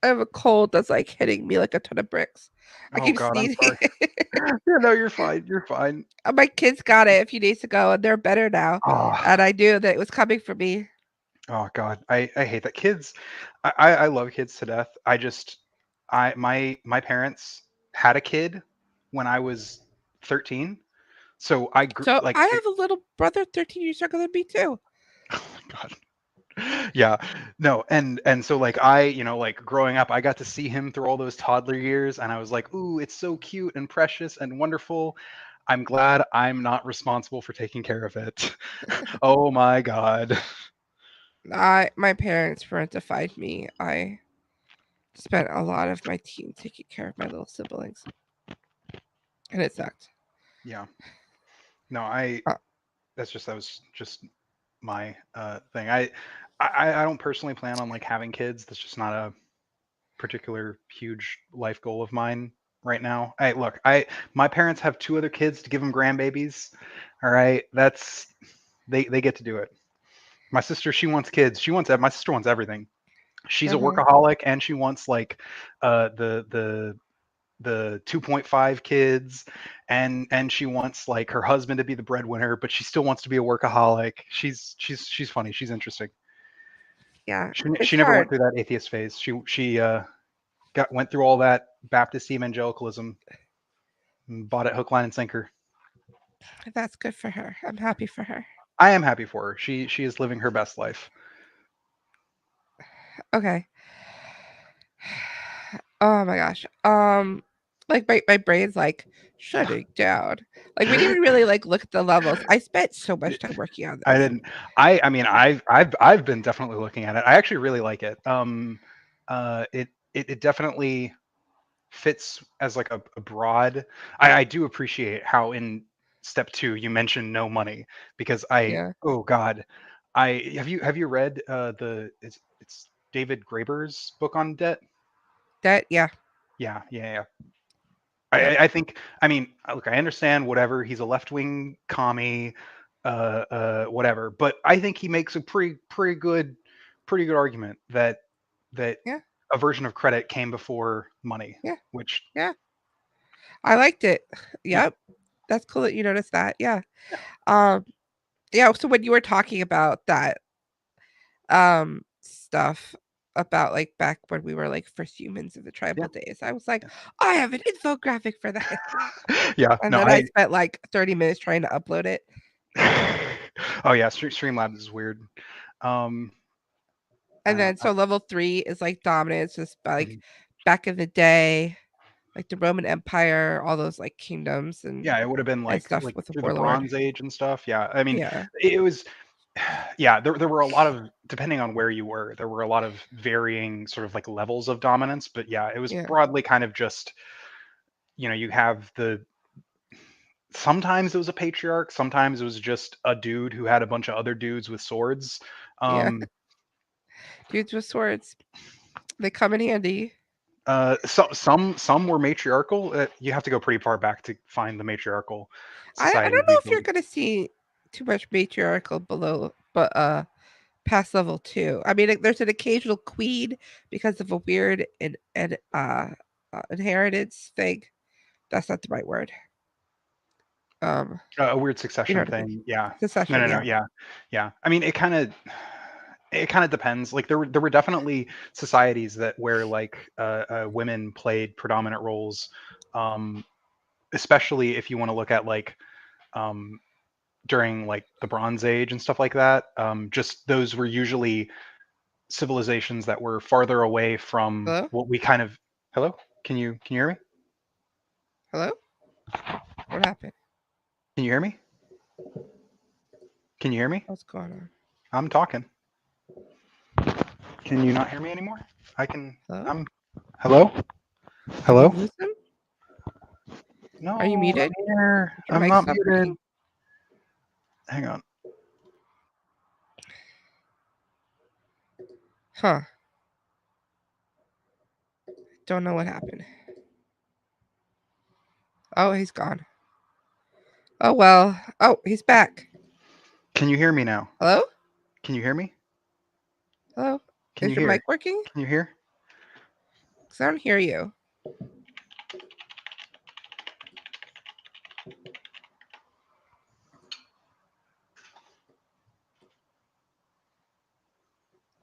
I have a cold that's like hitting me like a ton of bricks. I Oh keep God, I'm sneezing. sorry. Yeah, no, you're fine. You're fine. My kids got it a few days ago, and they're better now. Oh, And I knew that it was coming for me. oh God, I hate that. Kids, I love kids to death. My parents had a kid when I was 13, so I grew So like I have a little brother, 13 years younger than me too. oh my God. Yeah, no, and so like like growing up, I got to see him through all those toddler years, and I was like, ooh, it's so cute and precious and wonderful. I'm glad I'm not responsible for taking care of it. Oh my God. My parents parentified me. I spent a lot of my teen taking care of my little siblings, and it sucked. Yeah, no, I Uh, that was just my thing. I don't personally plan on like having kids. That's just not a particular huge life goal of mine right now. Hey, look, I my parents have 2 other kids to give them grandbabies. All right, they get to do it. My sister, she wants kids. My sister wants everything. She's a uh-huh. workaholic, and she wants like the 2.5 kids, and she wants like her husband to be the breadwinner, but she still wants to be a workaholic. She's funny. She's interesting. Yeah, She it's never went hard. through that atheist phase. She got went through all that Baptist evangelicalism, and bought it hook, line, and sinker. That's good for her. I'm happy for her. I am happy for her. She is living her best life. Okay. Oh my gosh. Like my brain's like shutting down. Like we didn't even really like look at the levels. I spent so much time working on I this. didn't. I mean, I've been definitely looking at it. I actually really like it. It definitely fits as like a broad. I do appreciate how in step two you mentioned no money, because Yeah. oh God, I have you read it's David Graeber's book on debt? That yeah. Yeah. Yep. I think, I mean, look, I understand whatever. He's a left wing commie, whatever, but I think he makes a pretty good argument that Yeah. a version of credit came before money, Yeah. which Yeah. I liked it. yeah, Yep. That's cool that you noticed that. Yeah. yeah, Um yeah, so when you were talking about that stuff about like back when we were like first humans in the yeah, tribal days, I was like, I have an infographic for that. yeah. And No, then I spent like 30 minutes trying to upload it. oh yeah, Streamlabs is weird. Um, And then I, so level 3 is like dominance, just by, like mhm. back in the day, like the Roman Empire, all those like kingdoms Yeah, it would have been and like stuff with a through the warlord. Bronze Age and stuff. Yeah, I mean, Yeah. it was yeah, there were a lot of, depending on where you were, there were a lot of varying sort of like levels of dominance, but yeah, it was Yeah. broadly kind of just, you have the, sometimes it was a patriarch, sometimes it was just a dude who had a bunch of other dudes with swords. Yeah. Um, Dudes with swords. They come in handy. some were matriarchal. You have to go pretty far back to find the matriarchal I society don't know we if you're believe. gonna see too much matriarchal below, but past level 2. I mean, there's an occasional queen because of a weird inheritance thing. That's not the right word. Um, A weird you know succession what I mean? thing. Yeah. No, Secession, no, no. yeah. Yeah, yeah. I mean, it kind of depends. Like there were definitely societies that where like women played predominant roles, um, especially if you want to look at like um, during like the Bronze Age and stuff like that. Just those were usually civilizations that were farther away from Hello? what we kind of. Hello, can you hear me? Hello? What happened? Can you hear me? Can you hear me? What's going on? I'm talking. Can you not hear me anymore? I can. Hello? I'm. Hello. Did we Hello. lose him? Are you No, muted? I'm here. Did your I'm mic not stop muted. working? Hang on. Huh. Don't know what happened. Oh, he's gone. Oh, well. Oh, he's back. Can you hear me now? Hello? Can you hear me? Hello? Can Is you your hear? mic working? Can you hear? Because I don't hear you.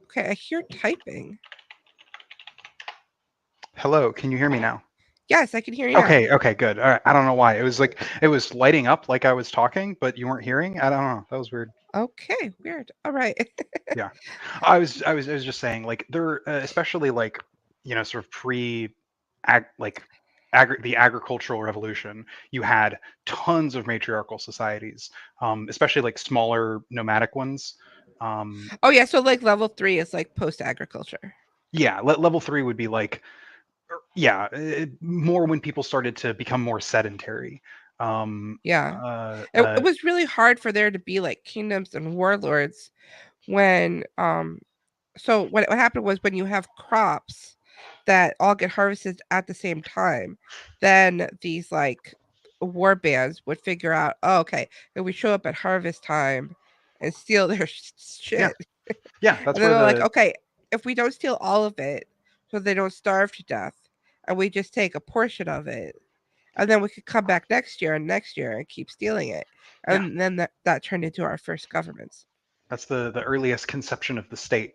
Okay, I hear typing. Hello. Can you hear me now? Yes, I can hear you now. Okay. Okay. Good. All right. I don't know why. It was like it was lighting up like I was talking, but you weren't hearing. I don't know. That was weird. Okay, weird. All right. Yeah. I was just saying like there, especially like sort of like the agricultural revolution. You had tons of matriarchal societies, especially like smaller nomadic ones. Um, Oh, yeah. So, like, level 3 is like post agriculture. yeah, level three would be like yeah, more when people started to become more sedentary. Um, Yeah. uh, It uh, was really hard for there to be like kingdoms and warlords when so what happened was when you have crops that all get harvested at the same time, then these like war bands would figure out, oh, okay, if we show up at harvest time and steal their yeah, shit, yeah, and that's then where they're like, the okay, if we don't steal all of it, so they don't starve to death, and we just take a portion of it, and then we could come back next year and keep stealing it, yeah, and then that turned into our first governments. that's the earliest conception of the state.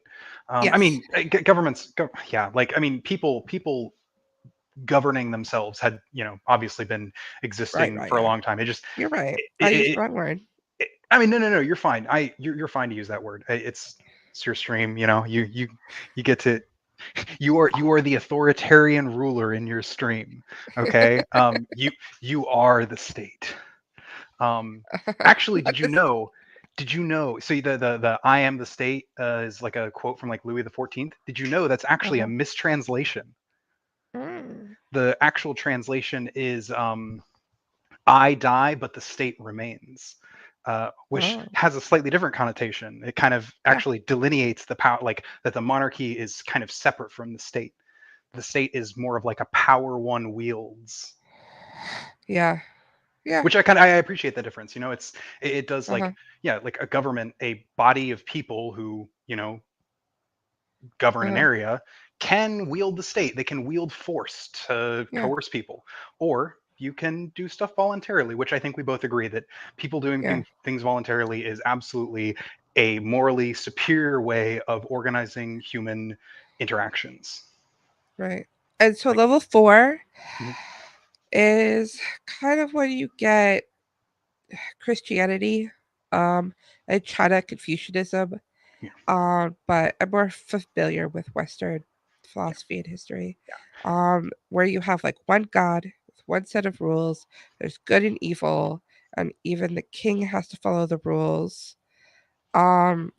I Yes, mean, governments, yeah, like I mean, people governing themselves had obviously been right, existing right, for a yeah, long time. It just you're right. I used it, the wrong word. I mean, no, you're fine. You're fine to use that word. It's your stream. You get to you are the authoritarian ruler in your stream. Okay. You are the state. Actually, What did you is? know? Did you know? So the "I am the state" is like a quote from like Louis the 14th. Did you know that's actually a Uh-huh. mistranslation? Mm. The actual translation is "I die, but the state remains." Which Oh, has a slightly different connotation. It kind of yeah, actually delineates the power, like that the monarchy is kind of separate from the state. The state is more of like a power one wields, yeah, yeah. which I appreciate the difference. It does Uh-huh. like yeah, like a government, a body of people who govern an Uh-huh. area can wield the state. They can wield force to Yeah, coerce people, or you can do stuff voluntarily, which I think we both agree that people doing yeah, things voluntarily is absolutely a morally superior way of organizing human interactions. right. And so Like, level 4 mhm, is kind of when you get Christianity, and China Confucianism. yeah, But I'm more familiar with Western philosophy and history, where you have like one God with one set of rules. There's good and evil, and even the king has to follow the rules.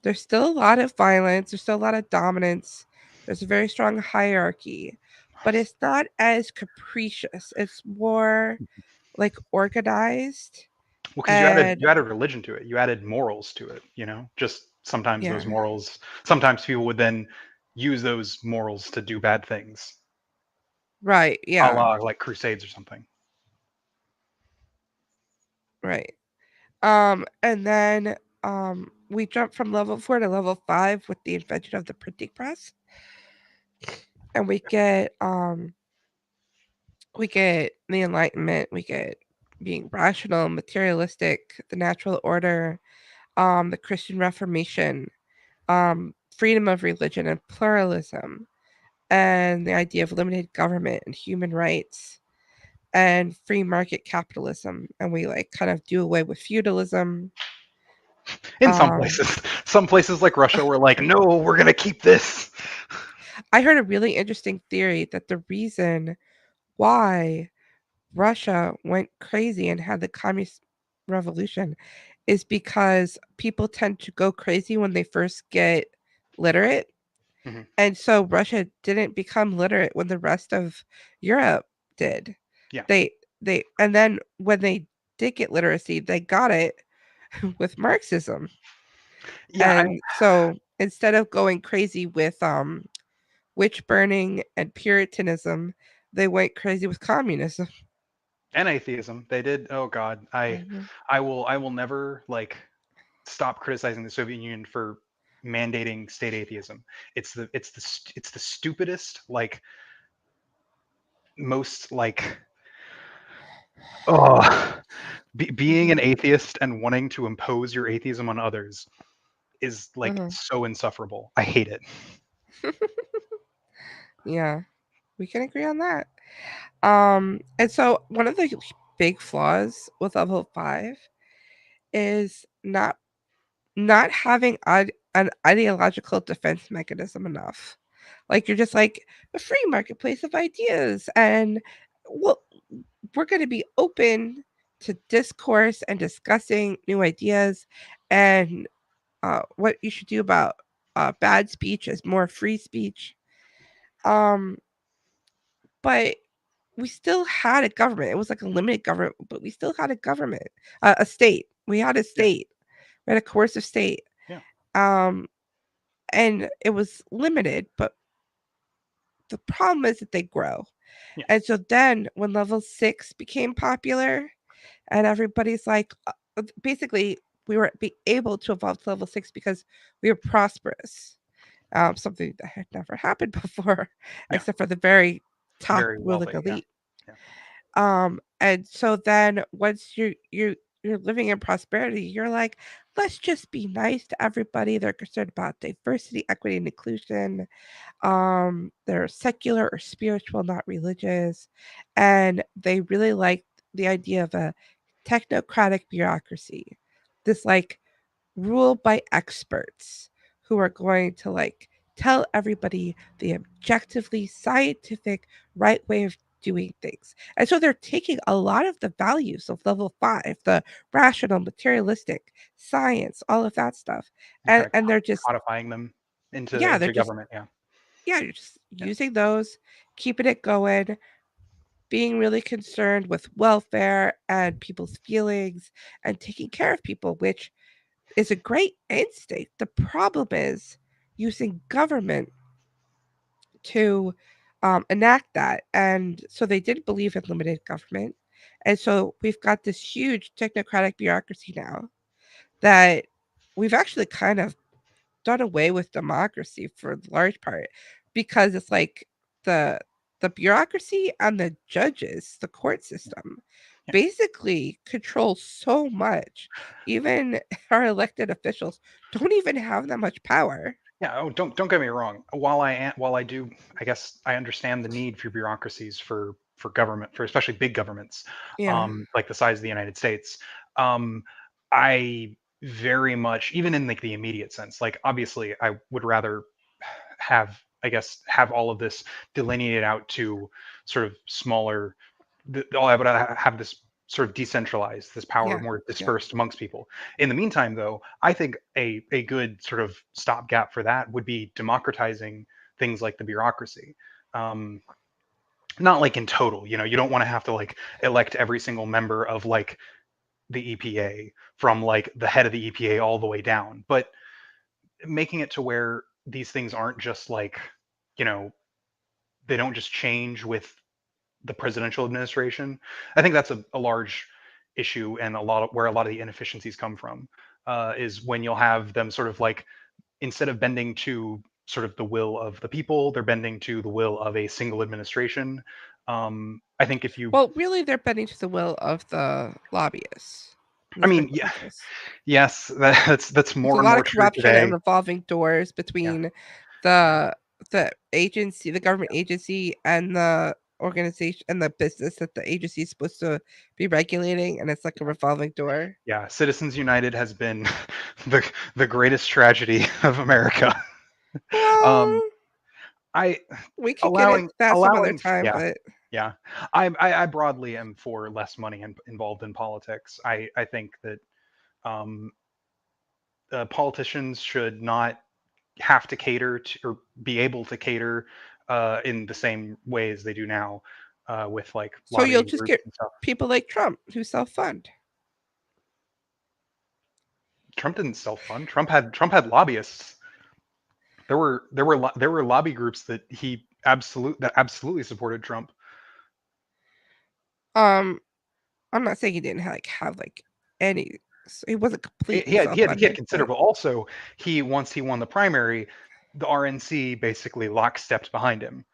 There's still a lot of violence. There's still a lot of dominance. There's a very strong hierarchy, but it's not as capricious. It's more like organized well, because and you added religion to it, you added morals to it. Just sometimes yeah, those morals, sometimes people would then use those morals to do bad things, right, a yeah, la like crusades or something. right. And then we jump from level 4 to level 5 with the invention of the printing press, and we get the enlightenment, we get being rational, materialistic, the natural order, the Christian Reformation, freedom of religion and pluralism, and the idea of limited government and human rights and free market capitalism. And we like kind of do away with feudalism. In Um, some places like Russia, were like, no, we're gonna keep this. I heard a really interesting theory that the reason why Russia went crazy and had the communist revolution is because people tend to go crazy when they first get literate. Hmm. And so Russia didn't become literate when the rest of Europe did. Yeah, They and then when they did get literacy, they got it with Marxism. yeah, And so instead of going crazy with witch burning and puritanism, they went crazy with communism. and atheism. They did. Oh God, Mhm. I will never like stop criticizing the Soviet Union for mandating state atheism. It's the stupidest, like most like oh being Mhm. an atheist and wanting to impose your atheism on others is like Mhm. so insufferable. I hate it. Yeah, we can agree on that. And so one of the big flaws with level 5 is not having an ideological defense mechanism enough. Like you're just like a free marketplace of ideas, and well, we're going to be open to discourse and discussing new ideas, and what you should do about bad speech is more free speech. Um, but we still had a government. It was like a limited government, but we still had a government, a state. We had a Yeah, state. We had a coercive state. yeah, Um, and it was limited, but the problem is that they grow. yeah, And so then when level 6 became popular and everybody's like basically we were able to evolve to level 6 because we were prosperous. Something that had never happened before yeah. except for the very top Very ruling wealthy. Yeah, elite. yeah, And so then once you're living in prosperity, you're like, let's just be nice to everybody. They're concerned about diversity, equity, and inclusion. They're secular or spiritual, not religious, and they really like the idea of a technocratic bureaucracy, this like ruled by experts who are going to like tell everybody the objectively scientific right way of doing things. And so they're taking a lot of the values of level 5, the rational, materialistic, science, all of that stuff. and kind of And they're just codifying them yeah, they're into just government. Yeah, yeah, you're just yeah, using those, keeping it going, being really concerned with welfare and people's feelings and taking care of people, which is a great instinct. The problem is using government to enact that. And so they did believe in limited government. And so we've got this huge technocratic bureaucracy now that we've actually kind of done away with democracy for the large part because it's like the the bureaucracy and the judges, the court system, yeah. basically control so much. Even our elected officials don't even have that much power. Yeah. Oh, don't get me wrong. While I do, I guess I understand the need for bureaucracies for government, for especially big governments, Yeah, like the size of the United States. Um, I very much, even in like the immediate sense, like obviously, I would rather have, I guess, have all of this delineated out to sort of smaller. I would have this sort of decentralized, this power yeah, more yeah, dispersed amongst people. In the meantime, though, I think a good sort of stopgap for that would be democratizing things like the bureaucracy. Um, Not like in total, you don't want to have to like elect every single member of like the EPA from like the head of the EPA all the way down, but making it to where these things aren't just like, you know, they don't just change with the presidential administration. I think that's a large issue and a lot of where a lot of the inefficiencies come from. is when you'll have them sort of like, instead of bending to sort of the will of the people, they're bending to the will of a single administration. I think if you, Well, really, they're bending to the will of the lobbyists and I the mean, special yeah, interests. yes, that's There's a more and lot more of true corruption and today. revolving doors Yeah, between the the agency, the government agency, and the organization and the business that the agency is supposed to be regulating, and it's like a revolving door. yeah. Citizens United has been the greatest tragedy of America. Um, Well, I we could get into allowing that some other allowing time, yeah, but yeah. I broadly am for less money involved in politics. I think that um, politicians should not have to cater to, or be able to cater in the same way as they do now, with like so you'll lobbying just groups get and stuff. people like Trump who self-fund. Trump didn't self fund. Trump had lobbyists. There were lobby groups that absolutely supported Trump. Um, I'm not saying he didn't have like any. He wasn't completely He had self-funded, but considerable. Also, he once he won the primary, the RNC basically lockstepped behind him.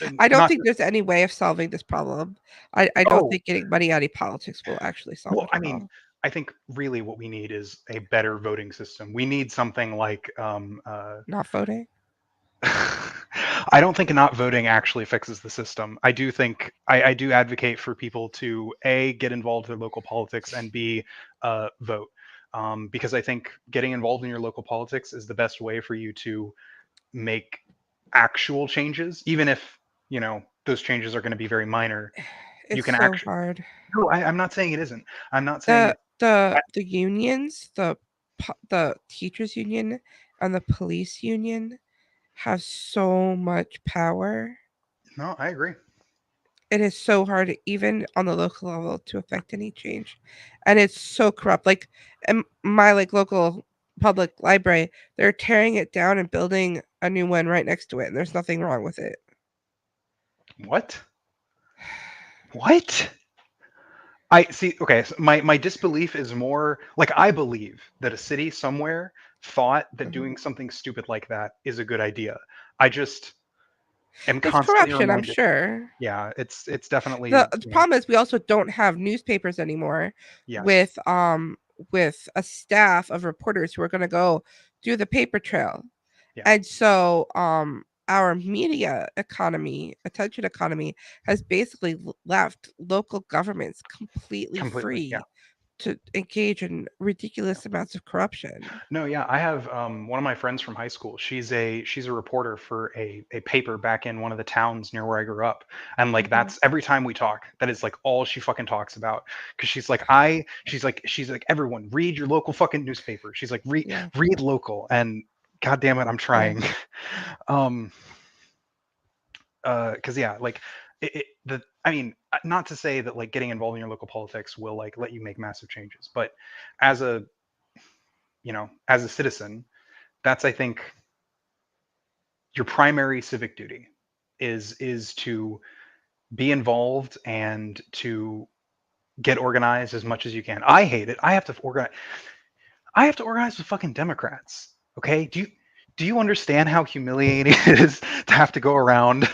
And I don't not think there's any way of solving this problem. I don't oh think getting money out of politics will actually solve well, it I at mean, all. I think really what we need is a better voting system. We need something like Not voting. I don't think not voting actually fixes the system. I do think I do advocate for people to a get involved in their local politics and b vote, because I think getting involved in your local politics is the best way for you to make actual changes, even if those changes are going to be very minor. You It's can so actually hard. no, I'm not saying it isn't. I'm not saying The it. the unions, the teachers union and the police union have so much power. No, I agree. It is so hard, even on the local level, to affect any change, and it's so corrupt. Like, in my like local public library, they're tearing it down and building a new one right next to it, and there's nothing wrong with it. What? What? I see. Okay, so my disbelief is more like I believe that a city somewhere thought that Mhm. doing something stupid like that is a good idea. I just am It's constantly corruption, I'm reminded. sure. Yeah, it's definitely The problem is we also don't have newspapers anymore yes, with a staff of reporters who are going to go do the paper trail. yeah, And so our media economy, attention economy has basically left local governments completely completely. Yeah. free to engage in ridiculous amounts of corruption. No, yeah, I have one of my friends from high school. She's a reporter for a paper back in one of the towns near where I grew up, and like Mhm. that's every time we talk, that is like all she fucking talks about. Because she's like everyone read your local fucking newspaper. She's like Yeah. read local, and god damn it, I'm Yeah. trying. um, because yeah, like the I mean, not to say that like getting involved in your local politics will like let you make massive changes, but as a as a citizen, that's I think your primary civic duty is to be involved and to get organized as much as you can. I hate it. I have to organize with fucking Democrats. Okay? Do you understand how humiliating it is to have to go around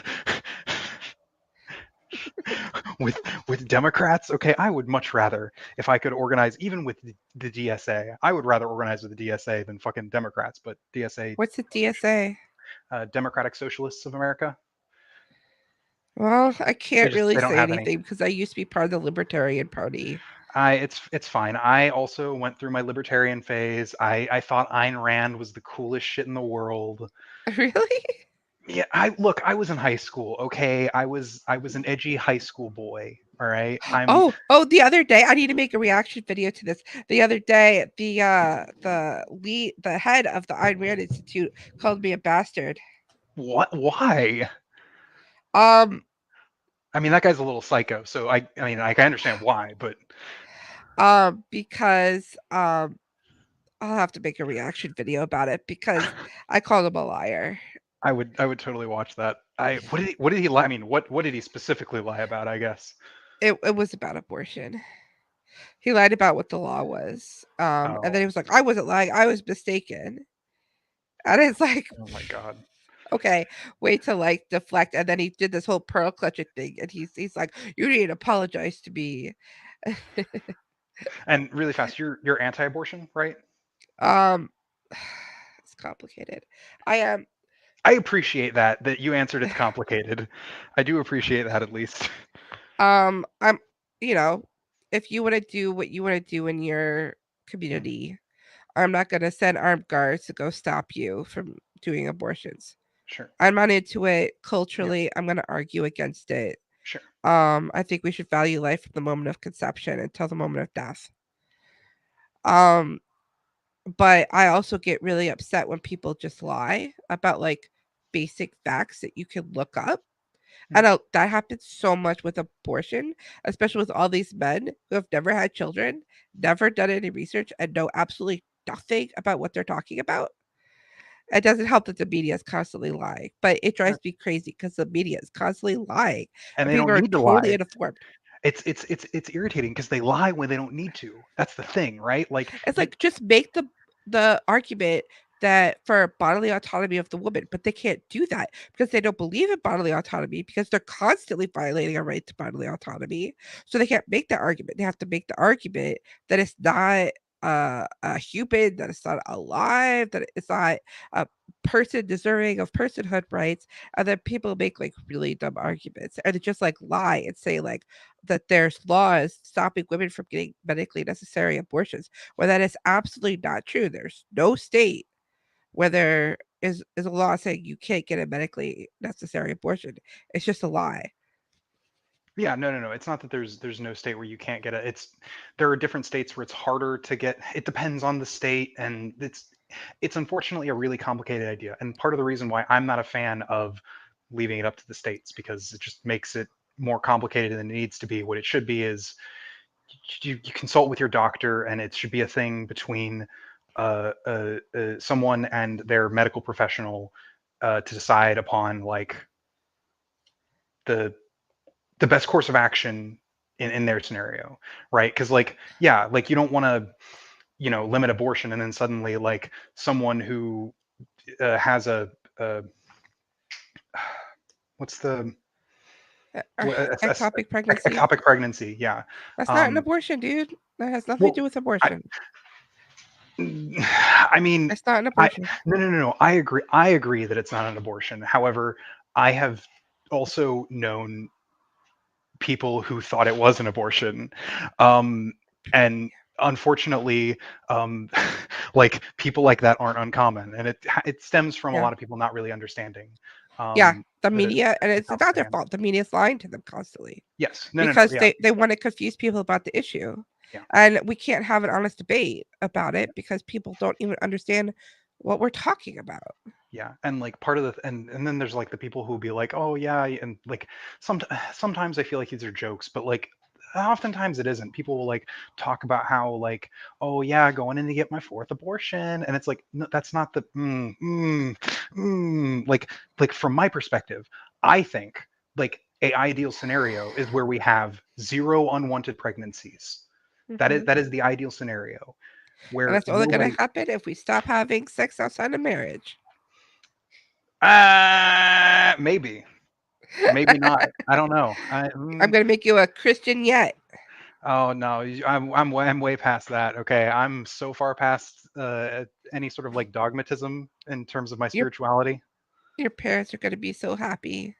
with with Democrats? Okay, I would much rather if I could organize even with the DSA. I would rather organize with the DSA than fucking Democrats, but DSA, What's the DSA? Democratic Socialists of America. Well, I They can't just really they don't say have any. anything because I used to be part of the Libertarian Party. It's fine. I also went through my libertarian phase. I thought Ayn Rand was the coolest shit in the world. Really? Yeah, I was in high school, okay? I was an edgy high school boy, all right? I'm Oh, the other day, I need to make a reaction video to this. The other day, the head of the Ayn Rand Institute called me a bastard. what why? Um, I mean, that guy's a little psycho, so I mean, I can understand why, but because I'll have to make a reaction video about it because I called him a liar. I would totally watch that. I what did he lie? I mean, what did he specifically lie about, I guess? It was about abortion. He lied about what the law was. And then Oh, he was like, I wasn't lying, I was mistaken. And it's like, oh my God. okay, way to like deflect. And then he did this whole pearl clutching thing, and he's like, you need to apologize to me. And really fast, you're anti-abortion, right? um, it's complicated. I am. I appreciate that you answered it's complicated. I do appreciate that at least. I'm. You know, if you want to do what you want to do in your Mm, community, I'm not going to send armed guards to go stop you from doing abortions. sure. I'm not into it Yeah, culturally. I'm going to argue against it. sure. I think we should value life from the moment of conception until the moment of death. Um, but I also get really upset when people just lie about like basic facts that you can look up. Mm, And that happens so much with abortion, especially with all these men who have never had children, never done any research, and know absolutely nothing about what they're talking about. It doesn't help that the media is constantly lying, but it sure. drives me crazy because the media is constantly lying And and they people don't are need to totally lie. uninformed. It's irritating because they lie when they don't need to. That's the thing, right? Like It's you, like just make the argument that for bodily autonomy of the woman, but they can't do that because they don't believe in bodily autonomy because they're constantly violating our right to bodily autonomy. So they can't make that argument. They have to make the argument that it's not a human, that it's not alive, that it's not a person deserving of personhood rights, and then people make like really dumb arguments and they just like lie and say like that there's laws stopping women from getting medically necessary abortions, where that is absolutely not true. There's no state where there is a law saying you can't get a medically necessary abortion. It's just a lie. yeah, no, no, no. It's not that there's no state where you can't get it. It's there are different states where it's harder to get. It depends on the state, and it's unfortunately a really complicated idea. And part of the reason why I'm not a fan of leaving it up to the states because it just makes it more complicated than it needs to be. What it should be is you consult with your doctor, and it should be a thing between someone and their medical professional to decide upon like the the best course of action in their scenario, right? Because like yeah, like you don't want to limit abortion and then suddenly like someone who has a what's the Ectopic pregnancy. ectopic pregnancy, yeah. That's not an um abortion, dude. That has nothing to well do with I, abortion. I mean, It's not an I abortion. no, no, no, no. I agree. I agree that it's not an abortion. However, I have also known people who thought it was an abortion, and unfortunately, um, like people like that aren't uncommon, and it stems from a Yeah. lot of people not really understanding Yeah. The the media, and it's top of not their their hands. fault. The media is lying to them constantly Yes. No, no, no. because Yeah. they want to confuse people about the issue. Yeah. And we can't have an honest debate about it because people don't even understand what we're talking about. Yeah, and like part of and then there's like the people who will be like, "Oh yeah," and like sometimes I feel like these are jokes, but like oftentimes it isn't. People will like talk about how like, "Oh yeah, going in to get my fourth abortion," and it's like, no, that's not the like from my perspective, I think like a ideal scenario is where we have zero unwanted pregnancies. Hmm. That is the ideal scenario And where that's only going to nobody. happen if we stop having sex outside of marriage. Maybe. Maybe not. I don't know. I'm going to make you a Christian yet. Oh no, I'm way past that. Okay, I'm so far past any sort of like dogmatism in terms of my Your spirituality. your parents are going to be so happy.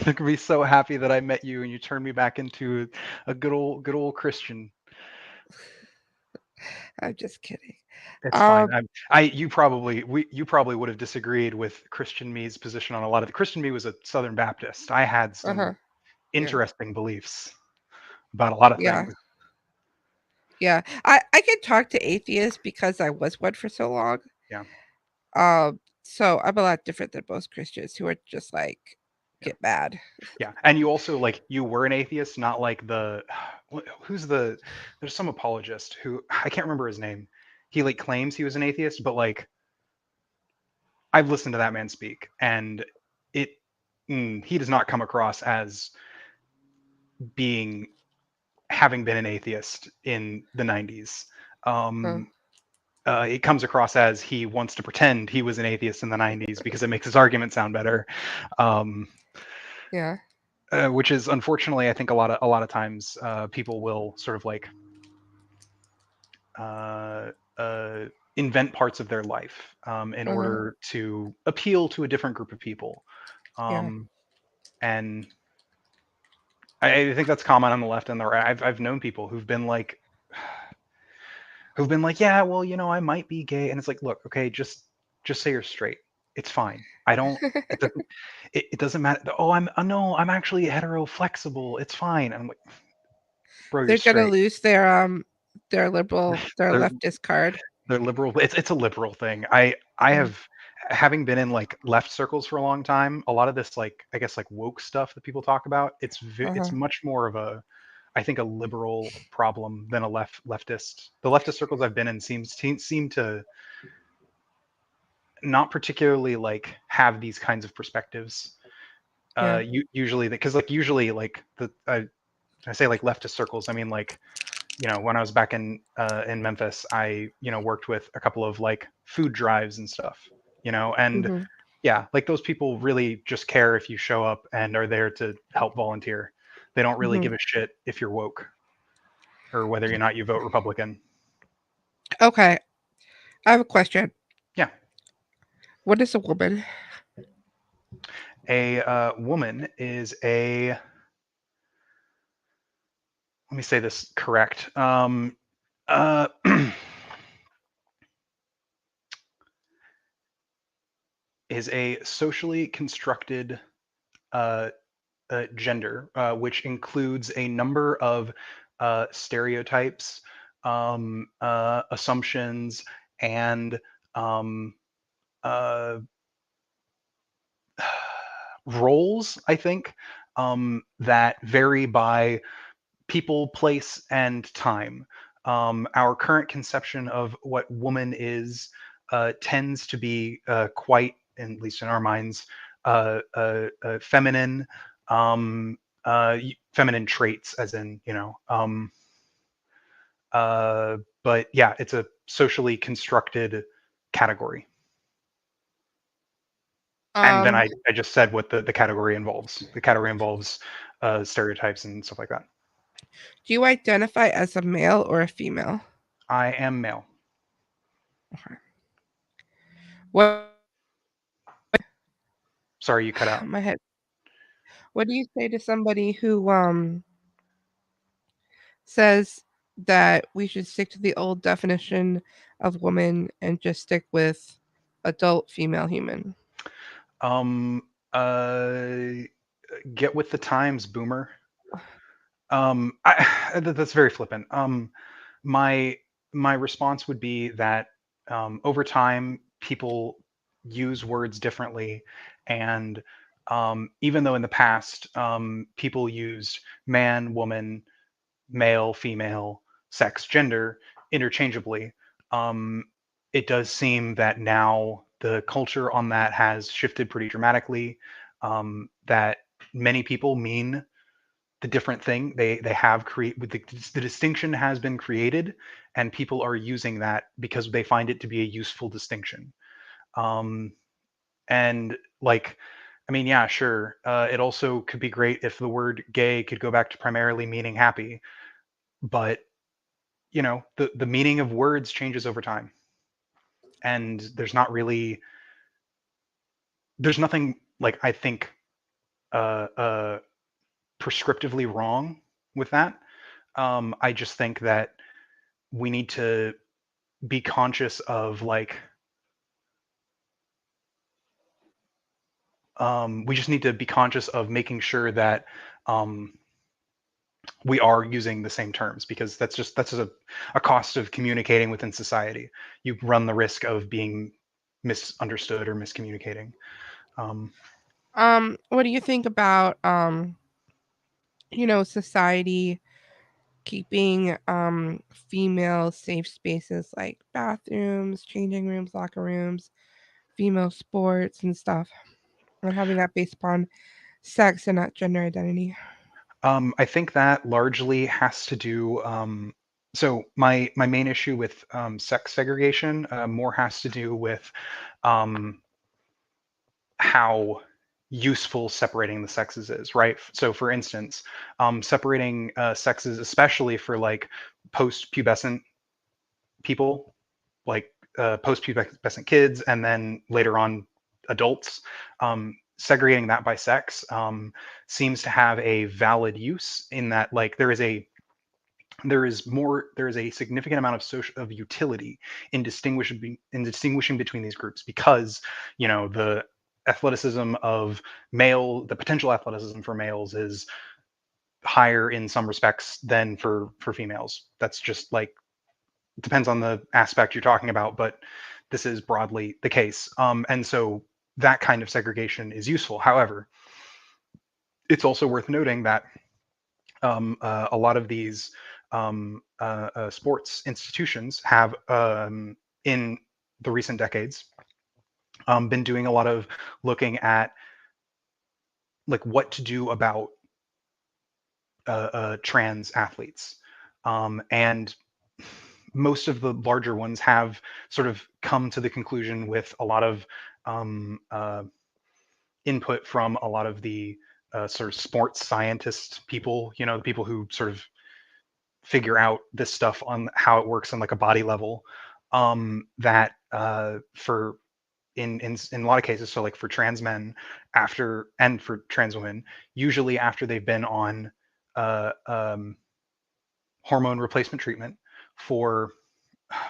They're gonna be so happy that I met you and you turned me back into a good old Christian. I'm just kidding. It's fine. Um, You probably would have disagreed with Christian me's position on a lot of the Christian me was a Southern Baptist. I had uh-huh. some Yeah. interesting beliefs about a lot of Yeah. things. Yeah. I can talk to atheists because I was one for so long. Yeah. So I'm a lot different than most Christians who are just like Yeah. get mad. Yeah, and you also like you were an atheist, not like the who's the there's some apologist who I can't remember his name. He like claims he was an atheist, but like I've listened to that man speak, and it he does not come across as being having been an atheist in the 90s. Huh. Um, it comes across as he wants to pretend he was an atheist in the 90s because it makes his argument sound better, um, Yeah. which is unfortunately, I think a lot of times people will sort of like uh, uh, invent parts of their life in Uh huh. order to appeal to a different group of people. Yeah. Um, and I think that's common on the left and the right. I've known people who've been like, yeah, well, I might be gay, and it's like, look, okay, just say you're straight. It's fine. I don't. It doesn't matter. Oh, no, I'm actually hetero flexible. It's fine. And I'm like, bro, you're They're gonna straight. lose their They're leftist card. they're liberal. It's a liberal thing. I Uh have having been in like left circles for a long time. A lot of this like I guess like woke stuff that people talk about. It's huh. much more of a I think a liberal problem than a leftist. The leftist circles I've been in seem to not particularly like have these kinds of perspectives. Yeah. Usually because like usually like I say like leftist circles. I mean like when I was back in Memphis, I worked with a couple of like food drives and stuff. And Mhm. yeah, like those people really just care if you show up and are there to help volunteer. They don't really Mhm. give a shit if you're woke or whether or not you vote Republican. Okay. I have a question. Yeah, What is a woman? a woman is a let me say this correct. Uh, is a socially constructed uh, gender, which includes a number of stereotypes, assumptions, and um, uh, roles, I think, that vary by people, place, and time. Our current conception of what woman is tends to be quite, at least in our minds, feminine, feminine traits, as in, but yeah, it's a socially constructed category. And then Um, I just said what the category involves. The category involves stereotypes and stuff like that. do you identify as a male or a female? I am male. Okay. What Sorry, you cut out. my head. What do you say to somebody who says that we should stick to the old definition of woman and just stick with adult female human? Um, get with the times, boomer. That's very flippant. My my response would be that over time, people use words differently, and even though in the past people used man, woman, male, female, sex, gender interchangeably, um, it does seem that now the culture on that has shifted pretty dramatically. That many people mean the different thing. They have create with the distinction has been created, and people are using that because they find it to be a useful distinction. Um, and like, I mean, yeah, sure. It also could be great if the word gay could go back to primarily meaning happy, but the meaning of words changes over time, and there's nothing like I think uh prescriptively wrong with that. I just think that we need to be conscious of like we just need to be conscious of making sure that um we are using the same terms, because that's just a cost of communicating within society. You run the risk of being misunderstood or miscommunicating. um What do you think about society keeping female safe spaces like bathrooms, changing rooms, locker rooms, female sports and stuff, and having that based upon sex and not gender identity? I think that largely has to do. So my main issue with sex segregation more has to do with um, how useful separating the sexes is, right? So, for instance, separating sexes, especially for like post-pubescent people, like post-pubescent kids, and then later on adults, segregating that by sex seems to have a valid use in that, like, there is a significant amount of social of utility in distinguishing between these groups because the athleticism of the potential athleticism for males is higher in some respects than for females. That's just like depends on the aspect you're talking about, but this is broadly the case. And so that kind of segregation is useful. However, it's also worth noting that a lot of these sports institutions have, in the recent decades, been doing a lot of looking at like what to do about trans athletes, and most of the larger ones have sort of come to the conclusion with a lot of um, uh, input from a lot of the sort of sports scientist people, the people who sort of figure out this stuff on how it works on like a body level. That for in a lot of cases, so like for trans men after and for trans women, usually after they've been on uh, um, hormone replacement treatment for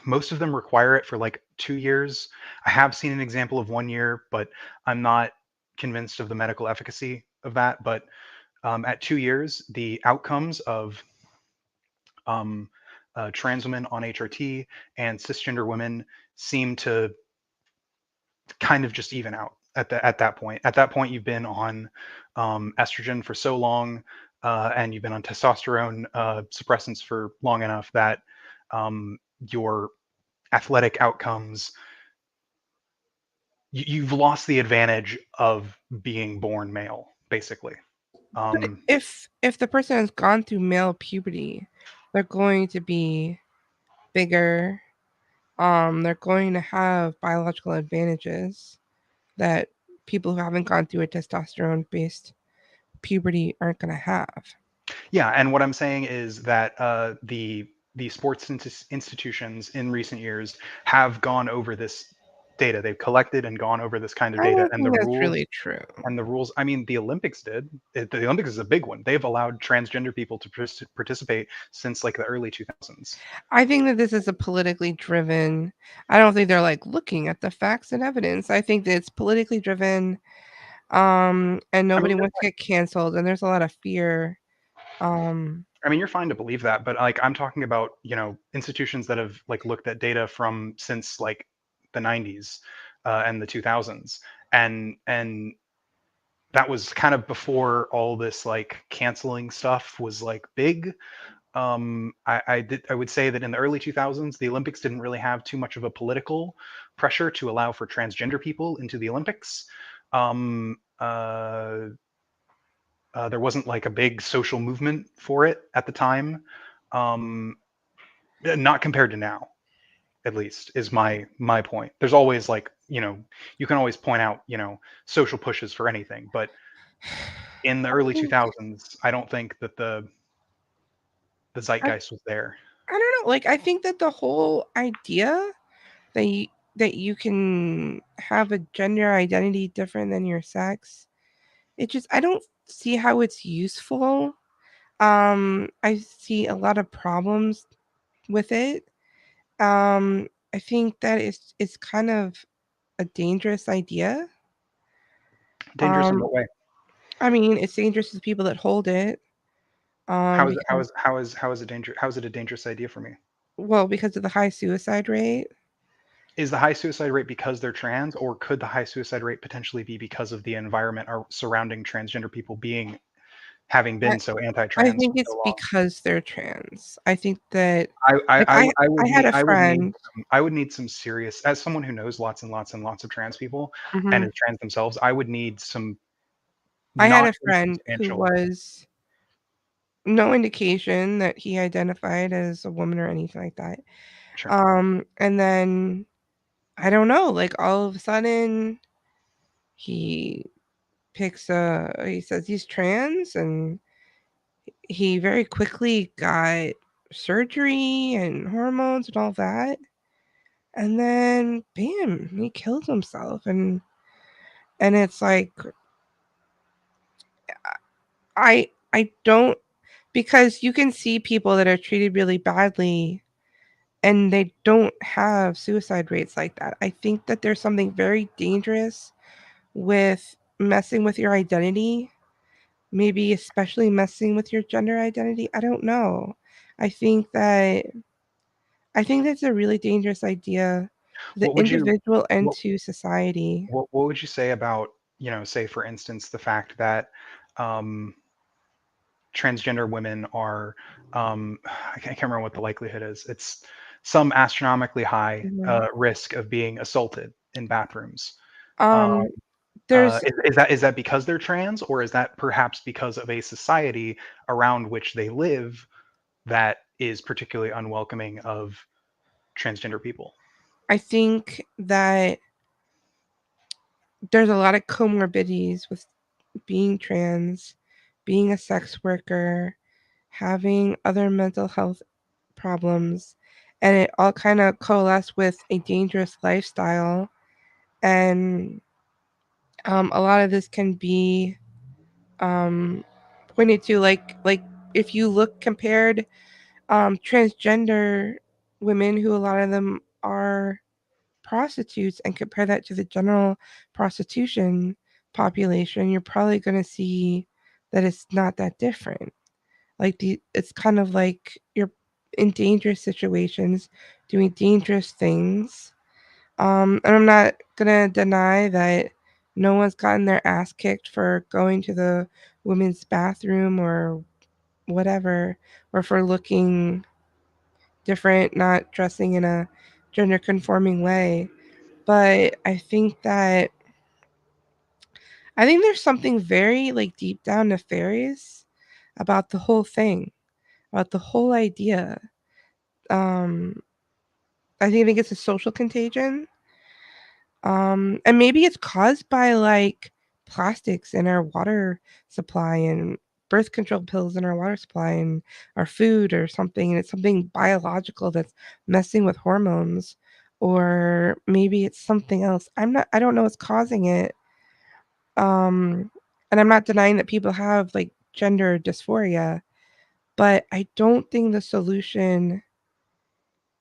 most of them require it for like 2 years. I have seen an example of 1 year, but I'm not convinced of the medical efficacy of that. But at 2 years, the outcomes of um, trans women on HRT and cisgender women seem to kind of just even out at that point. At that point, you've been on estrogen for so long, and you've been on testosterone suppressants for long enough that your athletic outcomes, you've lost the advantage of being born male, basically. But Um, if the person has gone through male puberty, they're going to be bigger. They're going to have biological advantages that people who haven't gone through a testosterone based puberty aren't going to have. yeah, and what I'm saying is that the sports institutions in recent years have gone over this data. They've collected and gone over this kind of I data don't think that's really true. and the rules. I mean, the Olympics did. The Olympics is a big one. They've allowed transgender people to participate since like the early 2000s. I think that this is a politically driven. I don't think they're like looking at the facts and evidence. I think that it's politically driven, and I mean, nobody wants to get canceled, and there's a lot of fear. Um, you're fine to believe that, but like I'm talking about, institutions that have like looked at data from since like the 90s and the 2000s, and that was kind of before all this like canceling stuff was like big. I would say that in the early 2000s, the Olympics didn't really have too much of a political pressure to allow for transgender people into the Olympics. Um, uh, there wasn't like a big social movement for it at the time, um, not compared to now. At least is my point. There's always like you can always point out social pushes for anything, but in the I early think 2000s, I don't think that the I, zeitgeist was there. I don't know. Like I think that the whole idea that you can have a gender identity different than your sex, it just I don't see how it's useful. I see a lot of problems with it. I think that it's kind of a dangerous idea. Dangerous in Um, what way? I mean, it's dangerous to the people that hold it. Because How is it a dangerous idea for me? well, because of the high suicide rate. Is the high suicide rate because they're trans, or could the high suicide rate potentially be because of the environment surrounding transgender people being having I, been so I anti-trans think for it's so long? because they're trans. I think that I, like I, I I would had need a friend. I would need some serious, as someone who knows lots and lots and lots of trans people and Mhm. is trans themselves, I would need some I had not a friend who insubstantial. was no indication that he identified as a woman or anything like that. Sure. And then I don't know, like all of a sudden he he says he's trans, and he very quickly got surgery and hormones and all that. And then bam, he kills himself. And it's like I don't, because you can see people that are treated really badly and they don't have suicide rates like that. I think that there's something very dangerous with messing with your identity, maybe especially messing with your gender identity. I don't know. I think that I think that's a really dangerous idea to the What would you individual and what to society. what would you say about, say for instance, the fact that um, transgender women are, I can't remember what the likelihood is. It's some astronomically high Mhm. risk of being assaulted in bathrooms. Uh, Um, there's is that because they're trans, or is that perhaps because of a society around which they live that is particularly unwelcoming of transgender people? I think that there's a lot of comorbidities with being trans, being a sex worker, having other mental health problems, and it all kind of coalesce with a dangerous lifestyle. And a lot of this can be um, pointed to like if you look compared transgender women, who a lot of them are prostitutes, and compare that to the general prostitution population, you're probably going to see that it's not that different. Like it's kind of like you're in dangerous situations, doing dangerous things. And I'm not gonna deny that no one's gotten their ass kicked for going to the women's bathroom or whatever, or for looking different, not dressing in a gender conforming way. But I think there's something very like deep down nefarious about the whole thing, about the whole idea. Um, I think it's a social contagion. And maybe it's caused by like plastics in our water supply and birth control pills in our water supply and our food or something. And it's something biological that's messing with hormones. Or maybe it's something else. I don't know what's causing it. Um, and I'm not denying that people have like gender dysphoria, but I don't think the solution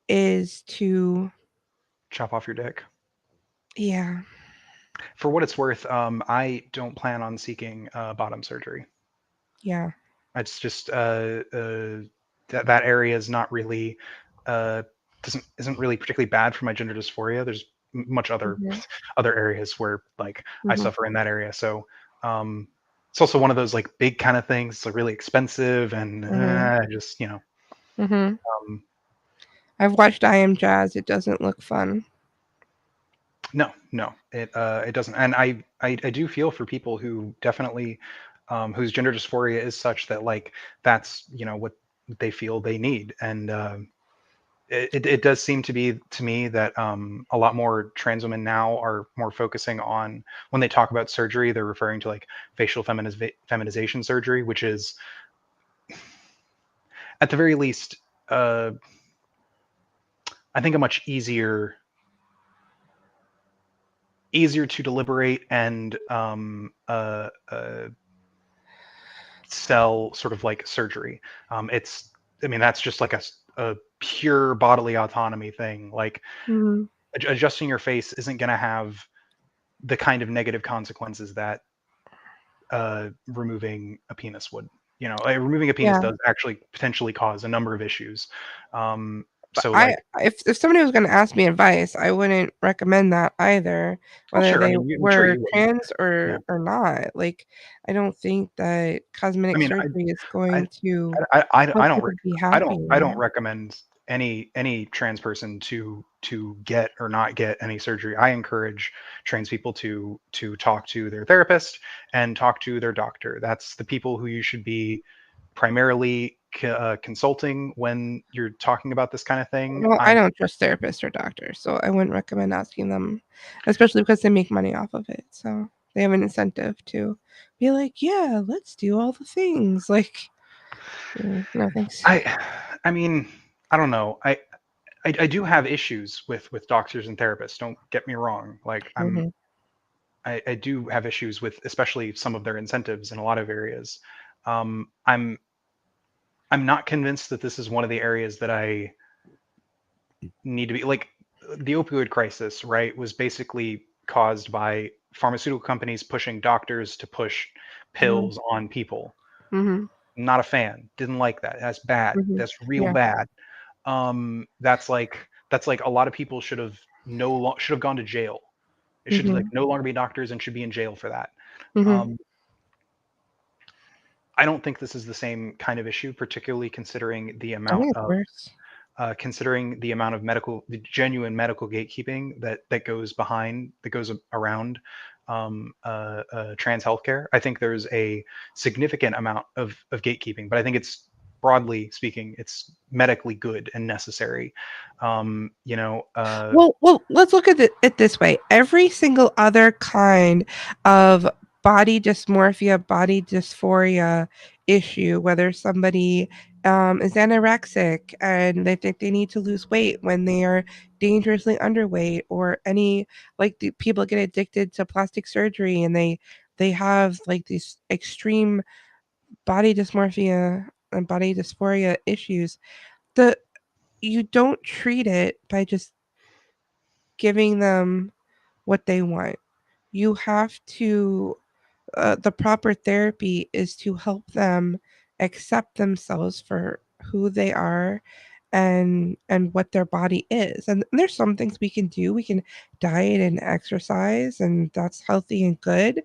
is to, Chop off your dick. yeah, For what it's worth, I don't plan on seeking bottom surgery. yeah. It's just that area is not really uh, doesn't isn't really particularly bad for my gender dysphoria. There's much other Hmm. other areas where like I Hmm. suffer in that area. So um, it's also one of those like big kind of things. It's like really expensive and Hmm. just Hmm. um, I've watched I Am Jazz. It doesn't look fun. no, it doesn't. And I do feel for people who definitely whose gender dysphoria is such that like that's what they feel they need. And it does seem to be to me that a lot more trans women now are more focusing on, when they talk about surgery, they're referring to like facial feminization surgery, which is at the very least, uh, I think, a much easier to deliberate and sell sort of like surgery. I mean, that's just like a pure bodily autonomy thing. Like Mhm, adjusting your face isn't going to have the kind of negative consequences that removing a penis would. Removing a penis yeah, does actually potentially cause a number of issues. Um, but so I like, if somebody was gonna ask me advice, I wouldn't recommend that either, oh whether sure, I they mean, sure were you would. trans Yeah, or not. Like, I don't think that I cosmetic mean, surgery is I, going to I help don't people be I don't happier. recommend any trans person to get or not get any surgery. I encourage trans people to talk to their therapist and talk to their doctor. That's the people who you should be primarily consulting when you're talking about this kind of thing. Well, I I'm don't trust therapists or doctors, so I wouldn't recommend asking them, especially because they make money off of it. So they have an incentive to be like, yeah, let's do all the things. Like, no thanks. I I mean, I don't know. I do have issues with doctors and therapists. Don't get me wrong. Like Hmm. I do have issues with especially some of their incentives in a lot of areas. I'm not convinced that this is one of the areas that I need to be like. The opioid crisis, right, was basically caused by pharmaceutical companies pushing doctors to push Hmm. pills on people. Hmm. Not a fan. Didn't like that. That's bad. Hmm. That's real Yeah. bad. That's like a lot of people should have gone to jail. It should like Hmm. no longer be doctors and should be in jail for that. Hmm. Um, I don't think this is the same kind of issue, particularly I think it's worse. considering the amount of the genuine medical gatekeeping that goes around trans healthcare. I think there's a significant amount of gatekeeping, but I think it's broadly speaking, it's medically good and necessary. You know, Well, let's look at it this way. Every single other kind of body dysmorphia, body dysphoria issue, whether somebody is anorexic and they think they need to lose weight when they are dangerously underweight, or any like the people get addicted to plastic surgery and they have like these extreme body dysmorphia and body dysphoria issues. The You don't treat it by just giving them what they want. You have to, the proper therapy is to help them accept themselves for who they are and what their body is. And there's some things we can do. We can diet and exercise, and that's healthy and good.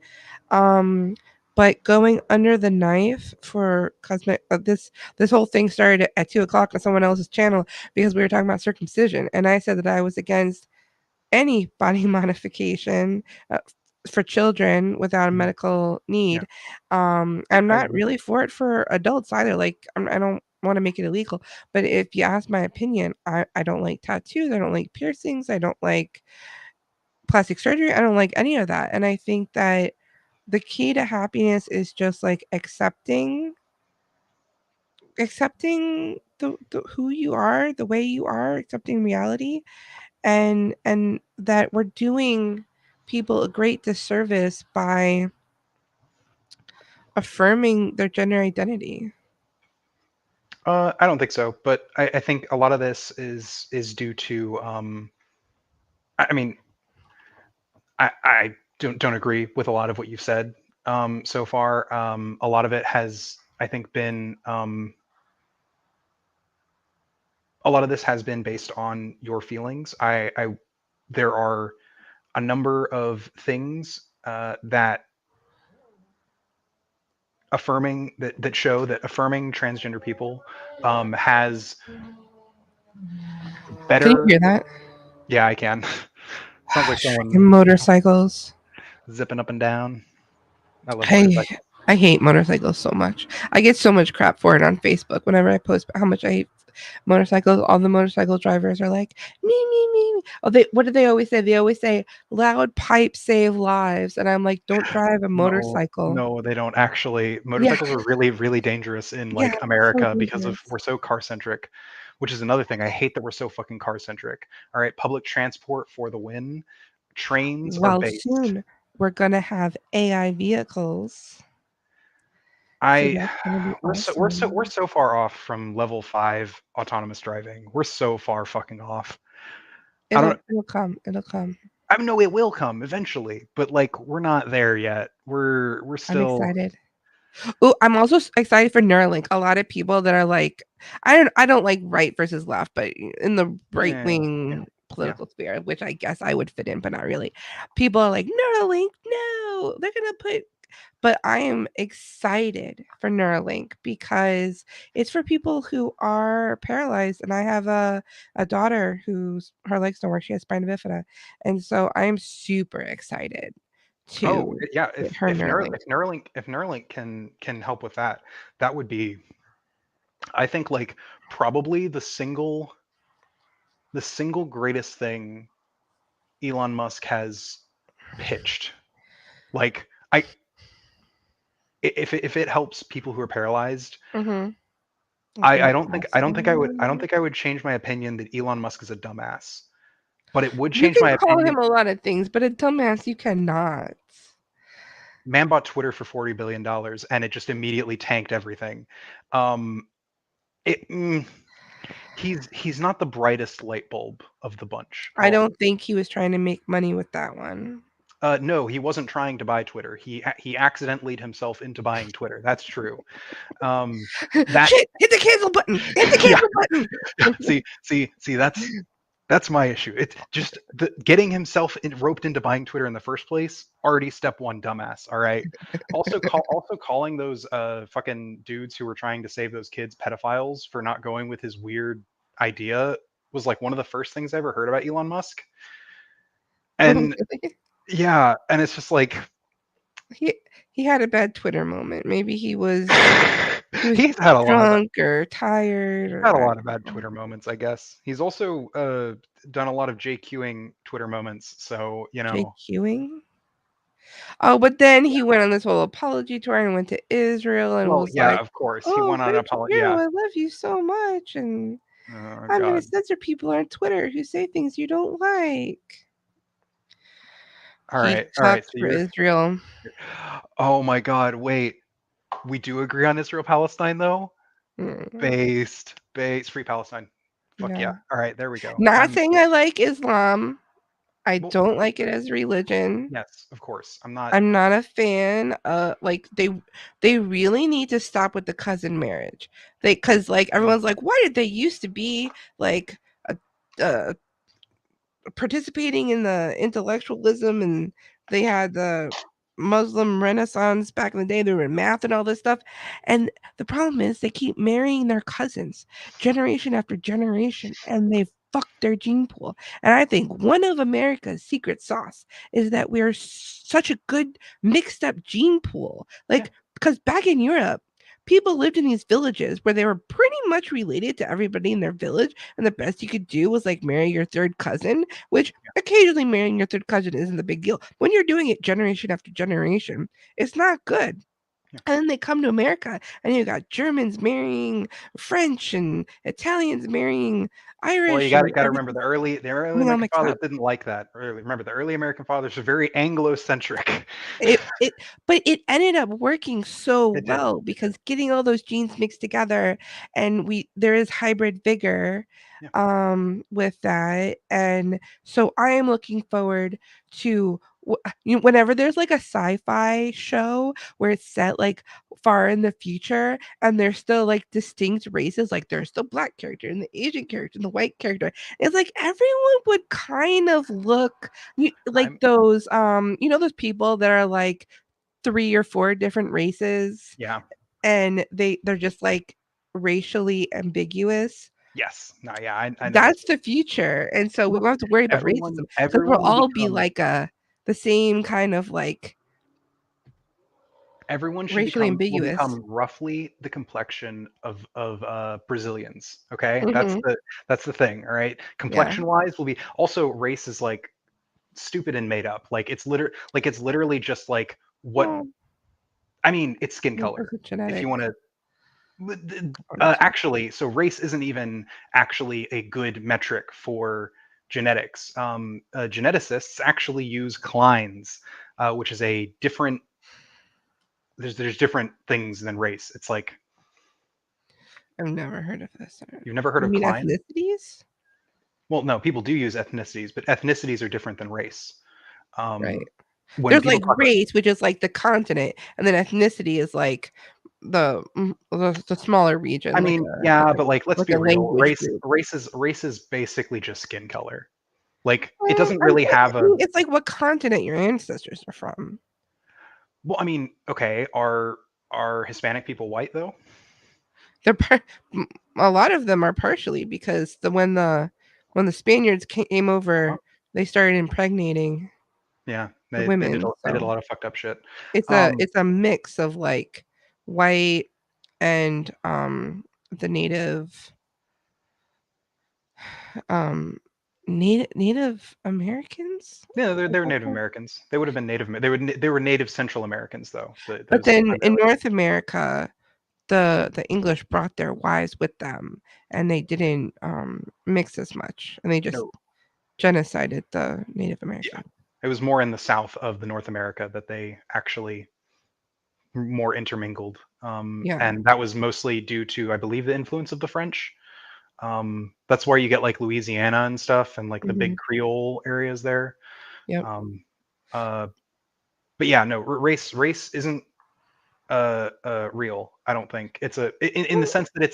Um, but going under the knife for cosmetic, this whole thing started at 2 o'clock on someone else's channel because we were talking about circumcision, and I said that I was against any body modification for children without a medical yeah, need. yeah, I'm I not agree. really for it for adults either. Like, I don't want to make it illegal, but if you ask my opinion, I don't like tattoos. I don't like piercings. I don't like plastic surgery. I don't like any of that. And I think that the key to happiness is just like accepting the who you are, the way you are, accepting reality, and that we're doing people a great disservice by affirming their gender identity. I don't think so, but I think a lot of this is due to. I mean, I don't agree with a lot of what you've said so far. A lot of it has, I think, been a lot of this has been based on your feelings. There are a number of things that that show that affirming transgender people has Can you better. hear that? Yeah, I can. Sounds like Freaking someone motorcycles. zipping up and down. I love I motorcycles. I hate motorcycles so much. I get so much crap for it on Facebook whenever I post how much I hate motorcycles. All the motorcycle drivers are like, me, me, me, me. Oh, they what do they always say? They always say loud pipes save lives. And I'm like, don't drive a No, motorcycle. no, they don't actually. Yeah, Motorcycles are really, really dangerous in yeah, like so America because of dangerous. we're so car centric, which is another thing. I hate that we're so fucking car centric. All right, public transport for the win. Trains are Well, based. soon we're gonna have AI vehicles. So I that's gonna be we're awesome. so far off from level 5 autonomous driving. We're so far fucking off. I don't It'll come. It'll come. I know it will come eventually, but like we're not there yet. We're I'm still excited. Oh, I'm also excited for Neuralink. A lot of people that are like, I don't like right versus left, but in the right yeah, yeah, wing yeah. political sphere, which I guess I would fit in, but not really. People are like, Neuralink, no, they're gonna put. But I am excited for Neuralink because it's for people who are paralyzed, and I have a daughter whose her legs don't work. She has spina bifida, and so I am super excited Oh, to yeah, get her Neuralink. If Neuralink can help with that, that would be. I think like probably the single greatest thing Elon Musk has pitched. Like I if it helps people who are paralyzed, Mhm. I Like don't think I don't awesome. think I would change my opinion that Elon Musk is a dumbass. But it would You change can my call opinion. him a lot of things, but a dumbass you cannot. Man bought Twitter for $40 billion, and it just immediately tanked everything. Um, it, he's not the brightest light bulb of the bunch. I don't think he was trying to make money with that one. No, he wasn't trying to buy Twitter. He accidentally himself into buying Twitter. That's true. Um, that Shit! Hit the cancel button. Hit the yeah. cancel button. See, that's my issue. It's just getting himself roped into buying Twitter in the first place. Already step one, dumbass. All right. Also calling those fucking dudes who were trying to save those kids pedophiles for not going with his weird idea was like one of the first things I ever heard about Elon Musk. Oh, And really? yeah, and it's just like He he had a bad Twitter moment. Maybe he was he's had a lot of drunk or tired or had a I lot of don't bad know. Twitter moments, I guess. He's also done a lot of JQing Twitter moments, so you know. JQing? Oh, but then he went on this whole apology tour and went to Israel and Well, was yeah, like, of course. He "Oh, went on a Benjamin, yeah. I love you so much, and Oh I'm gonna god. censor people on Twitter who say things you don't like." All He right. All right. sucked So for you're Israel. Oh my god, wait. We do agree on Israel Palestine though? Mm, Based free Palestine. Fuck yeah. no. All right, there we go. Not I'm saying I like Islam. I well, don't like it as a religion. yes, of course. I'm not I'm not a fan. Like they really need to stop with the cousin marriage. They because like everyone's like, why did they used to be like a, a participating in the intellectualism and they had the Muslim Renaissance back in the day. They were in math and all this stuff. And the problem is they keep marrying their cousins generation after generation and they fuck their gene pool. And I think one of America's secret sauce is that we're such a good mixed up gene pool. yeah, Like, because back in Europe, people lived in these villages where they were pretty much related to everybody in their village. And the best you could do was like marry your third cousin, which yeah, occasionally marrying your third cousin isn't the big deal. When you're doing it generation after generation, it's not good. yeah. And then they come to America and you got Germans marrying French and Italians marrying Well, you Irish got and to remember everything's the early getting all American mixed fathers up. didn't like that. Remember the early American fathers were very Anglo-centric. It but it ended up working so It did. well It did. because getting all those genes mixed together and we there is hybrid vigor Yeah. with that. And so I am looking forward to whenever there's like a sci-fi show where it's set like far in the future and there's still like distinct races, like there's the black character and the Asian character and the white character. It's like everyone would kind of look like I'm those those people that are like 3 or 4 different races yeah. and they're just like racially ambiguous. Yes. No, yeah, I know this. That's the future. And so we Look, won't have to worry about racism because we'll everyone will all be become like the same kind of like everyone should racially become will ambiguous. become roughly the complexion of Brazilians. Okay, Mhm. that's the thing. All right, Yeah. complexion wise will be also race is like stupid and made up. Like it's literally just like what Well, I mean. It's skin it's color. also If you genetic. want to Oh, that's right. actually, so race isn't even actually a good metric for genetics. Geneticists actually use Klein's, which is a different. There's different things than race. It's like I've never heard of this. you've never heard You of mean Klein? ethnicities? Well, no, people do use ethnicities, but ethnicities are different than race. Right. When There's people like talk about, race, which is like the continent, and then ethnicity is like the smaller I region, mean, yeah, but like, let's like be a real. language group. Race is basically just skin color. Like, it Well, doesn't really I have a. mean, it's like what continent your ancestors are from. Well, I mean, okay, are Hispanic people white though? They're a lot of them are partially because when the Spaniards came Uh-huh. over, they started impregnating Yeah, the they women. did a So lot of fucked up shit. it's a Um, it's a mix of like white and the um Native Americans. Yeah, Is they're that Native correct? Americans. They would have been Native. They were Native Central Americans though. But Those then in primarily. North America, the English brought their wives with them, and they didn't mix as much, and they just No, genocided the Native yeah, Americans. it was more in the south of the North America that they actually more intermingled, Yeah. and that was mostly due to, I believe, the influence of the French. That's where you get like Louisiana and stuff, and like the big Hmm. Creole areas there. Yep. Um, uh, but yeah, no, race isn't real. I don't think it's in the sense that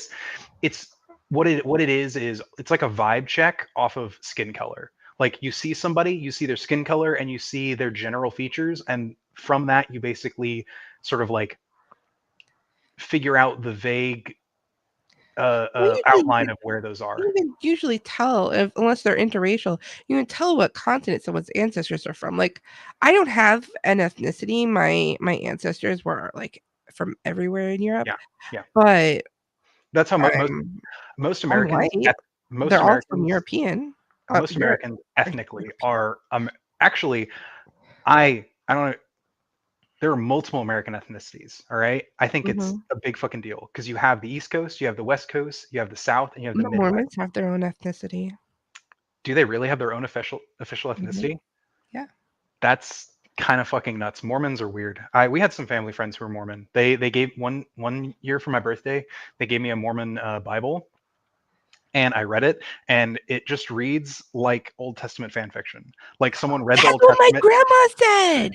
it's what it is it's like a vibe check off of skin color. Like you see somebody, you see their skin color, and you see their general features, and from that you basically sort of like figure out the vague Well, outline of where those are. you can usually tell if, unless they're interracial, you can tell what continent someone's ancestors are from. Like, I don't have an ethnicity. My ancestors were like from everywhere in Europe, Yeah, yeah. but That's how I'm most I'm Americans, white. most They're all from Americans, European. most Europe, Americans like ethnically European. are actually I don't know. There are multiple American ethnicities. All right, I think it's Hmm. a big fucking deal because you have the East Coast, you have the West Coast, you have the South, and you have the The Midwest. Mormons have their own ethnicity. Do they really have their own official Hmm. ethnicity? Yeah. That's kind of fucking nuts. Mormons are weird. I We had some family friends who were Mormon. They gave one year for my birthday. They gave me a Mormon Bible, and I read it, and it just reads like Old Testament fan fiction. Like someone read the That's Old what my Testament. grandma said.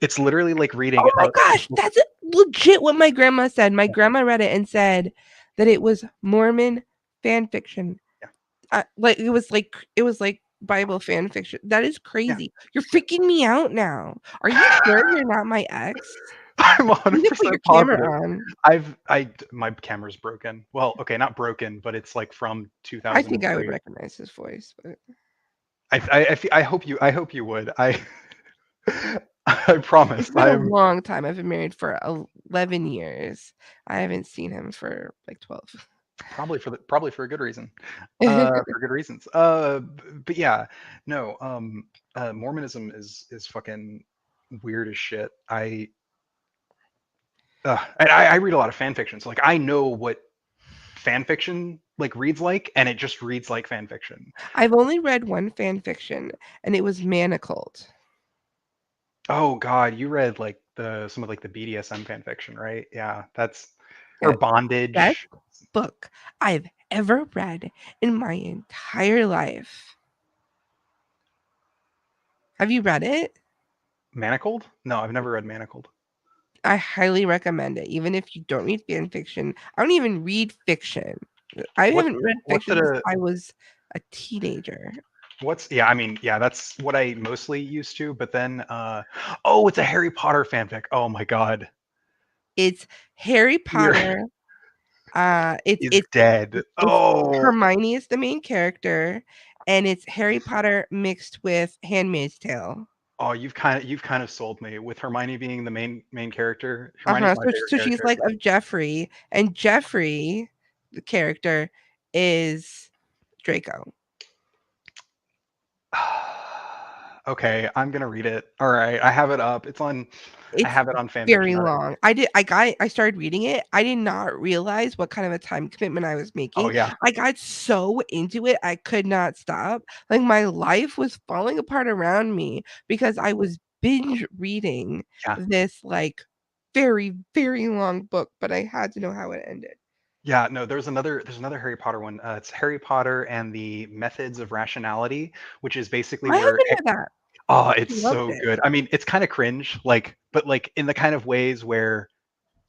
It's literally like reading Oh my a gosh, book. that's legit what my grandma said. My grandma read it and said that it was Mormon fan fiction. Yeah, It was like Bible fan fiction. That is yeah, crazy. You're yeah. freaking me out now. Are you sure you're not my ex? I'm You need to put your 100% camera positive. on. My camera's broken. Well, okay, not broken, but it's like from I think I would 2003. recognize his voice, but I hope you would. I promise. it's been a I'm long time. I've been married for 11 years. I haven't seen him for like 12. probably for a good reason. For good reasons. But yeah, no. Mormonism is fucking weird as shit. And I read a lot of fan fiction, so like I know what fan fiction like reads like, and it just reads like fan fiction. I've only read one fan fiction, and it was Manacled. Oh God, you read like the some of like the BDSM fan fiction, right? Yeah, that's or Uh, Best bondage. book I've ever read in my entire life. Have you read it? Manacled? No, I've never read Manacled. I highly recommend it, even if you don't read fan fiction. I don't even read fiction. I What haven't read what's fiction it since a I was a teenager. what's yeah, I mean, yeah, that's what I mostly used to, but then oh, it's a Harry Potter fanfic. Oh my God. It's Harry You're Potter. is dead. It's Oh, Hermione is the main character, and it's Harry Potter mixed with Handmaid's Tale. oh, you've kind of sold me with Hermione being the main character. Hermione's Uh-huh, my favorite so she's character. like of Jeffrey, and Jeffrey, the character, is Draco. Okay, I'm gonna read it. All right, I have it up. I It's have it on fanfiction. very long. I started reading it. I did not realize what kind of a time commitment I was Oh making. yeah, I got so into it, I could not stop. Like my life was falling apart around me because I was binge reading yeah, this like very, very long book, but I had to know how it ended. yeah. No, there's another Harry Potter one. It's Harry Potter and the Methods of Rationality, which is basically My where husband read that. oh, He it's loved so it. good. I mean, it's kind of cringe, like, but like in the kind of ways where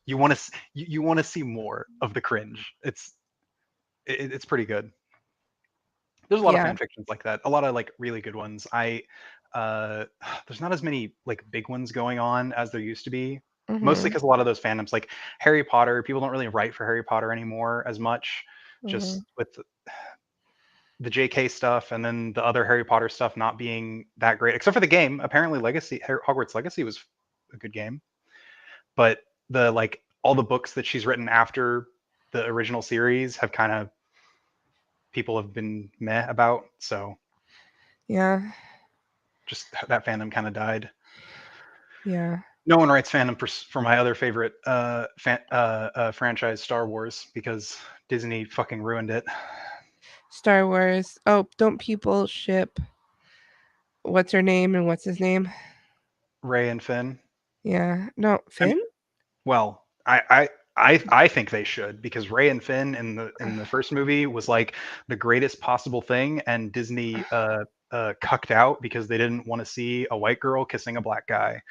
you want to see more of the cringe. It's pretty good. There's a lot of Yeah. fan fictions like that. A lot of like really good ones. Uh there's not as many like big ones going on as there used to be. Mostly Mhm. because a lot of those fandoms like Harry Potter, people don't really write for Harry Potter anymore as much. Mhm. Just with the JK stuff and then the other Harry Potter stuff not being that great, except for the game. Apparently, Hogwarts Legacy was a good game, but the like all the books that she's written after the original series have kind of people have been meh about. So Yeah. just that fandom kind of died. Yeah. No one writes fandom for my other favorite franchise, Star Wars, because Disney fucking ruined it. Star Wars. Oh, don't people ship what's her name and what's his name? Ray and Finn. Yeah. No, I mean, Finn? well, I think they should, because Ray and Finn in the first movie was like the greatest possible thing, and Disney cucked out because they didn't want to see a white girl kissing a black guy.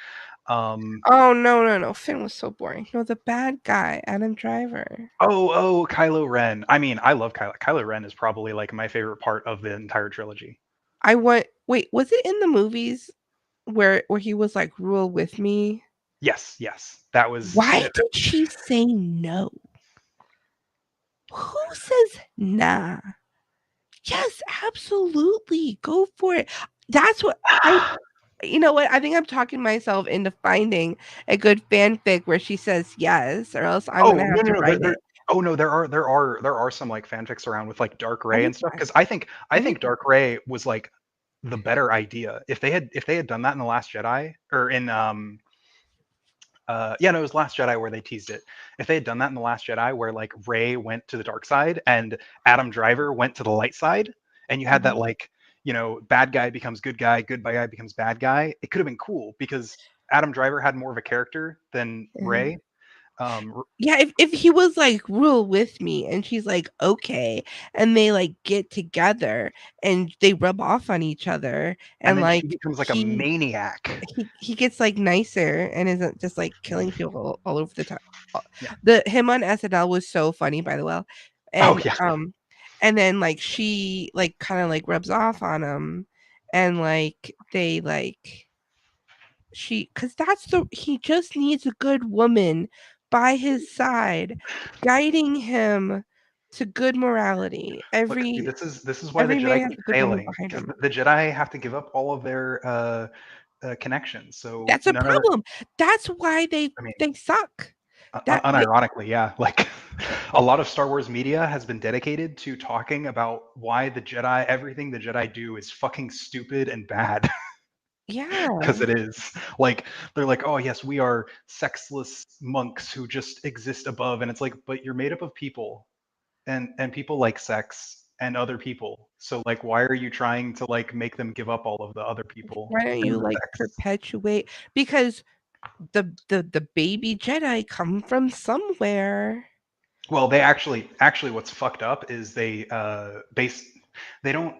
Um, Oh, no, no, no. Finn was so boring. No, the bad guy, Adam Driver. Kylo Ren. I mean, I love Kylo. Kylo Ren is probably like my favorite part of the entire trilogy. I want wait, was it in the movies where he was like rule with me? Yes, yes, that was. Why did she say no? Who says nah? Yes, absolutely. Go for it. That's what I you know what? I think I'm talking myself into finding a good fanfic where she says yes, or else I'm gonna Oh no have no to no. write it. Oh no, there are some like fanfics around with like Dark I Ray need and stuff, that. because I I need think that. Dark Ray was like the better idea. If they had done that in the Last Jedi, or in yeah, no, it was Last Jedi where they teased it. If they had done that in the Last Jedi, where like Ray went to the dark side and Adam Driver went to the light side, and you had that Mhm. like, bad guy becomes good guy becomes bad guy, it could have been cool because Adam Driver had more of a character than Yeah. Ray. Um, Yeah, if he was like rule with me and she's like okay and they like get together and they rub off on each other and and then she like becomes like a maniac. he gets like nicer and isn't just like killing people all over the time. Yeah. The him on SNL was so funny by the way. Oh And yeah. and then like she like kind of like rubs off on him and like they like she cuz that's the he just needs a good woman by his side guiding him to good morality. Look, see, this is why the Every Jedi man has keep a good woman failing, behind because him. the Jedi have to give up all of their connections. So That's a none of the, problem. That's why I mean, they suck. That they unironically, yeah. Like a lot of Star Wars media has been dedicated to talking about why the Jedi, everything the Jedi do is fucking stupid and bad, yeah. because it is. Like they're like, oh yes, we are sexless monks who just exist above, and it's like, but you're made up of people, and people like sex and other people. So like, why are you trying to like make them give up all of the other people Why don't and you the like sex? perpetuate because the baby Jedi come from somewhere. Well, they actually what's fucked up is they don't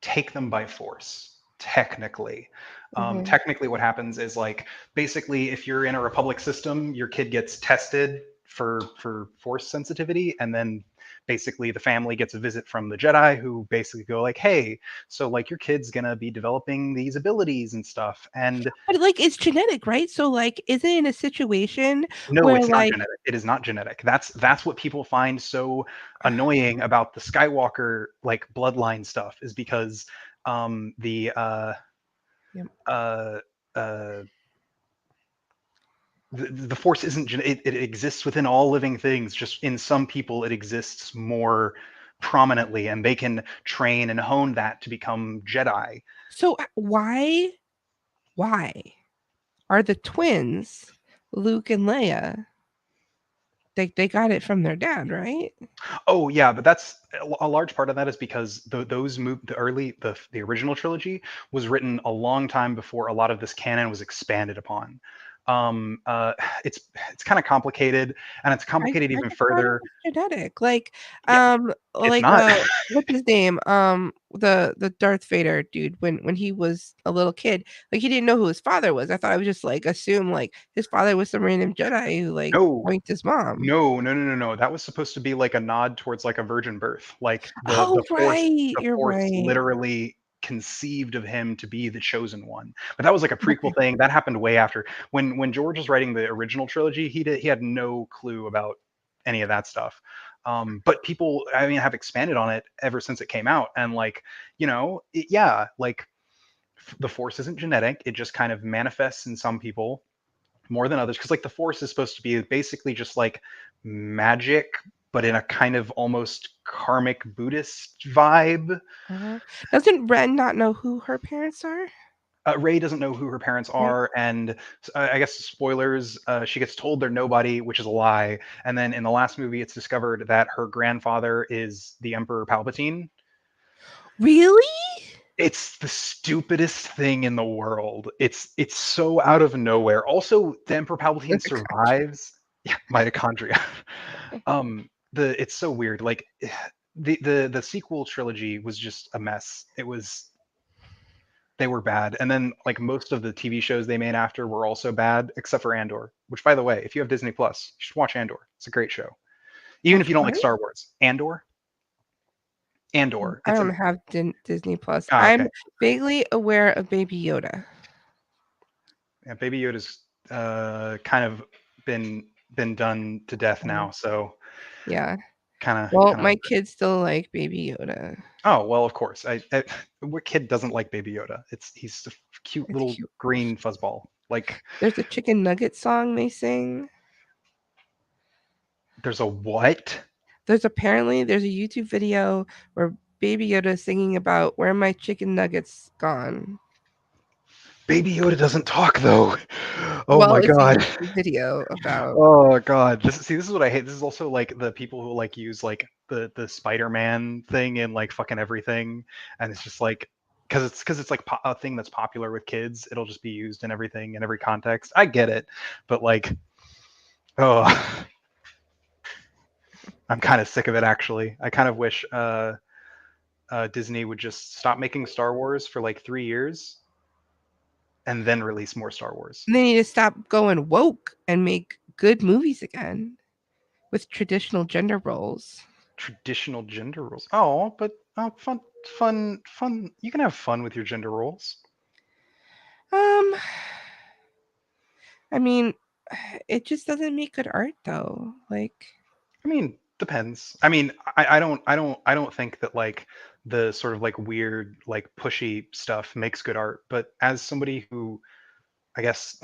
take them by force, technically. Mhm. Technically, what happens is like basically, if you're in a republic system, your kid gets tested for force sensitivity, and then basically the family gets a visit from the Jedi, who basically go like, "Hey, so like your kid's gonna be developing these abilities and stuff," and But like it's genetic, right? So like is it in a situation no, where it's not like genetic. It is not genetic. That's what people find so annoying about the Skywalker like bloodline stuff, is because the Yep. uh, uh, the force isn't it exists within all living things, just in some people it exists more prominently, and they can train and hone that to become Jedi. So why are the twins Luke and Leia? They got it from their dad, right? Oh yeah, but that's a large part of that is because the original trilogy was written a long time before a lot of this canon was expanded upon. Um, uh, it's it's kind of complicated, and it's complicated I even just thought it further. was genetic. Yeah, it's not. What's his name? The Darth Vader dude when he was a little kid, like he didn't know who his father was. I thought I would just like assume like his father was some random Jedi who like No, yoinked his mom. no. That was supposed to be like a nod towards like a virgin birth. Like Oh right, the you're force right. literally conceived of him to be the chosen one. But that was like a prequel thing that happened way after. When George was writing the original trilogy, he had no clue about any of that stuff. But people, I mean, have expanded on it ever since it came out, and like, yeah, like the force isn't genetic; it just kind of manifests in some people more than others, because like the force is supposed to be basically just like magic, but in a kind of almost karmic Buddhist vibe. Uh-huh. Doesn't Ren not know who her parents are? Ray doesn't know who her parents Right? are, and I guess spoilers. She gets told they're nobody, which is a lie. And then in the last movie, it's discovered that her grandfather is the Emperor Palpatine. Really? It's the stupidest thing in the world. It's so out of nowhere. Also, the Emperor Palpatine With the country. survives. Yeah, mitochondria. The it's so weird. Like the sequel trilogy was just a mess. It was they were bad. And then like most of the TV shows they made after were also bad, except for Andor. Which, by the way, if you have Disney Plus, you should watch Andor. It's a great show, even if Watch you don't like what? Star Wars. Andor. I It's a don't have Disney Plus. okay. I'm vaguely aware of Baby Yoda. Yeah, Baby Yoda's kind of been been done to death Mhm. now, so Yeah. kind of Well, kind of. my kids still like Baby Yoda. Oh well, of course. What kid doesn't like Baby Yoda? He's a cute It's little cute. green fuzzball. Like There's a chicken nugget song they sing. there's a what? There's a YouTube video where Baby Yoda is singing about where my chicken nuggets gone. Baby Yoda doesn't talk though. Oh Well, my it's a god. YouTube video about. Oh god. This is what I hate. This is also like the people who like use like the Spider-Man thing in like fucking everything, and it's just like because it's like a thing that's popular with kids. It'll just be used in everything in every context. I get it, but like, oh, I'm kind of sick of it actually. I kind of wish Disney would just stop making Star Wars for like 3 years and then release more Star Wars. They need to stop going woke and make good movies again with traditional gender roles. Traditional gender roles. Oh, but fun. You can have fun with your gender roles. Um, I mean, it just doesn't make good art though. Like, I mean, depends. I mean, I don't think that like the sort of like weird, like pushy stuff makes good art. But as somebody who, I guess,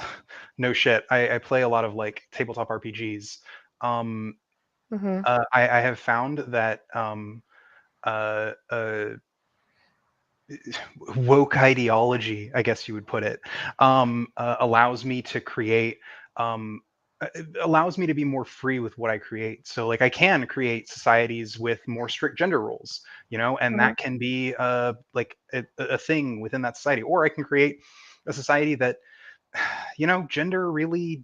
no shit, I play a lot of like tabletop RPGs. Um, uh-huh. I have found that uh, woke ideology, I guess you would put it, allows me to create, um, allows me to be more free with what I create. So, like, I can create societies with more strict gender roles, and Uh-huh. that can be like a thing within that society. Or I can create a society that, gender really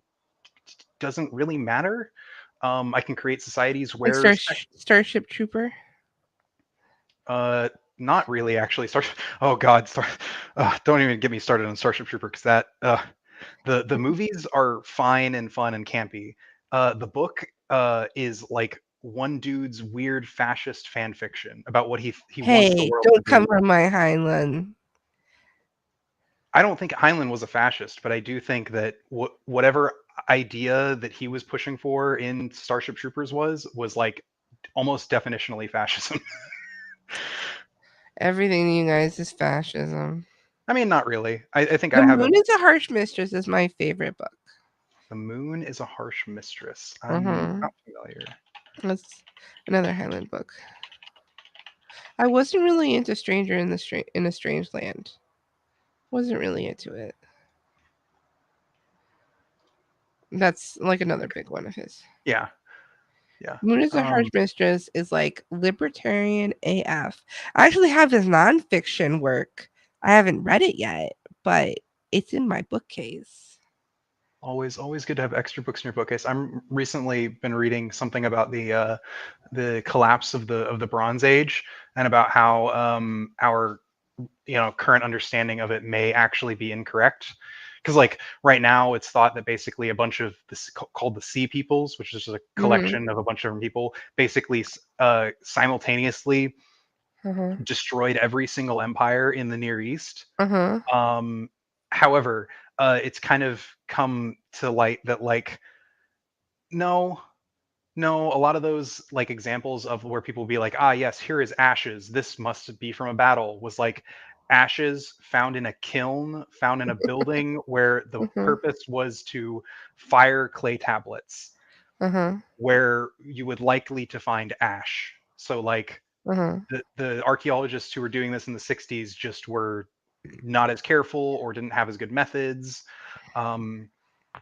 doesn't really matter. I can create societies Like where Starship Trooper. Uh, not really, actually. Oh God, don't even get me started on Starship Trooper because the movies are fine and fun and campy. The book is like one dude's weird fascist fan fiction about what he wants the Hey, world to don't be. come from my Heinlein. I don't think Heinlein was a fascist, but I do think that whatever idea that he was pushing for in Starship Troopers was like almost definitionally fascism. Everything you guys is fascism. I mean, not really. I think The I have a Moon is a Harsh Mistress is my favorite book. The Moon is a Harsh Mistress. I'm Uh-huh. not familiar. That's another Highland book. I wasn't really into Stranger in a Strange Land. Wasn't really into it. That's like another Okay. big one of his. Yeah, yeah. Moon is a Harsh Mistress is like libertarian AF. I actually have his nonfiction work. I haven't read it yet, but it's in my bookcase. Always good to have extra books in your bookcase. I'm recently been reading something about the collapse of the Bronze Age and about how our current understanding of it may actually be incorrect. Because like right now, it's thought that basically a bunch of this called the Sea Peoples, which is just a Mhm. collection of a bunch of different people, basically simultaneously Uh-huh. destroyed every single empire in the Near East. Uh-huh. Um, However, it's kind of come to light that like no, no, a lot of those like examples of where people be like, ah, yes, here is ashes. This must be from a battle. Was like ashes found in a kiln, found in a building where the Uh-huh. purpose was to fire clay tablets. Uh-huh. where you would likely to find ash. So like Uh-huh. the archaeologists who were doing this in the 60s just were not as careful or didn't have as good methods, um,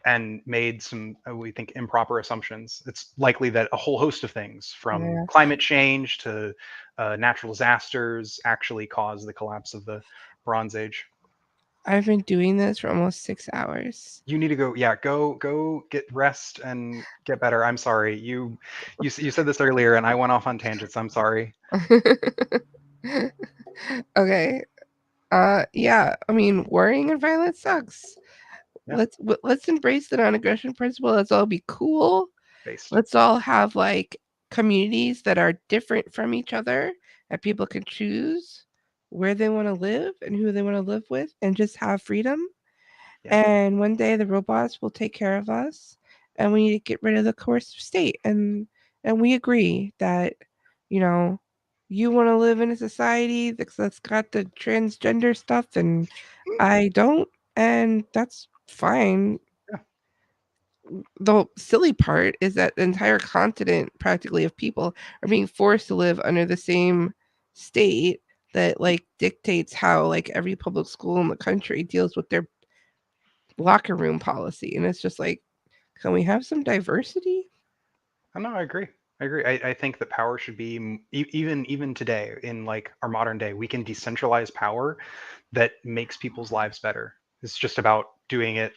and made some, we think, improper assumptions. It's likely that a whole host of things, from Yeah. climate change to natural disasters, actually caused the collapse of the Bronze Age. I've been doing this for almost 6 hours. You need to go, yeah, go get rest and get better. I'm sorry, you said this earlier and I went off on tangents. I'm sorry. Okay. Yeah. I mean, worrying and violence sucks. Yeah, Let's embrace the non-aggression principle. Let's all be cool. based. Let's all have like communities that are different from each other, that people can choose where they want to live and who they want to live with, and just have freedom. Yeah. And one day the robots will take care of us, and we need to get rid of the coercive state. And we agree that, you know, you want to live in a society that's got the transgender stuff, and I don't, and that's fine. Yeah. The silly part is that the entire continent practically of people are being forced to live under the same state that like dictates how like every public school in the country deals with their locker room policy. And it's just like, can we have some diversity? I know, I agree. I agree. I think that power should be even today in like our modern day, we can decentralize power that makes people's lives better. It's just about doing it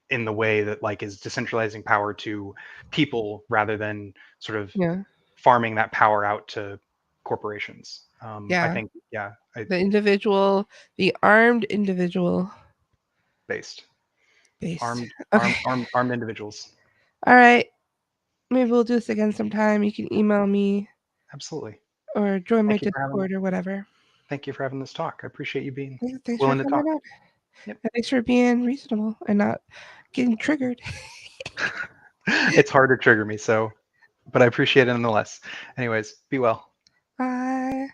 in the way that like is decentralizing power to people rather than sort of Yeah. farming that power out to corporations. I Yeah. think, yeah, I The individual, the armed individual based based. armed Okay. armed individuals. All right. Maybe we'll do this again sometime. You can email me Absolutely. or join my Thank you for having Discord or whatever. this talk. I appreciate you being Thanks for willing to coming talk. on. Yep. And thanks for being reasonable and not getting triggered. It's hard to trigger me, so but I appreciate it nonetheless. Anyways, be well. Bye.